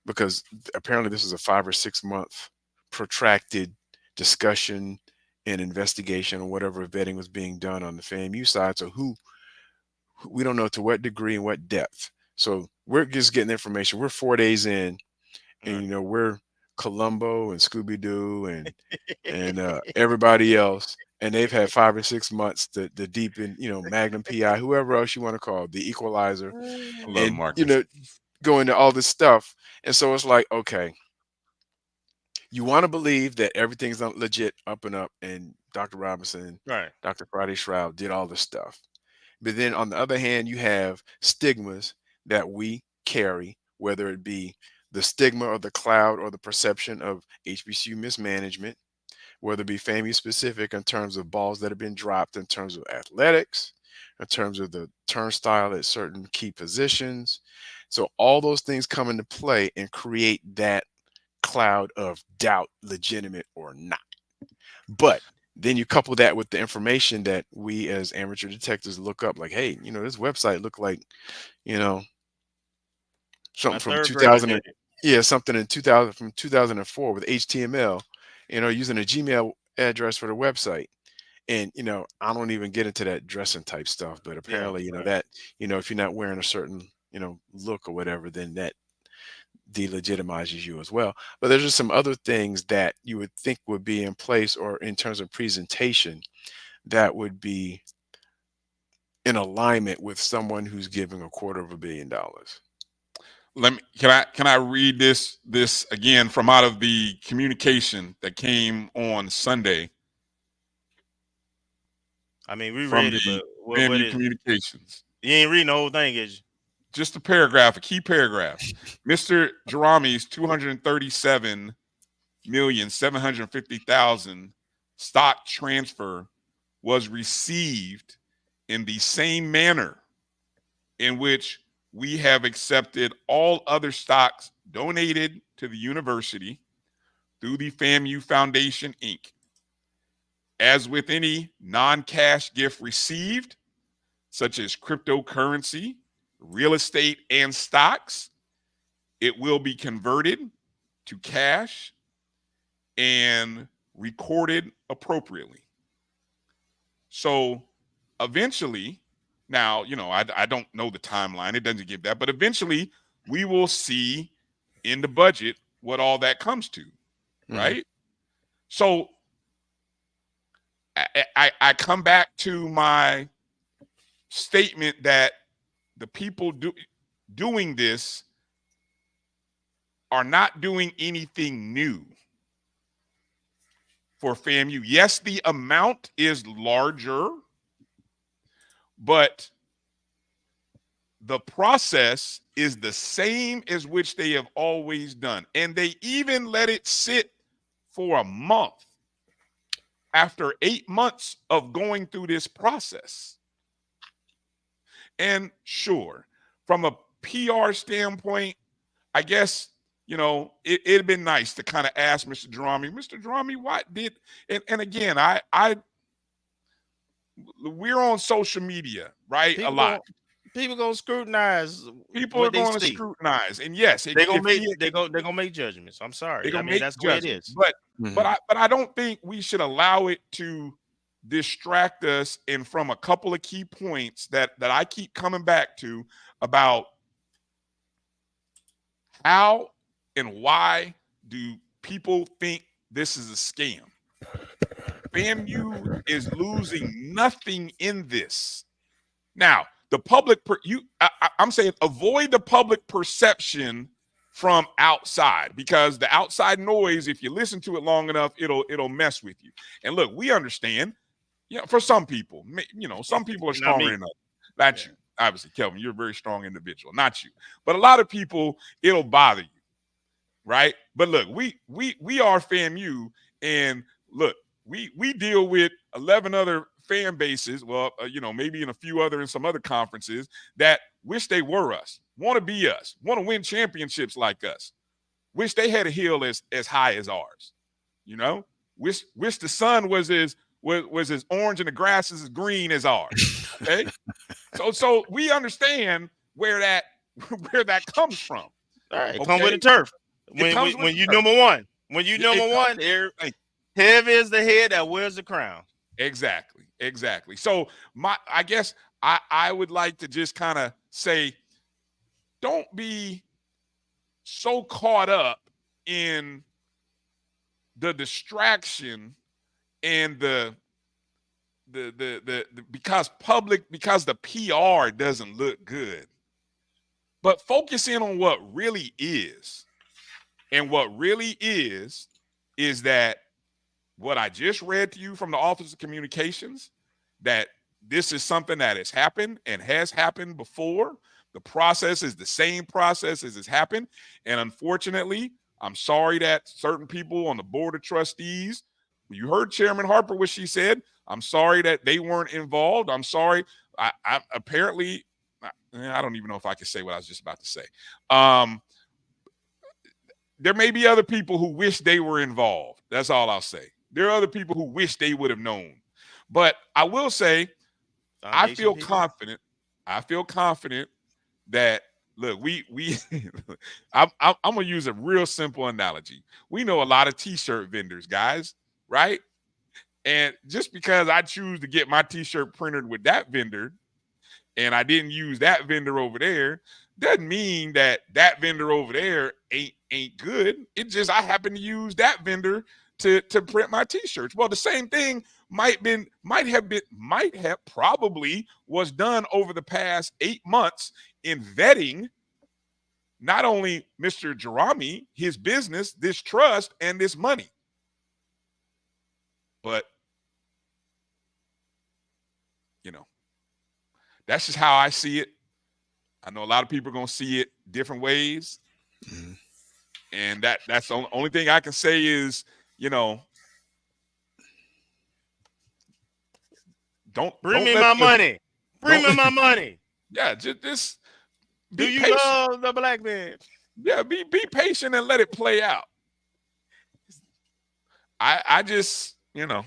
because apparently this is a 5 or 6 month protracted discussion and investigation or whatever vetting was being done on the FAMU side. So we don't know to what degree and what depth. So we're just getting information. We're 4 days in, and we're Columbo and Scooby-Doo and everybody else, and they've had 5 or 6 months to deep in, Magnum PI, whoever else you want to call it, the Equalizer, and Marcus. go into all this stuff. And so it's like, okay, you want to believe that everything's legit up and up, and Dr. Robinson, Dr. Friday Shroud did all this stuff. But then on the other hand, you have stigmas that we carry, whether it be the stigma of the cloud or the perception of HBCU mismanagement, whether it be FAMU specific in terms of balls that have been dropped in terms of athletics, in terms of the turnstile at certain key positions. So all those things come into play and create that cloud of doubt, legitimate or not. But then you couple that with the information that we as amateur detectives look up, like, hey, this website looked like, something from 2000, something in 2000 from 2004 with HTML, using a Gmail address for the website. And I don't even get into that dressing type stuff, but apparently, that if you're not wearing a certain look or whatever, then that delegitimizes you as well. But there's just some other things that you would think would be in place, or in terms of presentation, that would be in alignment with someone who's giving $250 million. Can I read this again from out of the communication that came on Sunday? I mean, we read it, but what is communications? You ain't reading the whole thing, is you? Just a paragraph, a key paragraph. Mr. Jerami's $237,750,000 stock transfer was received in the same manner in which we have accepted all other stocks donated to the university through the FAMU Foundation, Inc. As with any non-cash gift received, such as cryptocurrency, real estate, and stocks, it will be converted to cash and recorded appropriately. So eventually, now, I don't know the timeline, it doesn't give that, but eventually we will see in the budget what all that comes to, right? So I come back to my statement that the people doing this are not doing anything new for FAMU. Yes, the amount is larger, but the process is the same as which they have always done. And they even let it sit for a month after 8 months of going through this process. And sure, from a PR standpoint, I guess, it'd been nice to kind of ask Mr. Drami, what did, and again, we're on social media, right? A lot. People gonna scrutinize. People are going to scrutinize, and yes, they're gonna make judgments. I'm sorry, that's the way it is. But I don't think we should allow it to distract us. And from a couple of key points that I keep coming back to about how and why do people think this is a scam? FAMU is losing nothing in this. Now, the public, I'm saying avoid the public perception from outside, because the outside noise, if you listen to it long enough, it'll mess with you. And look, we understand, for some people, some people are stronger than others. Not you. Obviously, Kelvin, you're a very strong individual, not you. But a lot of people, it'll bother you, right? But look, we are FAMU, and look, we deal with 11 other fan bases, well, maybe in a few other, in some other conferences that wish they were us, want to be us, want to win championships like us, wish they had a hill as high as ours, wish the sun was as orange and the grass is as green as ours. Okay. So we understand where that comes from. All right, come with the turf. When you number one, heavy is the head that wears the crown. Exactly. So I guess I would like to just kind of say, don't be so caught up in the distraction and the because the PR doesn't look good, but focus in on what really is. And what really is that what I just read to you from the Office of Communications, that this is something that has happened and has happened before. The process is the same process as has happened. And unfortunately, I'm sorry that certain people on the board of trustees, you heard Chairman Harper, what she said. I'm sorry that they weren't involved. I'm sorry. I apparently, I don't even know if I can say what I was just about to say. There may be other people who wish they were involved. That's all I'll say. There are other people who wish they would have known. But I will say, I feel confident that, look, I'm going to use a real simple analogy. We know a lot of T-shirt vendors, guys, right? And just because I choose to get my T-shirt printed with that vendor and I didn't use that vendor over there, doesn't mean that vendor over there ain't good. It just, I happen to use that vendor to print my T-shirts. Well, the same thing might have probably was done over the past 8 months in vetting not only Mr. Jerami, his business, this trust, and this money. But, that's just how I see it. I know a lot of people are going to see it different ways. Mm-hmm. And that's the only thing I can say is, Bring me my money. Bring me my money. Yeah, just do you patient. Love the black man? Yeah, be patient and let it play out. I just, show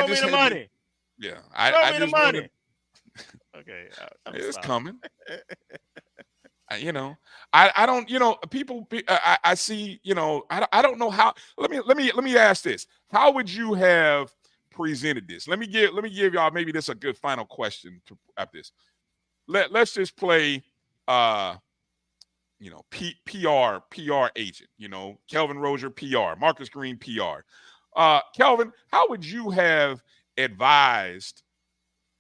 me the money. Yeah, show me the money. Okay, it's coming. I don't, people, I see, I don't know how. Let me ask this: how would you have presented this? Let me give y'all, maybe this is a good final question after this. Let's just play PR agent, Kelvin Rozier PR, Marcus Green PR. Kelvin, how would you have advised,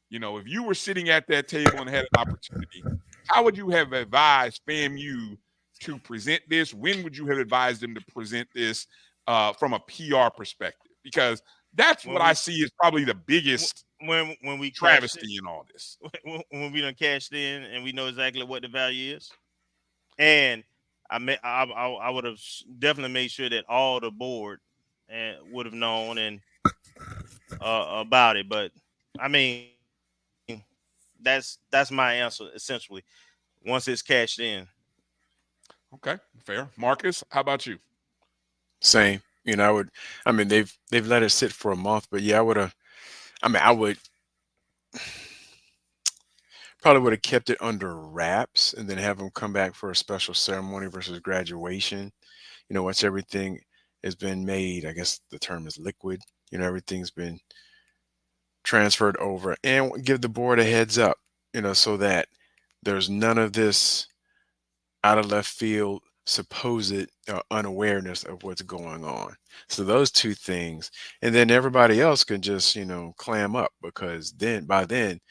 if you were sitting at that table and had an opportunity, how would you have advised FAMU to present this? When would you have advised them to present this from a PR perspective? Because that's what I see is probably the biggest when we travesty in all this. When we done cashed in and we know exactly what the value is. And I would have definitely made sure that all the board and would have known and about it. But I mean, that's my answer essentially. Once it's cashed in. Okay, fair. Marcus, how about you? Same. You know, I mean, they've let it sit for a month, but yeah, I would probably would have kept it under wraps and then have them come back for a special ceremony versus graduation. You know, once everything has been made, I guess the term is liquid. You know, everything's been transferred over, and give the board a heads up. You know, so that there's none of this out of left field supposed unawareness of what's going on. So those two things, and then everybody else can just, you know, clam up, because then by then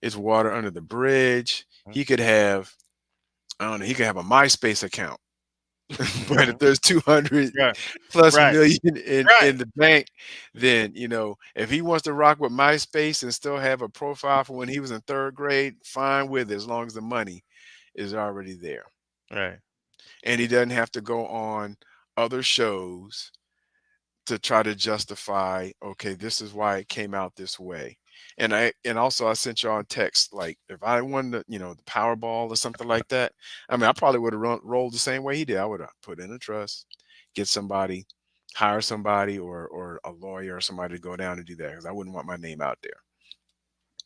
it's water under the bridge. He could have, I don't know, he could have a MySpace account. But if there's 200 plus million in the bank, then, you know, if he wants to rock with MySpace and still have a profile for when he was in 3rd grade, fine with it, as long as the money is already there. Right. And he doesn't have to go on other shows to try to justify, okay, this is why it came out this way. And also I sent y'all a text, like, if I won the, you know, the Powerball or something like that, I mean, I probably would have rolled the same way he did. I would have put in a trust, get somebody, hire somebody or a lawyer or somebody to go down and do that, because I wouldn't want my name out there.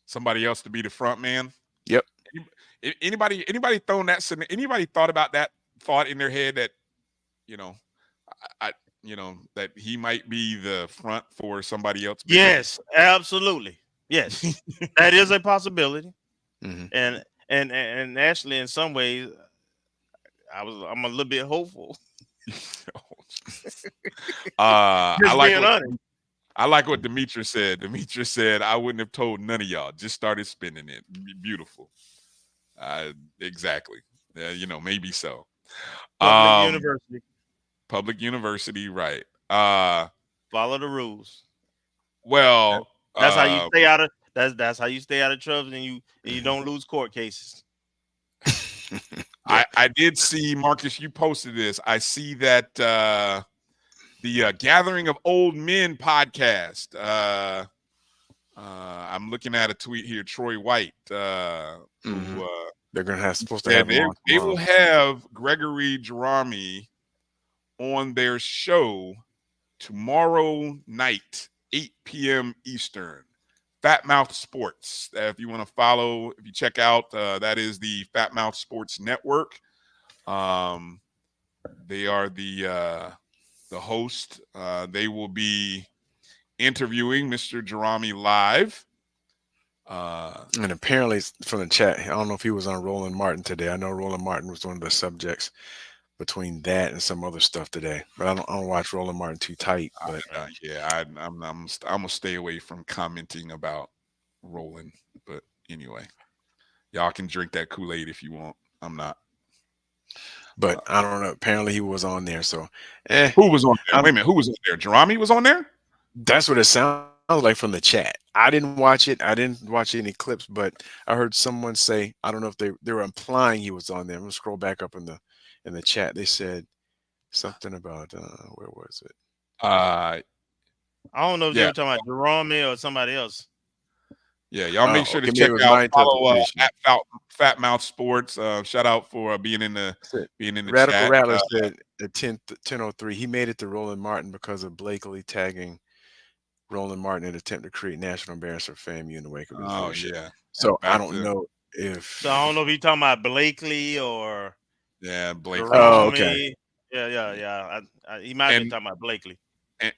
Somebody else to be the front man. Yep. Anybody thrown that? Anybody thought about that thought in their head that, you know, you know, that he might be the front for somebody else? Yes, absolutely. Yes, that is a possibility. Mm-hmm. And actually, in some ways, I'm a little bit hopeful. I like what Demetrius said. Demetrius said, I wouldn't have told none of y'all. Just started spending it. Beautiful. Exactly. You know, maybe so. Public university, right. Follow the rules. Well, that's how you stay out of that's how you stay out of trouble, and you don't lose court cases. I did see, Marcus, you posted this. I see that the Gathering of Old Men podcast. I'm looking at a tweet here. Troy White, who they're gonna supposed to have they will have Gregory Jerami on their show tomorrow night, 8 p.m. Eastern. Fat Mouth Sports. If you want to follow, if you check out, that is the Fat Mouth Sports Network. They are the host. They will be interviewing Mr. Jerami live. And apparently from the chat, I don't know if he was on Roland Martin today. I know Roland Martin was one of the subjects between that and some other stuff today, but I don't watch Roland Martin too tight. But I'm gonna stay away from commenting about Roland. But anyway, y'all can drink that Kool-Aid if you want. I'm not. But I don't know. Apparently he was on there. So who was on there? Wait a minute, who was on there? Jerami was on there? That's what it sounds like from the chat. I didn't watch it. I didn't watch any clips, but I heard someone say, I don't know if they were implying he was on there. I'm gonna scroll back up in the chat. They said something about where was it? I don't know if they were talking about Jerome or somebody else. Yeah, y'all make sure to check out, follow at Fat Mouth Sports. Shout out for being in the Radical chat. Rattler said at 10:03 he made it to Roland Martin because of Blakely tagging Roland Martin in an attempt to create national embarrassment for FAMU in the wake of his leadership. Yeah. So I don't know if. So I don't know if you're talking about Blakely or. Yeah, Blakely. Oh, okay. Yeah. He might be talking about Blakely.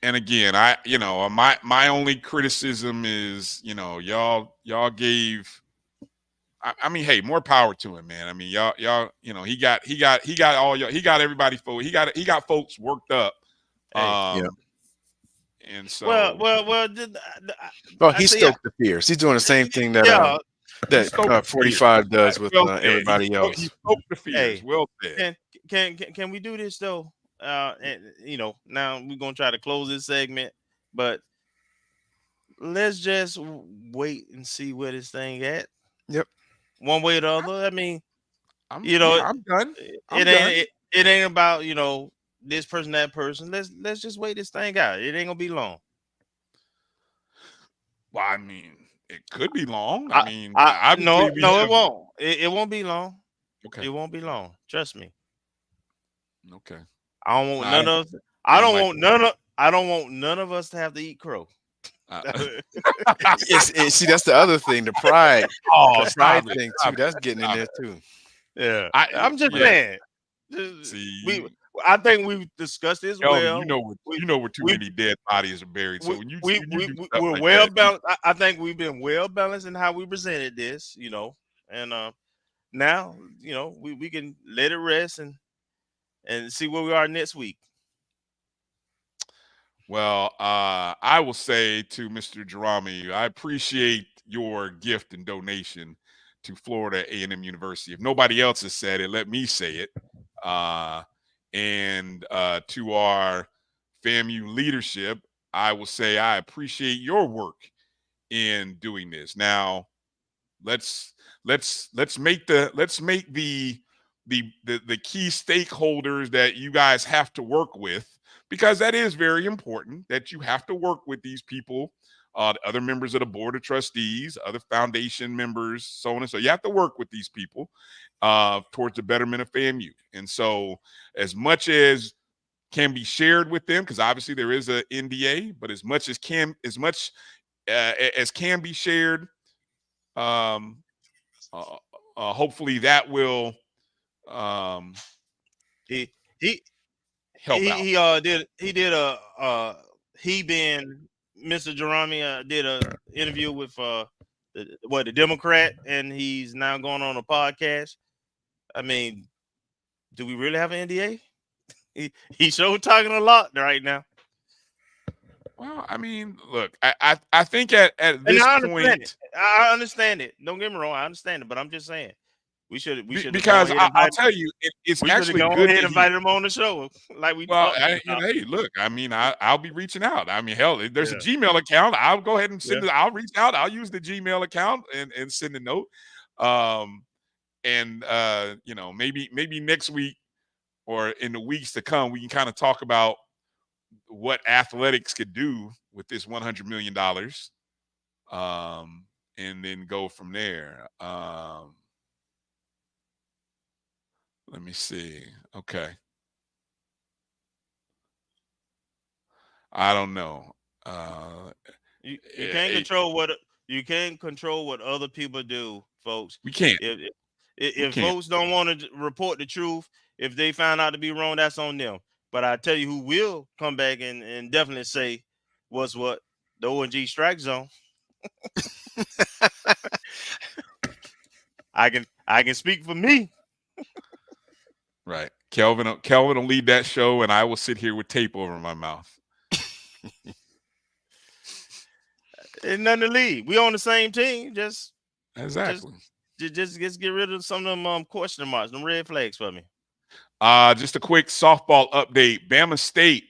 And again, my only criticism is, y'all gave. I mean, hey, more power to him, man. I mean, y'all, he got everybody he got folks worked up. And so, well, he stoked the fears. He's doing the same thing that 45 does with everybody else. He stoked the fears. Well said. Can we do this though? And now we're gonna try to close this segment, but let's just wait and see where this thing at. Yep. One way or the other. I mean, I'm done. It ain't about this person, that person. Let's just wait this thing out. It ain't gonna be long. Well, I mean, it could be long. No, obviously it won't. It won't be long. Okay. It won't be long. Trust me. Okay. I don't want none of. I don't want none of us to have to eat crow. See, that's the other thing, the pride. Oh, the pride thing too. That's getting in there too. Yeah, I'm just saying. I think we've discussed this well. You know where too many dead bodies are buried. So when we're like well that, balanced. I think we've been well balanced in how we presented this. And now we can let it rest and see where we are next week. Well, I will say to Mr. Jerami, I appreciate your gift and donation to Florida A&M University. If nobody else has said it, let me say it. And to our FAMU leadership, I will say I appreciate your work in doing this. Now, let's make the key stakeholders that you guys have to work with, because that is very important, that you have to work with these people, the other members of the board of trustees, other foundation members, so on and so. You have to work with these people towards the betterment of FAMU. And so as much as can be shared with them, because obviously there is an NDA, but as much as can be shared, hopefully that will help out. He being Mr. Jerami did a interview with the Democrat, and he's now going on a podcast. I mean, do we really have an NDA? He's sure talking a lot right now. Well, I mean, look, I think at this point, I understand it. Don't get me wrong, I understand it, but I'm just saying we should because I'll tell you, it's actually good to invite him on the show, like we. Well, hey, look, I mean, I'll be reaching out. I mean, hell, there's a Gmail account. I'll go ahead and send it. I'll reach out. I'll use the Gmail account and send a note. Maybe next week or in the weeks to come, we can kind of talk about what athletics could do with this $100 million, and then go from there. Let me see. Okay. I don't know. You can't control what other people do, folks. We can't. If folks don't want to report the truth, if they find out to be wrong, that's on them. But I tell you who will come back and definitely say what's what, the ONG StrikeZone. I can speak for me. Right. Kelvin will lead that show, and I will sit here with tape over my mouth. Ain't nothing to lead. We on the same team. Just exactly. Just get rid of some of them question marks, them red flags for me. Just a quick softball update. Bama State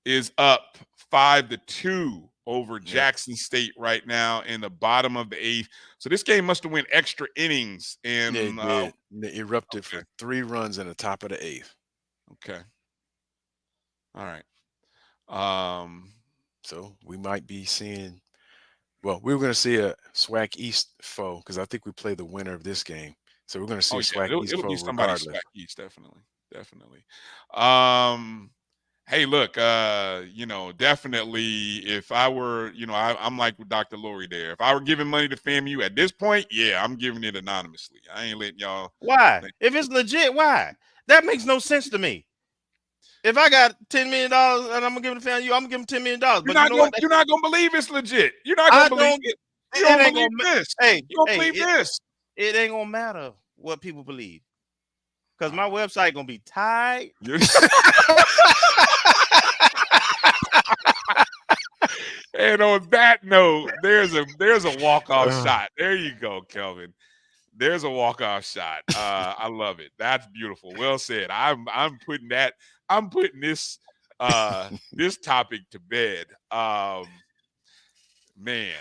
is up 5-2 over Jackson State right now in the bottom of the 8th. So this game must have went extra innings, and they erupted for 3 runs in the top of the 8th. Okay. All right. So we might be seeing. Well, we were going to see a SWAC East foe, because I think we play the winner of this game. So we're going to see a SWAC East foe regardless. SWAC East, definitely. Hey, look, definitely if I were, I'm like with Dr. Lori there. If I were giving money to FAMU at this point, I'm giving it anonymously. I ain't letting y'all. Why? If it's legit, why? That makes no sense to me. If I got $10 million and I'm gonna give it to FAMU, I'm gonna give them $10 million. You're not gonna believe it's legit. You're not gonna believe it. You don't believe this. Hey, you don't believe this. It ain't gonna matter what people believe, because my website gonna be tied. And on that note, there's a walk-off shot. There you go, Kelvin. There's a walk-off shot. I love it. That's beautiful. Well said. I'm putting this this topic to bed. Man.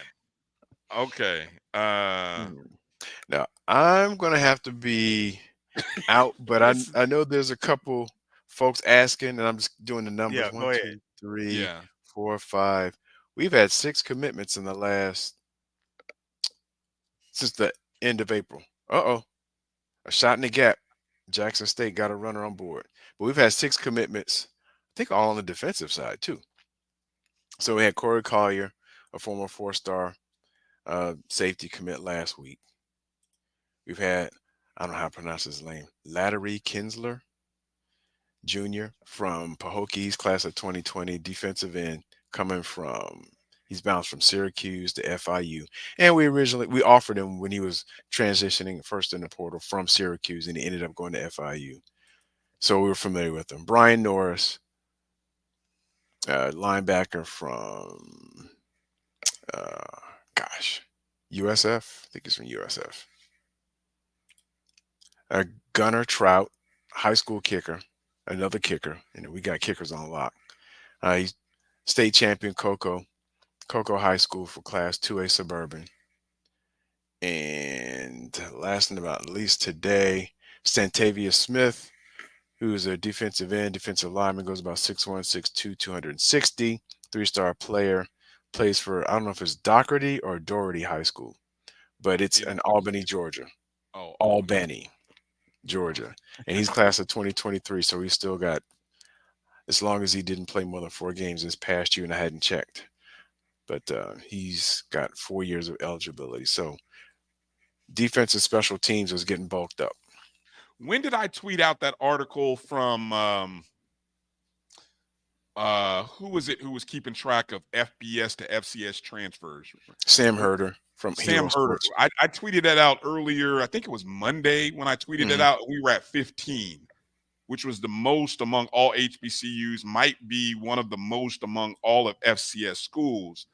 Okay. Now I'm gonna have to be out, but I know there's a couple folks asking, and I'm just doing the numbers. Yeah, 1, go 2, ahead. 3, Yeah. 4, 5. We've had 6 commitments in the last since the end of April. A shot in the gap. Jackson State got a runner on board, but we've had 6 commitments. I think all on the defensive side too. So we had Corey Collier, a former 4-star safety commit last week. We've had, I don't know how to pronounce his name, Lattery Kinsler Jr. from Pahokie's class of 2020, defensive end, he's bounced from Syracuse to FIU. And we offered him when he was transitioning first in the portal from Syracuse, and he ended up going to FIU. So we were familiar with him. Bryan Norris, linebacker from, USF. I think he's from USF. Gunnar Trout, high school kicker, another kicker. We got kickers on lock. He's state champion Cocoa High School for Class 2A Suburban. And last but not least today, Stantavia Smith, who's a defensive end, defensive lineman, goes about 6'1", 6'2", 260, 3-star player, plays for, I don't know if it's Doherty or Doherty High School, but it's in Albany, Georgia. Oh, Albany, Georgia. And he's class of 2023, so he's still got, as long as he didn't play more than 4 games this past year, and I hadn't checked. But he's got 4 years of eligibility. So defensive special teams was getting bulked up. When did I tweet out that article from who was it who was keeping track of FBS to FCS transfers? Sam Herder from Sam Herder. I tweeted that out earlier. I think it was Monday when I tweeted it out. We were at 15, which was the most among all HBCUs, might be one of the most among all of FCS schools.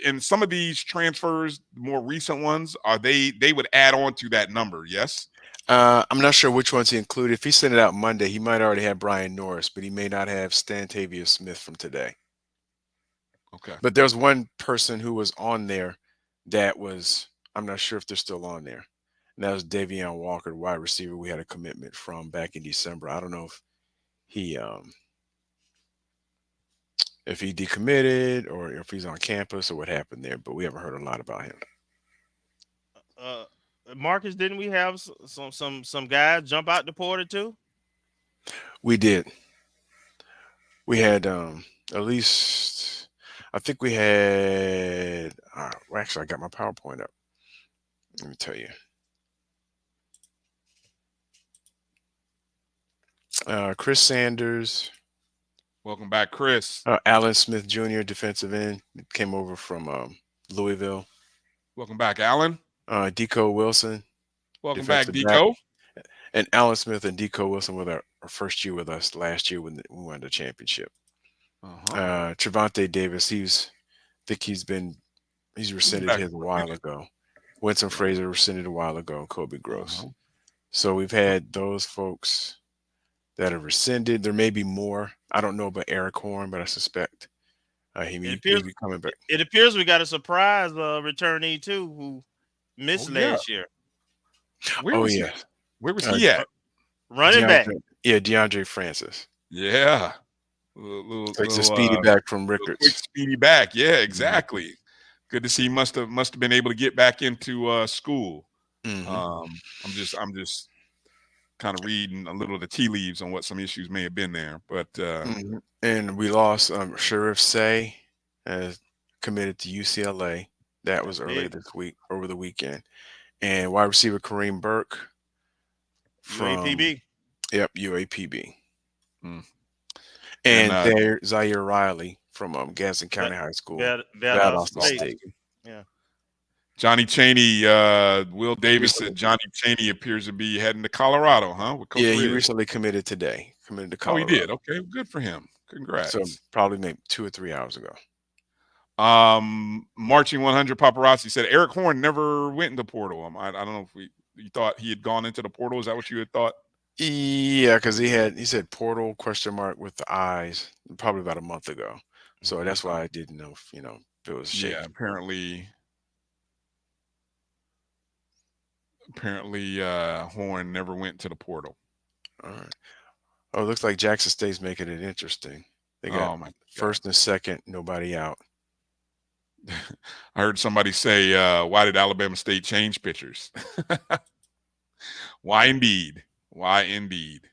In some of these transfers, more recent ones, they would add on to that number, yes? I'm not sure which ones he included. If he sent it out Monday, he might already have Bryan Norris, but he may not have Stantavia Smith from today. Okay. But there's one person who was on there that was, I'm not sure if they're still on there. And that was Davion Walker, the wide receiver we had a commitment from back in December. I don't know if he decommitted or if he's on campus or what happened there, but we haven't heard a lot about him. Marcus, didn't we have some guys jump out the portal too? We did. We had at least, I think we had, well, actually I got my PowerPoint up. Let me tell you. Chris Sanders. Welcome back, Chris. Alan Smith Jr., defensive end, came over from Louisville. Welcome back, Alan. Deco Wilson. Welcome back, Deco. And Alan Smith and Deco Wilson were our first year with us last year when we won the championship. Trevante Davis, he's rescinded his a while ago. Winston Fraser rescinded a while ago. Kobe Gross. So we've had those folks that are rescinded. There may be more. I don't know about Eric Horn, but I suspect he may be coming back. It appears we got a surprise returnee too, who missed last year. Where was he at? Running back. Yeah, DeAndre Francis. Yeah. It's a speedy back from Rickards. Quick speedy back. Yeah, exactly. Good to see. He must have been able to get back into school. I'm just kind of reading a little of the tea leaves on what some issues may have been there. But and we lost Sheriff Say, committed to UCLA. That was earlier this week, over the weekend. And wide receiver Kareem Burke from UAPB. Yep, UAPB. And there Zaire Riley from Gadsden County High School. Valdosta State. Yeah. Johnny Chaney, Will Davis said Johnny Chaney appears to be heading to Colorado, huh? He recently committed today. Committed to Colorado. Oh, he did. Okay, good for him. Congrats. So probably maybe 2 or 3 hours ago. Marching 100 Paparazzi said Eric Horn never went into portal. I don't know if you thought he had gone into the portal. Is that what you had thought? Yeah, because he said portal ? With the eyes probably about a month ago. So that's why I didn't know if it was shaky. Yeah, apparently Horn never went to the portal. All right. Oh, it looks like Jackson State's making it interesting. They got my first and second, nobody out. I heard somebody say, why did Alabama State change pitchers? Why indeed? Why indeed?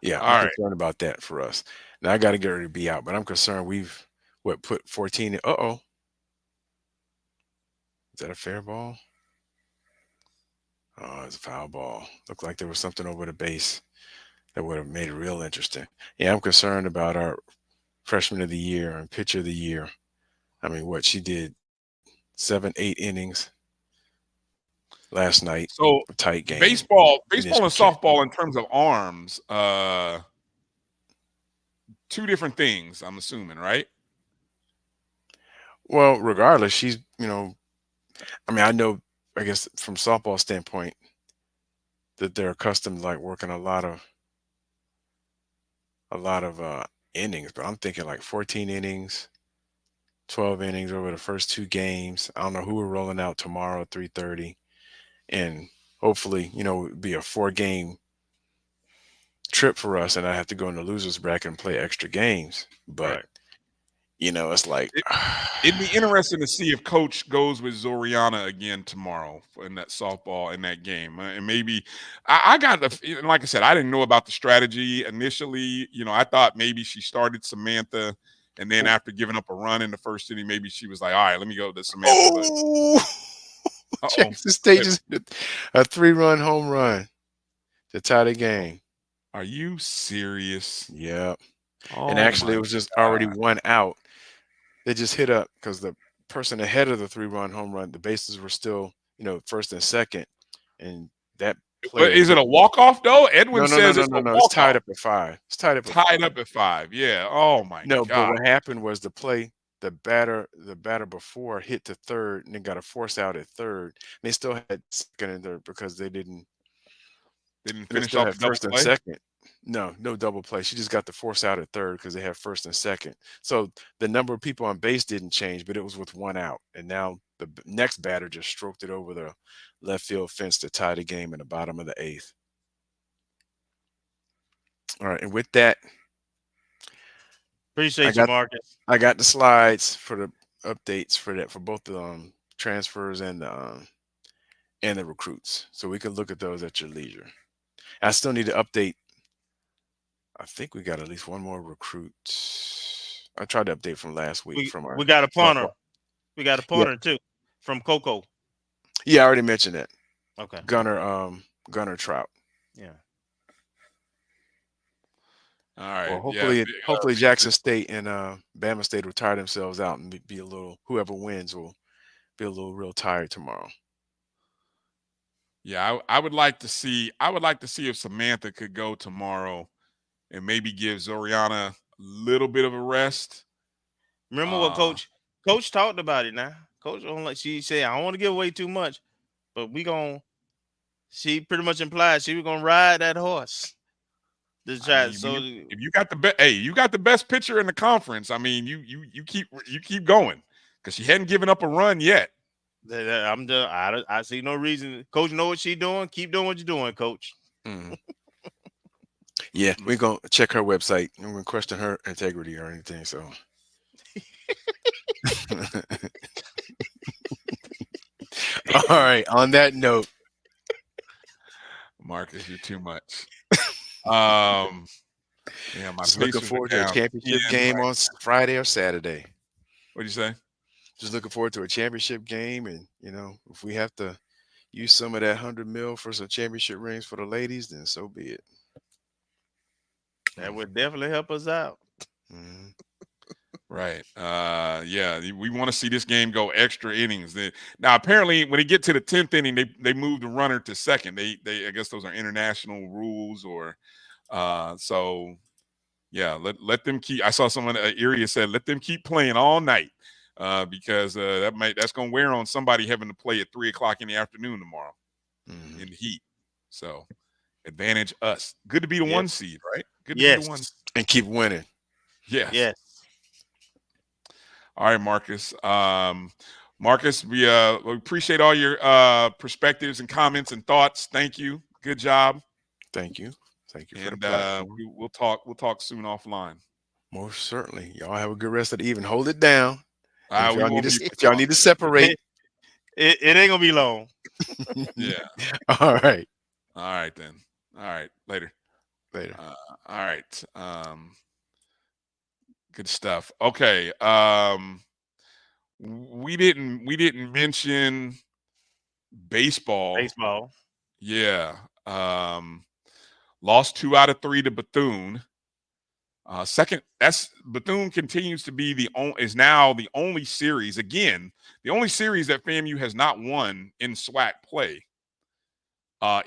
Yeah, All I'm right. concerned about that for us. Now I got to get ready to be out, but I'm concerned we've put 14 in. Uh-oh. Is that a fair ball? Oh, it's a foul ball. Looked like there was something over the base that would have made it real interesting. Yeah, I'm concerned about our freshman of the year and pitcher of the year. I mean, what she did 7, 8 innings last night. So a tight game. Baseball and softball in terms of arms, two different things, I'm assuming, right? Well, regardless, she's, I mean, I guess from softball standpoint that they're accustomed to like working a lot of innings, but I'm thinking like 14 innings, 12 innings over the first 2 games. I don't know who we're rolling out tomorrow at 3:30, and hopefully, it'd be a 4-game trip for us, and I have to go in the losers bracket and play extra games. But it's like it'd be interesting to see if Coach goes with Zoriana again tomorrow in that softball in that game, and maybe I got like I said, I didn't know about the strategy initially. I thought maybe she started Samantha, and then after giving up a run in the first inning, maybe she was like, all right, let me go to Samantha. Jackson State just hit a 3-run home run to tie the game. Are you serious? Yeah. And actually, it was just already 1 out. They just hit up because the person ahead of the 3-run home run, the bases were still, first and second. And that play. Is it a walk-off, though? Edwin says it's no. It's tied up at 5. It's tied up at 5. Yeah. Oh, my God. No, but what happened was the batter before hit to third and then got a force out at third. And they still had second and third because they didn't finish off first and second. No double play. She just got the force out at third because they have first and second. So the number of people on base didn't change, but it was with 1 out. And now the next batter just stroked it over the left field fence to tie the game in the bottom of the 8th. All right, and with that, appreciate you, Marcus. I got the slides for the updates for both the transfers and the recruits, so we can look at those at your leisure. I still need to update. I think we got at least 1 more recruit. I tried to update from last week. We got a punter. We got a punter too from Coco. Yeah, I already mentioned that. Okay. Gunner Trout. Yeah. All right. Well, hopefully Jackson State and Bama State will tire themselves out and be a little. Whoever wins will be a little real tired tomorrow. Yeah, I would like to see. I would like to see if Samantha could go tomorrow and maybe give Zoriana a little bit of a rest. Remember what Coach talked about it now. Coach, she said, I don't want to give away too much, but she pretty much implied she was gonna ride that horse. If you got the best pitcher in the conference, I mean, you keep going because she hadn't given up a run yet. I see no reason. Coach know what she's doing. Keep doing what you're doing, Coach. Mm. Yeah, we're gonna check her website. I'm gonna question her integrity or anything. So, all right. On that note, Marcus, you're too much. Just looking forward to a championship game on Friday or Saturday. What'd you say? Just looking forward to a championship game, and if we have to use some of that $100 million for some championship rings for the ladies, then so be it. That would definitely help us out. Mm-hmm. Right. We want to see this game go extra innings. Now, apparently, when they get to the 10th inning, they move the runner to second. They I guess those are international rules, or so. Yeah, let them keep. I saw someone Erie said let them keep playing all night because that's going to wear on somebody having to play at 3:00 in the afternoon tomorrow in the heat. So advantage us. Good to be the 1 seed, right? Good to be the 1 and keep winning. Yes. All right, Marcus. Marcus, we appreciate all your perspectives and comments and thoughts. Thank you. Good job. Thank you. Thank you for the And platform. we'll talk soon offline. Most certainly. Y'all have a good rest of the evening. Hold it down. If We y'all won't need be to, if y'all need to separate. It ain't gonna be long. Yeah. All right. All right then. All right. Later. Later. All right. Good stuff. Okay. We didn't mention baseball. Baseball. Yeah. Lost 2 out of 3 to Bethune. Bethune continues to be is now the only series, again, the only series that FAMU has not won in SWAC play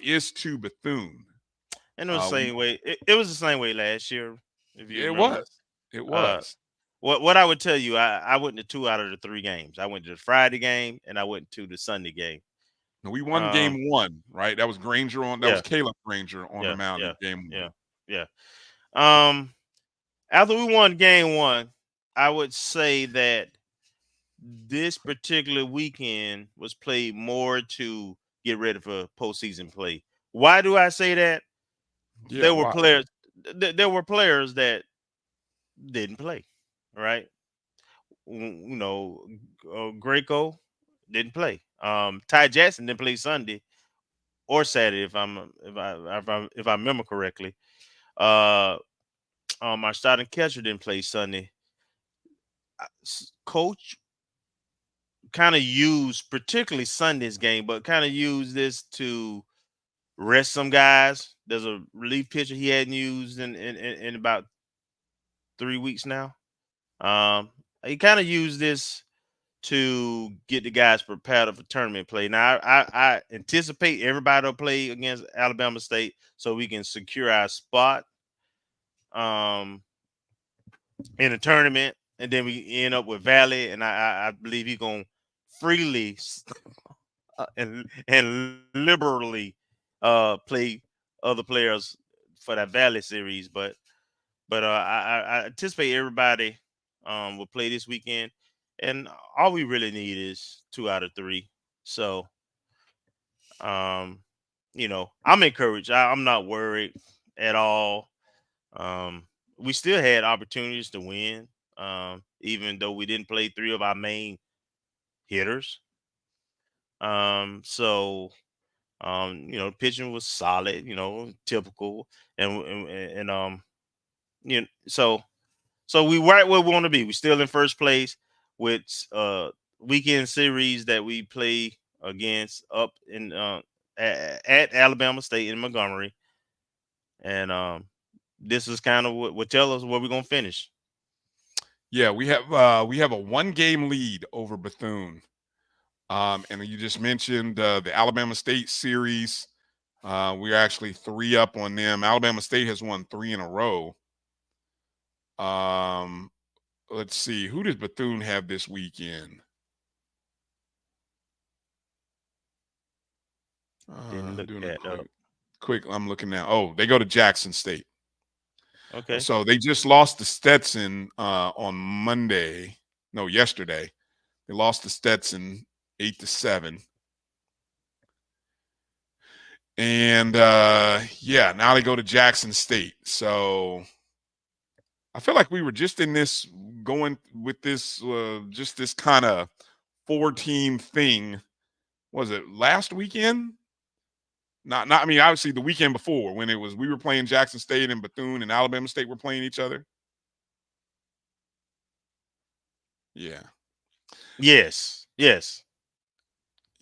is to Bethune. And it was the same way. It was the same way last year. If you remember. It was. What I would tell you, I went to 2 out of the 3 games. I went to the Friday game and I went to the Sunday game. We won game 1, right? That was Granger was Caleb Granger on the mound in game 1. Yeah. After we won game 1, I would say that this particular weekend was played more to get ready for postseason play. Why do I say that? Yeah, there were players. There were players that didn't play. Right? You know, Greco didn't play. Ty Jackson didn't play Sunday or Saturday, if I remember correctly. Our starting catcher didn't play Sunday. Coach kind of used, particularly Sunday's game, but kind of used this to rest some guys. There's a relief pitcher he hadn't used in about 3 weeks now. He kind of used this to get the guys prepared for tournament play. Now, I anticipate everybody will play against Alabama State so we can secure our spot in the tournament, and then we end up with Valley, and I believe he's going to freely and liberally play other players for that Valley series. But I anticipate everybody will play this weekend. And all we really need is 2 out of 3. So, you know, I'm encouraged. I'm not worried at all. We still had opportunities to win, even though we didn't play 3 of our main hitters. So, you know, pitching was solid, you know, typical. And you know, so we right where we want to be. We're still in first place with weekend series that we play against up in at Alabama State in Montgomery, and this is kind of what tell us where we're gonna finish. Yeah, we have a 1-game lead over Bethune, and you just mentioned the Alabama State series. We're actually 3 up on them. Alabama State has won 3 in a row. Let's see, who does Bethune have this weekend? Quick, I'm looking now. Oh, they go to Jackson State. Okay. So they just lost to Stetson on Monday. No, yesterday. They lost to Stetson 8-7. And yeah, now they go to Jackson State. So I feel like we were just in this going with this just this kind of 4-team thing. Was it last weekend? Not I mean, obviously the weekend before when we were playing Jackson State and Bethune and Alabama State were playing each other. Yeah. Yes.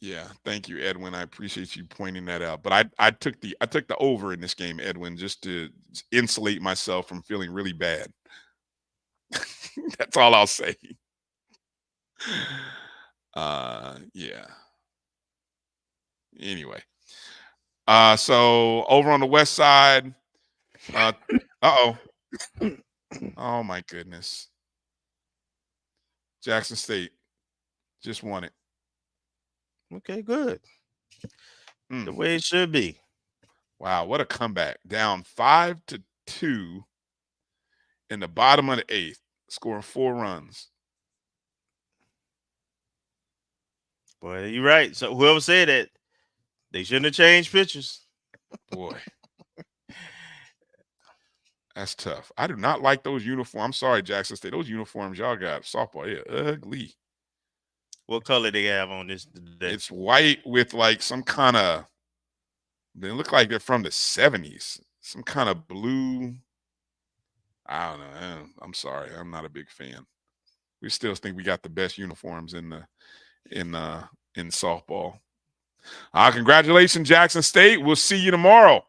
Yeah, thank you, Edwin. I appreciate you pointing that out. But I took the over in this game, Edwin, just to insulate myself from feeling really bad. That's all I'll say. Yeah. Anyway. So over on the west side, oh my goodness. Jackson State just won it. Okay, good. The way it should be. Wow, what a comeback. Down 5-2 in the bottom of the 8th, scoring 4 runs. Boy, you're right. So whoever said that, they shouldn't have changed pitchers. Boy. That's tough. I do not like those uniforms. I'm sorry, Jackson State. Those uniforms y'all got softball, yeah, ugly. What color they have on this today? It's white with like some kind of. They look like they're from the 70s. Some kind of blue. I don't know. I'm sorry. I'm not a big fan. We still think we got the best uniforms in softball. Congratulations, Jackson State. We'll see you tomorrow.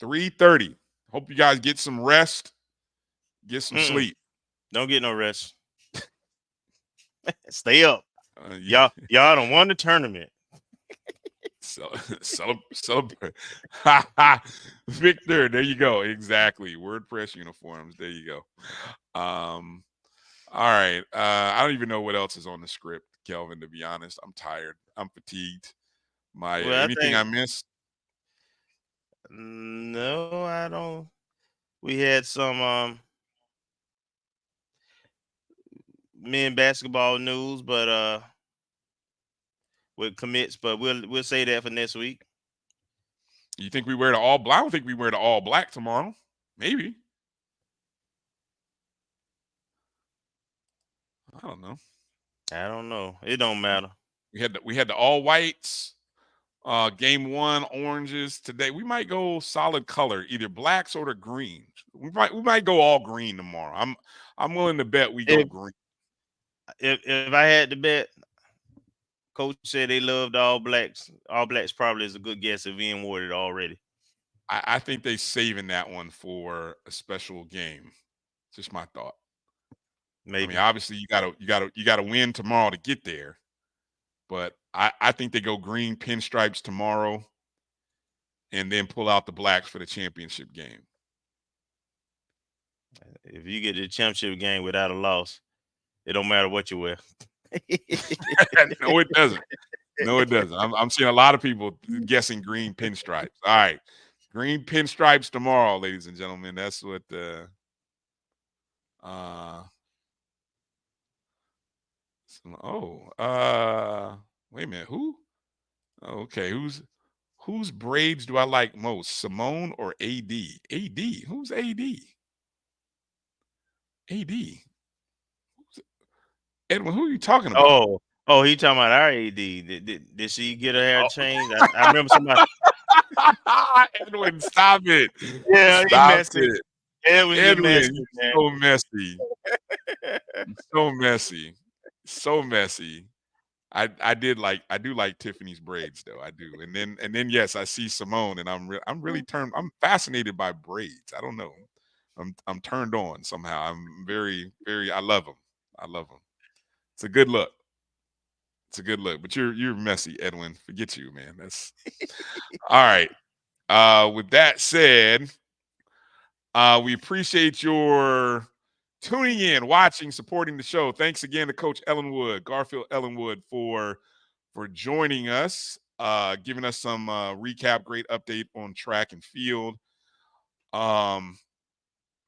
3:30. Hope you guys get some rest. Get some sleep. Don't get no rest. Stay up. Y'all done won the tournament. Celebrate. Victor, there you go. Exactly. WordPress uniforms. There you go. All right. I don't even know what else is on the script, Kelvin, to be honest. I'm tired. I'm fatigued. Anything I missed? No, I don't. We had some men basketball news, but with commits, but we'll say that for next week. You think we wear the all black? I don't think we wear the all black tomorrow. Maybe. I don't know. It don't matter. We had the all whites. Game 1 oranges today. We might go solid color, either blacks or the greens. We might go all green tomorrow. I'm willing to bet we go green. If I had to bet, Coach said they loved all blacks. All blacks probably is a good guess if he ain't wore it already. I think they saving that one for a special game. Just my thought. Maybe. I mean, obviously you gotta win tomorrow to get there. But I think they go green pinstripes tomorrow and then pull out the blacks for the championship game. If you get the championship game without a loss, it don't matter what you wear. No, it doesn't. No, it doesn't. I'm seeing a lot of people guessing green pinstripes. All right. Green pinstripes tomorrow, ladies and gentlemen. That's what wait a minute. Who? Okay, whose braids do I like most? Simone or AD? AD. Who's AD? AD. Edwin, who are you talking about? Oh, he talking about our AD. Did she get her hair changed? I remember somebody. Edwin, stop it. Yeah, stop he messed it. Edwin, so messy. So messy. So messy. I do like Tiffany's braids though. I do. And then yes, I see Simone and I'm fascinated by braids. I don't know. I'm turned on somehow. I'm very, very I love them. It's a good look. But you're messy, Edwin. Forget you, man. That's all right. With that said, we appreciate your tuning in, watching, supporting the show. Thanks again to Coach Ellenwood, Garfield Ellenwood, for joining us, giving us some recap, great update on track and field.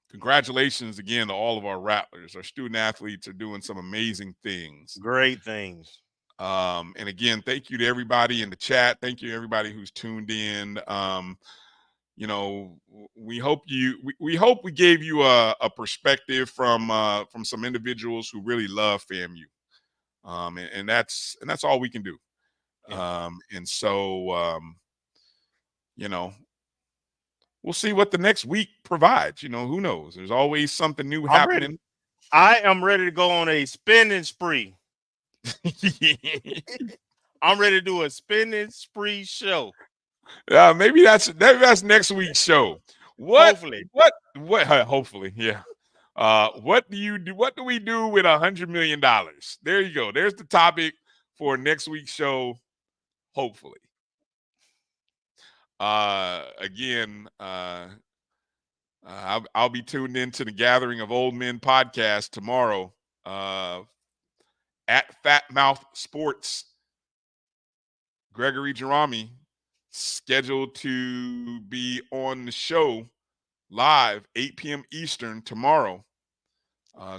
Congratulations again to all of our rattlers. Our student athletes are doing some amazing things. Great things. And again, thank you to everybody in the chat. Thank you to everybody who's tuned in. We hope we gave you a perspective from some individuals who really love FAMU. And that's all we can do. Yeah. We'll see what the next week provides. Who knows? There's always something new happening. I am ready to go on a spending spree. I'm ready to do a spending spree show. Maybe that's next week's show. Hopefully, yeah. What do we do with $100 million? There you go. There's the topic for next week's show. Hopefully. Again, I'll be tuned into the Gathering of Old Men podcast tomorrow at Fat Mouth Sports. Gregory Jerami scheduled to be on the show live 8 p.m. Eastern tomorrow.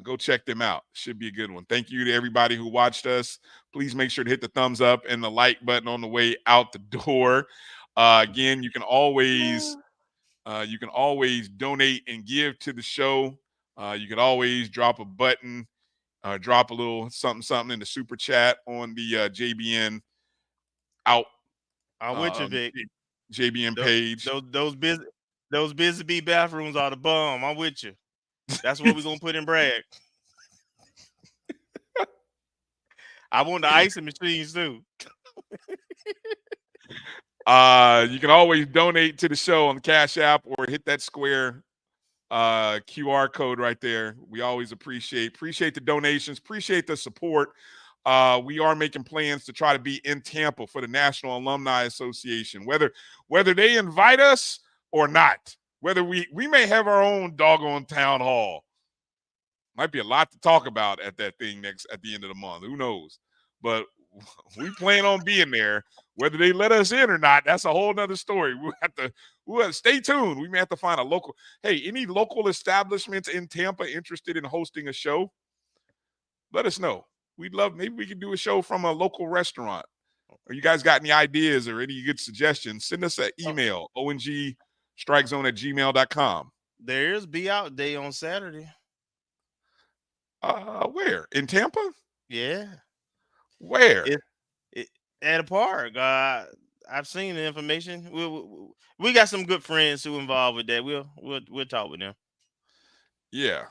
Go check them out. Should be a good one. Thank you to everybody who watched us. Please make sure to hit the thumbs up and the like button on the way out the door. Again, you can always You can always donate and give to the show. You can always drop a button, drop a little something in the super chat on the JBN out. I'm with you, Vic. JBN page. Those busy bee bathrooms are the bomb. I'm with you. That's what we're gonna put in Bragg. I want the icing machines too. You can always donate to the show on the Cash App or hit that square QR code right there. We always appreciate the donations, appreciate the support. We are making plans to try to be in Tampa for the National Alumni Association, whether they invite us or not, whether we may have our own doggone town hall. Might be a lot to talk about at that thing at the end of the month. Who knows? But we plan on being there. Whether they let us in or not, that's a whole nother story. We'll have to stay tuned. We may have to find a local. Hey, any local establishments in Tampa interested in hosting a show? Let us know. We'd love, maybe we could do a show from a local restaurant. Or you guys got any ideas or any good suggestions? Send us an email, ongstrikezone@gmail.com. There is Be Out Day on Saturday. Where? In Tampa? Yeah. Where? At a park. I've seen the information. We got some good friends who involved with that. We'll talk with them. Yeah.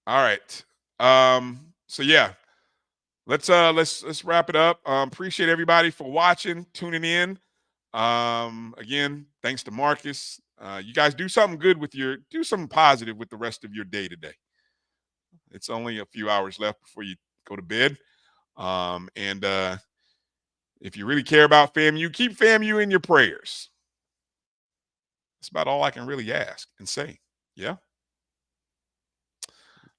All right. So yeah, let's wrap it up. Appreciate everybody for watching, tuning in. Again, thanks to Marcus. You guys do something good do something positive with the rest of your day today. It's only a few hours left before you go to bed. And if you really care about FAMU, keep FAMU in your prayers. That's about all I can really ask and say. Yeah.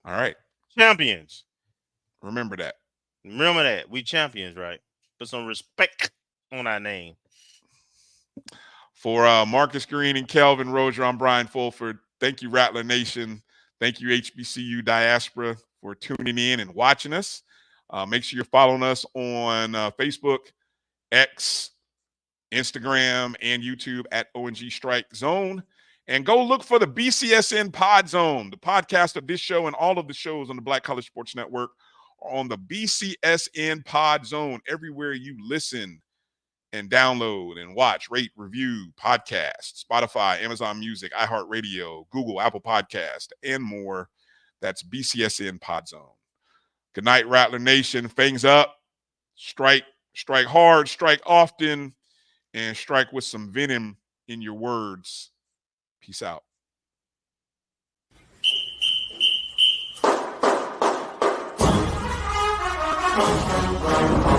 All right. Champions. Remember that. Remember that. We champions, right? Put some respect on our name. For Marcus Green and Kelvin Rozier, I'm Bryan Fulford. Thank you, Rattler Nation. Thank you, HBCU Diaspora, for tuning in and watching us. Make sure you're following us on Facebook, X, Instagram, and YouTube at ONG StrikeZone. And go look for the BCSN Pod Zone, the podcast of this show and all of the shows on the Black College Sports Network are on the BCSN Pod Zone, everywhere you listen and download and watch, rate, review, podcast, Spotify, Amazon Music, iHeartRadio, Google, Apple Podcast, and more. That's BCSN Pod Zone. Good night, Rattler Nation. Fangs up. Strike hard, strike often, and strike with some venom in your words. Peace out. Thank you.